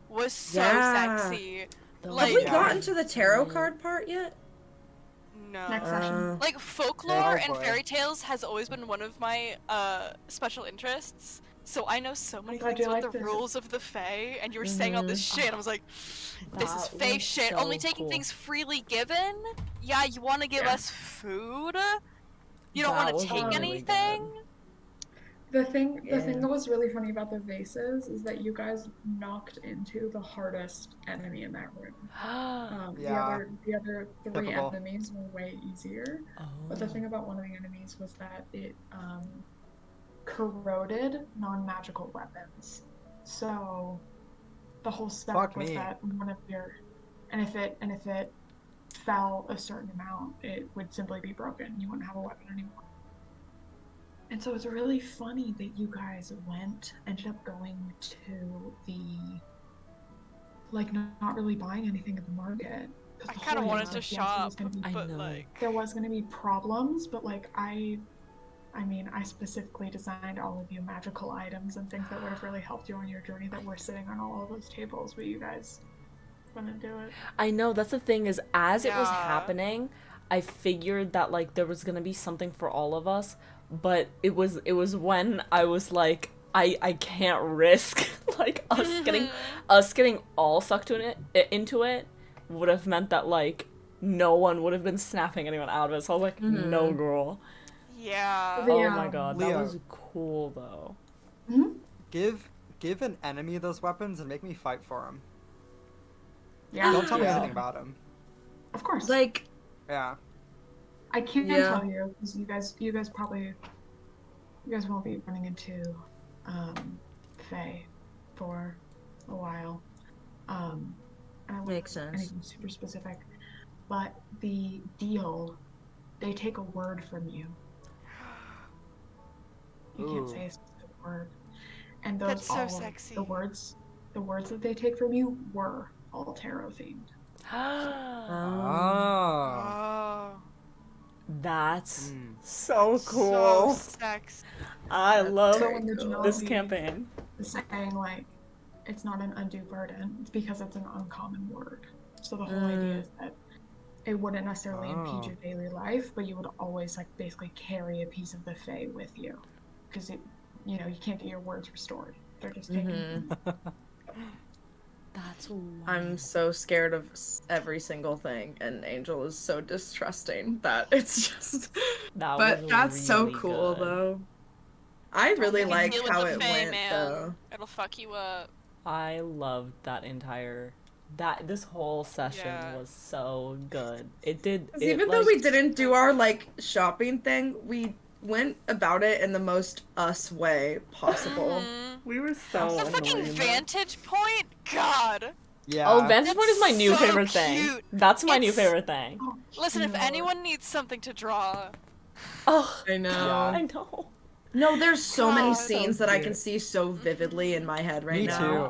was so Yeah. sexy. the Like- Have we yeah. gotten to the tarot card part yet? No. Next session. Like folklore Oh, and boy. fairy tales has always been one of my special interests. So I know so many glad things you about like the this. rules of the Fae, and you were saying all this shit. And I was like, this is That Fae was shit. so Only taking cool. things freely given. Yeah, you want to give Yeah. us food. You don't That want was to take really anything. good. The thing Yeah. that was really funny about the vases is that you guys knocked into the hardest enemy in that room. Yeah. The other three Typical. enemies were way easier. But the thing about one of the enemies was that it corroded non-magical weapons. So the whole spec Fuck was me. that one of your, and if it fell a certain amount, it would simply be broken. You wouldn't have a weapon anymore. And so it's really funny that you guys ended up going to the, like, not really buying anything at the market. 'Cause I the kind of whole wanted idea to was, yes, there was shop, gonna be I but know. like, there was going to be problems, but like I mean, I specifically designed all of you magical items and things that would have really helped you on your journey that were sitting on all of those tables, but you guys couldn't do it. I know, that's the thing, is as it was Yeah. happening, I figured that like there was gonna be something for all of us, but it was when I was like, I can't risk like us getting all sucked into it would have meant that like no one would have been snapping anyone out of it. So I was like, no, girl. Yeah. The, Oh my god, that Leo. was cool though. Give an enemy those weapons and make me fight for them. Yeah. Don't tell me Yeah. anything about them. Of course. Like, Yeah. I can't Yeah. tell you because you guys won't be running into Faye for a while. I won't Makes go sense. Anything super specific, but the deal, they take a word from you. You can't Ooh. say a specific word, and those That's so all sexy. the words that they take from you were all tarot themed. Oh. Oh. That's Mm. so cool. So sexy. I love So when the this genealogy campaign. is saying like it's not an undue burden, it's because it's an uncommon word. So the whole idea is that it wouldn't necessarily impede your daily life, but you would always like basically carry a piece of the Fae with you, because you can't get your words restored. They're just taken. That's wild. I'm so scared of every single thing, and Angel is so distrusting that it's just. That But was that's so really cool, good. though. I really You can like deal with how the it Fae, went, man. though. It'll fuck you up. I loved this whole session Yeah. was so good. It did. 'Cause even though we didn't do our shopping thing, we went about it in the most us way possible. Mhm. we were so The fucking annoying. vantage point? God. Yeah. Oh, vantage point is my new so favorite thing. cute. That's my new It's- favorite thing. Oh, Listen, if cute. anyone needs something to draw, Oh, I know. Yeah. I know. No, there's so many God. scenes So that I can cute. see so vividly in my head right Me now.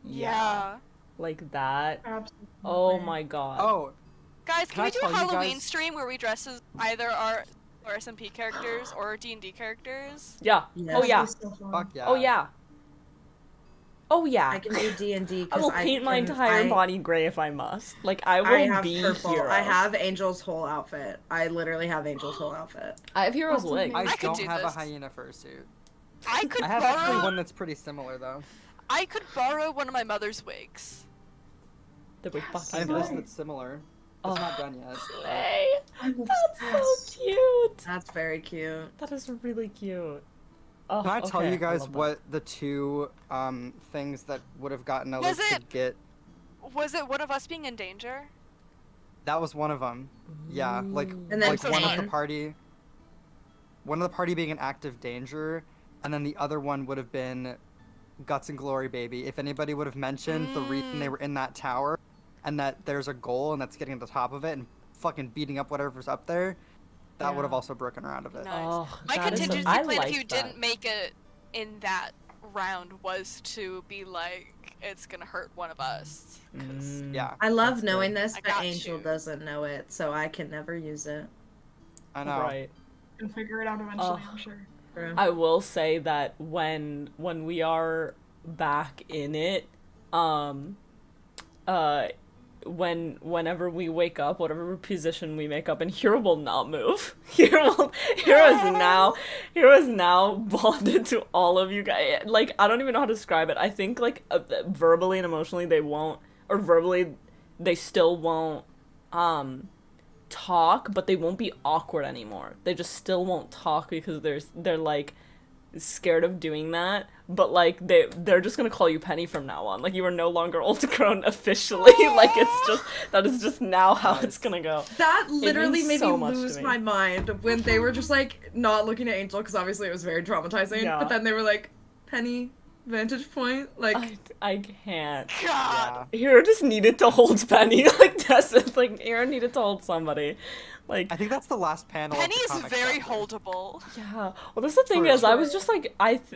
too. yeah. Like that. Absolutely. Oh my god. Oh, Guys, Can can I we do a tell you Halloween guys- stream where we dress as either our SMP characters or D&D characters? Yeah. Yes. Oh yeah. That'd be so fun. fuck yeah. Oh yeah. Oh yeah. I can do D&D I will because paint my entire body gray if I must. Like I will I have be purple. hero. I have Angel's whole outfit. I literally have Angel's whole outfit. I have hero's That's wig. amazing. I I could don't do have this. a hyena fursuit. I could I have actually borrow. one that's pretty similar though. I could borrow one of my mother's wigs. The wig I fucking have Slay. this that's similar. It's not done yet. slay. I'm That's so obsessed. cute. That's very cute. That is really cute. Oh, Can I tell okay, you guys love that. what the two things that would have gotten Elise Was to it- get? Was it one of us being in danger? That was one of them. Yeah, like And then like one of the Finn. party. One of the party being in active danger, and then the other one would have been Guts and Glory Baby. If anybody would have mentioned the reason they were in that tower, and that there's a goal and that's getting to the top of it and fucking beating up whatever's up there, that would have Yeah. also broken her out of it. Nice. Oh, My that is a- contingency I plan, if you like that. didn't make it in that round, was to be like, it's gonna hurt one of us. 'cause- Yeah, I love That's knowing good. this, I but got Angel you. doesn't know it, so I can never use it. I know. Right. You'll figure it out eventually, I'm sure. I will say that when we are back in it, whenever we wake up, whatever position we make up, and Hero will not move. Hero is now bonded to all of you guys. Like, I don't even know how to describe it. I think like verbally and emotionally they won't, or verbally they still won't talk, but they won't be awkward anymore. They just still won't talk because they're like scared of doing that, but like they're just gonna call you Penny from now on. Like, you are no longer old grown officially. Like, that is just now how it's gonna go. That literally means made so me much to lose me. my mind when they were just like not looking at Angel because obviously it was very traumatizing. Yeah. But then they were like, Penny, vantage point, like. I can't. God. Yeah. Hero just needed to hold Penny. Like, that's like Hero needed to hold somebody. Like, I think that's the last panel. Penny of the is comic very chapter. holdable. yeah. Well, that's the thing is, I was just like,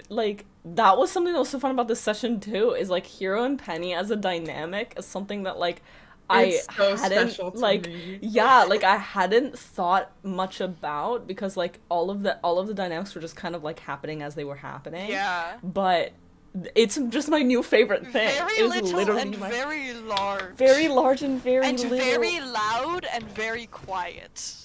like, that was something that was so fun about this session too, is like Hero and Penny as a dynamic is something that like It's so hadn't special to like me. yeah, like I hadn't thought much about, because like all of the dynamics were just kind of like happening as they were happening. Yeah. But it's just my new favorite thing. Very It is little literally and my very large. very large and very and little. very loud and very quiet.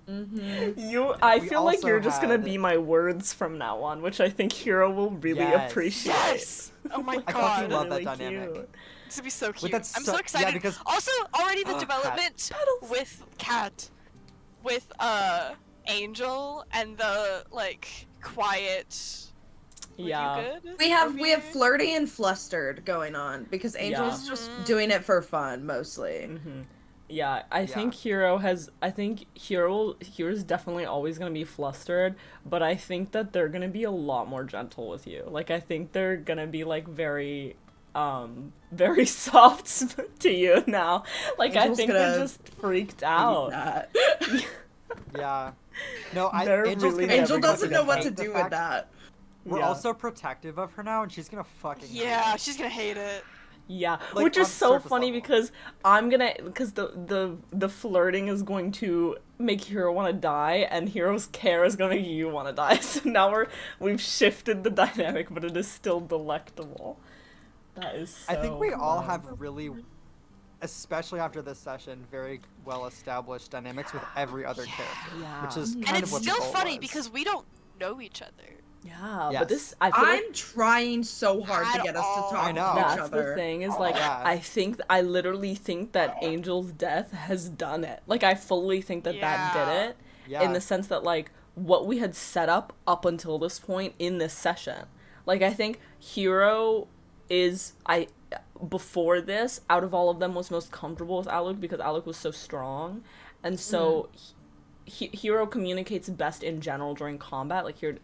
I We feel like also you're just gonna had- be my words from now on, which I think Hero will really Yes. appreciate. Yes! Oh my I thought god. you loved that Really dynamic. cute. This would be so cute. that's I'm so so- excited. yeah, because- Also, already the Cat. development with Cat, with Angel, and the like quiet. "Were you Yeah. good?" We have over here?" flirty and flustered going on because Angel's just doing it for fun mostly. Yeah, I think Hero's definitely always gonna be flustered, but I think that they're gonna be a lot more gentle with you. Like, I think they're gonna be, like, very soft to you now. Like, Angel's I think they're gonna just freaked out. That. Yeah. No, They're Angel's really gonna Angel never doesn't gonna know what hate to the do fact with that. We're Yeah. also protective of her now, and she's gonna fucking hate Yeah, it. she's gonna hate it. Yeah, Like, which on is so surface funny level. because the flirting is going to make Hero want to die, and Hero's care is going to make you want to die. So now we've shifted the dynamic, but it is still delectable. That is so I think we all fun. have really, especially after this session, very well established dynamics with every other character, Yeah. which is kind And of it's what the still goal funny was. because we don't know each other. Yeah, Yes. but this I feel like I'm trying so hard to At get us all. to talk I know. to each that's other. the thing is like Yeah. I literally think that Angel's death has done it. Like I fully think that that Yeah. did it. Yeah. In the sense that like what we had set up until this point in this session. Like I think Hero is before this out of all of them was most comfortable with Alec because Alec was so strong. And so Hero communicates best in general during combat like here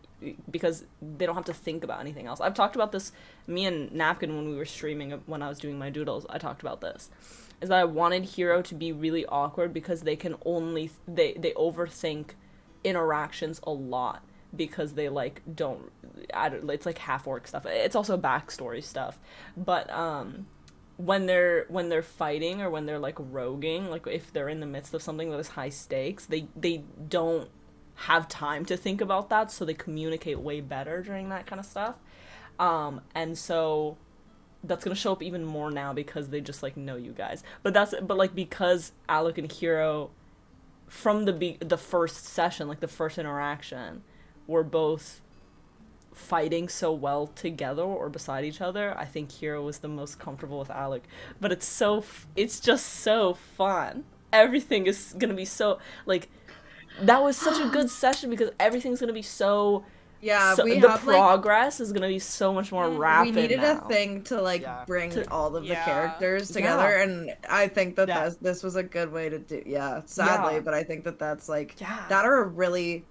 because they don't have to think about anything else. I've talked about this, me and Napkin when we were streaming when I was doing my doodles, I talked about this. Is that I wanted Hero to be really awkward because they can only they overthink interactions a lot because they like don't it's like half orc stuff. It's also backstory stuff. But when they're fighting or when they're like roguing, like if they're in the midst of something that is high stakes, they don't have time to think about that, so they communicate way better during that kind of stuff. And so that's gonna show up even more now because they just like know you guys. But like because Alec and Hero from the first session, like the first interaction, were both fighting so well together or beside each other, I think Hero was the most comfortable with Alec. But it's just so fun. Everything is gonna be so like that was such a good session because everything's gonna be so Yeah, so, we the have progress is gonna be so much more rapid. we needed now. a thing to like Yeah. bring all of the Yeah. characters together, and I think that Yeah. this was a good way to do. Yeah, sadly, Yeah. but I think that that's like Yeah. that are a really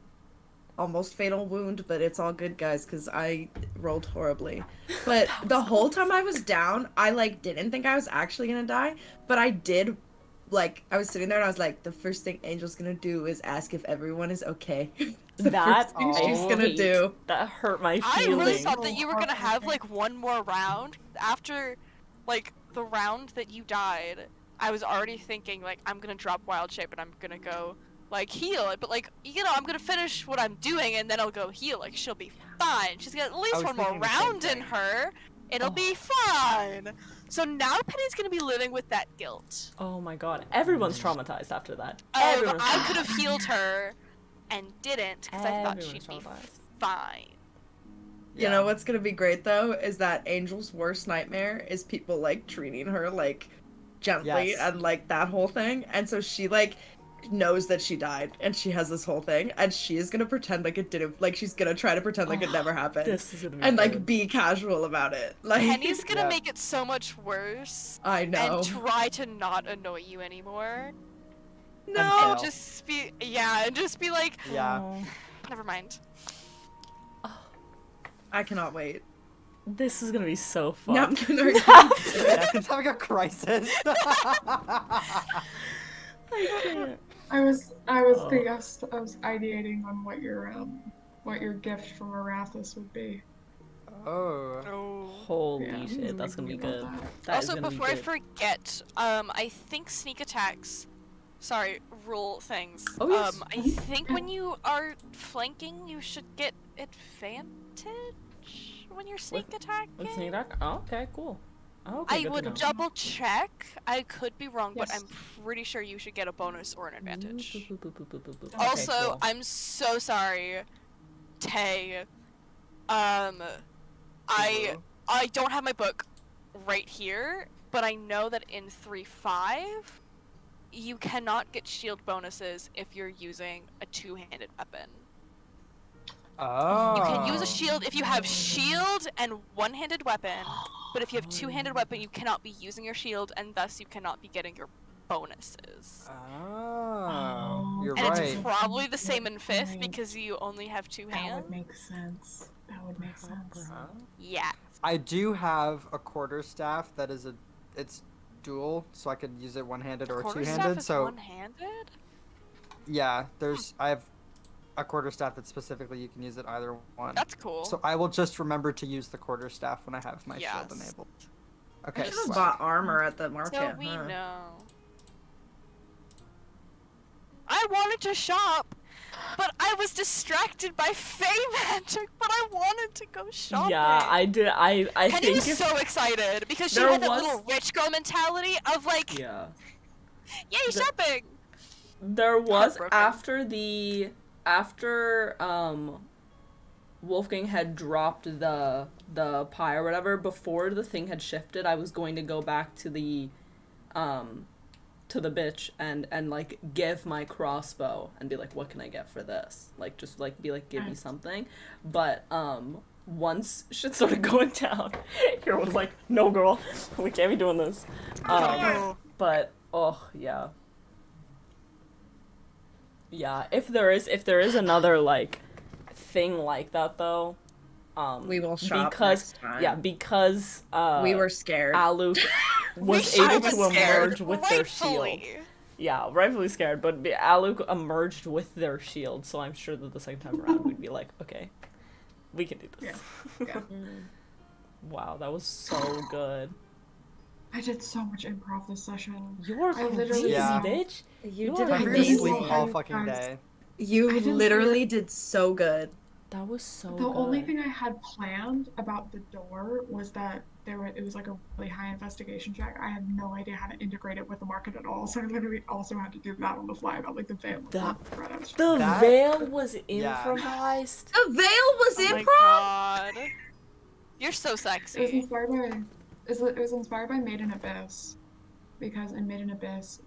almost fatal wound, but it's all good, guys, because I rolled horribly. But the whole time I was down, I like didn't think I was actually gonna die, but I did. Like I was sitting there and I was like, the first thing Angel's gonna do is ask if everyone is okay. The That first thing she's I gonna hate. do. That hurt my I feelings. really thought that you were gonna have like one more round after, like the round that you died. I was already thinking like I'm gonna drop wild shape and I'm gonna go like heal it, but like you know I'm gonna finish what I'm doing and then I'll go heal. Like she'll be fine. She's got at least was one more thinking the same round in thing. her. It'll be fine. So now Penny's gonna be living with that guilt. Oh my god, everyone's traumatized after that. Of Everyone's I could have healed her and didn't because I thought Everyone's she'd be traumatized. fine. You know what's gonna be great though is that Angel's worst nightmare is people like treating her like gently Yes. and like that whole thing, and so she like knows that she died and she has this whole thing and she is gonna pretend like it didn't, like she's gonna try to pretend like it never happened This is gonna be and like good. be casual about it. Like Penny's gonna Yeah. make it so much worse I know. and try to not annoy you anymore. No. And fail. And just be and just be like, Yeah. Oh, never mind. I cannot wait. this is gonna be so fun. Napkin are Napkin's having a crisis. I can't. I was ideating on what your gift from Arathis would be. Oh. Oh. Holy Yeah, I was shit, that's gonna be thinking good. about that. That is Also, gonna be before I good. forget, I think sneak attacks, rule things. Oh, yes. I think when you are flanking, you should get advantage when you're sneak attacking. With sneak attack? Oh, okay, cool. Oh, okay, I good to would know. double check. I could be wrong, but Yes. I'm pretty sure you should get a bonus or an advantage. Okay, Also, cool. I'm so sorry, Tay. I don't have my book right here, but I know that in 3.5, you cannot get shield bonuses if you're using a two-handed weapon. Oh. You can use a shield if you have shield and one-handed weapon, but if you have two-handed weapon, you cannot be using your shield, and thus you cannot be getting your bonuses. Oh, you're And right. it's probably the same in 5th because you only have two That hands. would make sense. That would make sense. Yeah. I do have a quarterstaff that is it's dual, so I could use it one-handed or Quarterstaff two-handed. is So one-handed? yeah, I have a quarterstaff that specifically you can use it either one. That's cool. So I will just remember to use the quarterstaff when I have my shield Yes. enabled. I Okay. should have swag. bought armor at the market. So we huh? know. I wanted to shop, but I was distracted by Fey magic, but I wanted to go shopping. Yeah, I did. I Penny think was if so excited because she there had that was- little rich girl mentality of like, yeah. yay, shopping! There was Heartbroken. after Wolfgang had dropped the pie or whatever, before the thing had shifted, I was going to go back to the bitch and like give my crossbow and be like, what can I get for this? Like just like be like, give me something. But once shit started going down, Hero was like, no girl, we can't be doing this. But oh yeah. Yeah, if there is another like thing like that though, We will shop because next time. yeah, because We were scared. Aluk was I able was to scared, emerge with their shield. rightfully. Yeah, rightfully scared, but Aluk emerged with their shield, so I'm sure that the second time around we'd be like, okay, we can do this. Yeah. Wow, that was so good. I did so much improv this session. You're I literally- crazy, Yeah. bitch. You did did I'm gonna amazing. sleep all Guys. fucking day. You I didn't literally did so good. That was so The good. only thing I had planned about the door was that it was like a really high investigation check. I had no idea how to integrate it with the market at all, so I literally also had to do that on the fly about like the veil. The That- veil was Yeah. improvised. The veil was Oh my improv. god. You're so It was sexy. inspired by it was inspired by Made in Abyss, because in Made in Abyss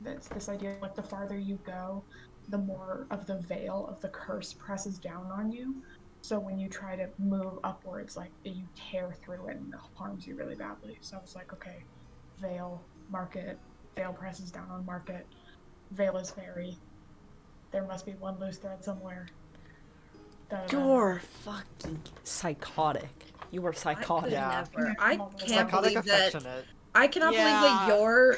that's this idea like the farther you go, the more of the veil of the curse presses down on you. So when you try to move upwards, like you tear through it and it harms you really badly. So I was like, okay, veil, market, veil presses down on market, veil is fairy. There must be one loose thread somewhere. You're fucking psychotic. You were psychotic. Yeah. I can't Psychotic believe that. affectionate. I cannot believe Yeah.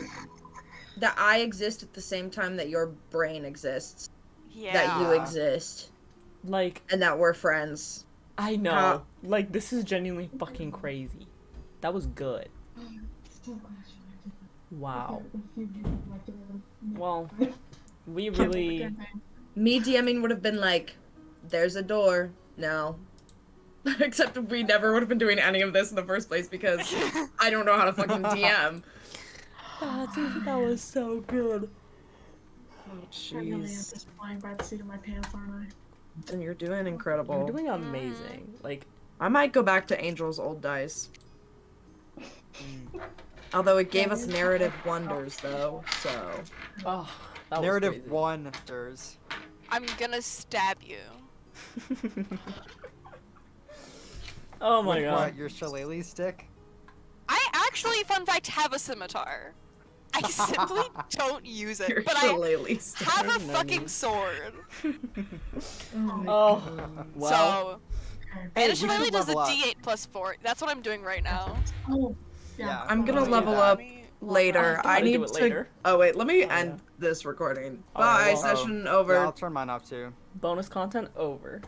that I exist at the same time that your brain exists. Yeah. That you exist. Like, And that we're friends. I know. How- Like, this is genuinely fucking crazy. That was good. Wow. Well, we really... Me DMing would have been like, there's a door. No. Except we never would have been doing any of this in the first place because I don't know how to fucking DM. That was so good. Oh, I really am jeez. just flying by the seat of my pants, aren't I? And you're doing incredible. You're doing amazing. Like, I might go back to Angel's old dice. Although it gave us narrative wonders, though, so. oh, that Narrative was crazy. wonders. I'm gonna stab you. Oh my With god. what, your shillelagh stick? I actually, fun fact, have a scimitar. I simply don't use it, Your but I shillelagh stick. have a Very fucking nice. sword. Oh, well. So, Hey, and we a should shillelagh does a level up. D8 plus 4. That's what I'm doing right now. Oh, Yeah. I'm gonna Let's do level that. up later. I I gotta do need it to. later. Oh wait, let me Oh, end yeah. this recording. Alright, Bye. well, Session Yeah, over. I'll turn mine off too. Bonus content over.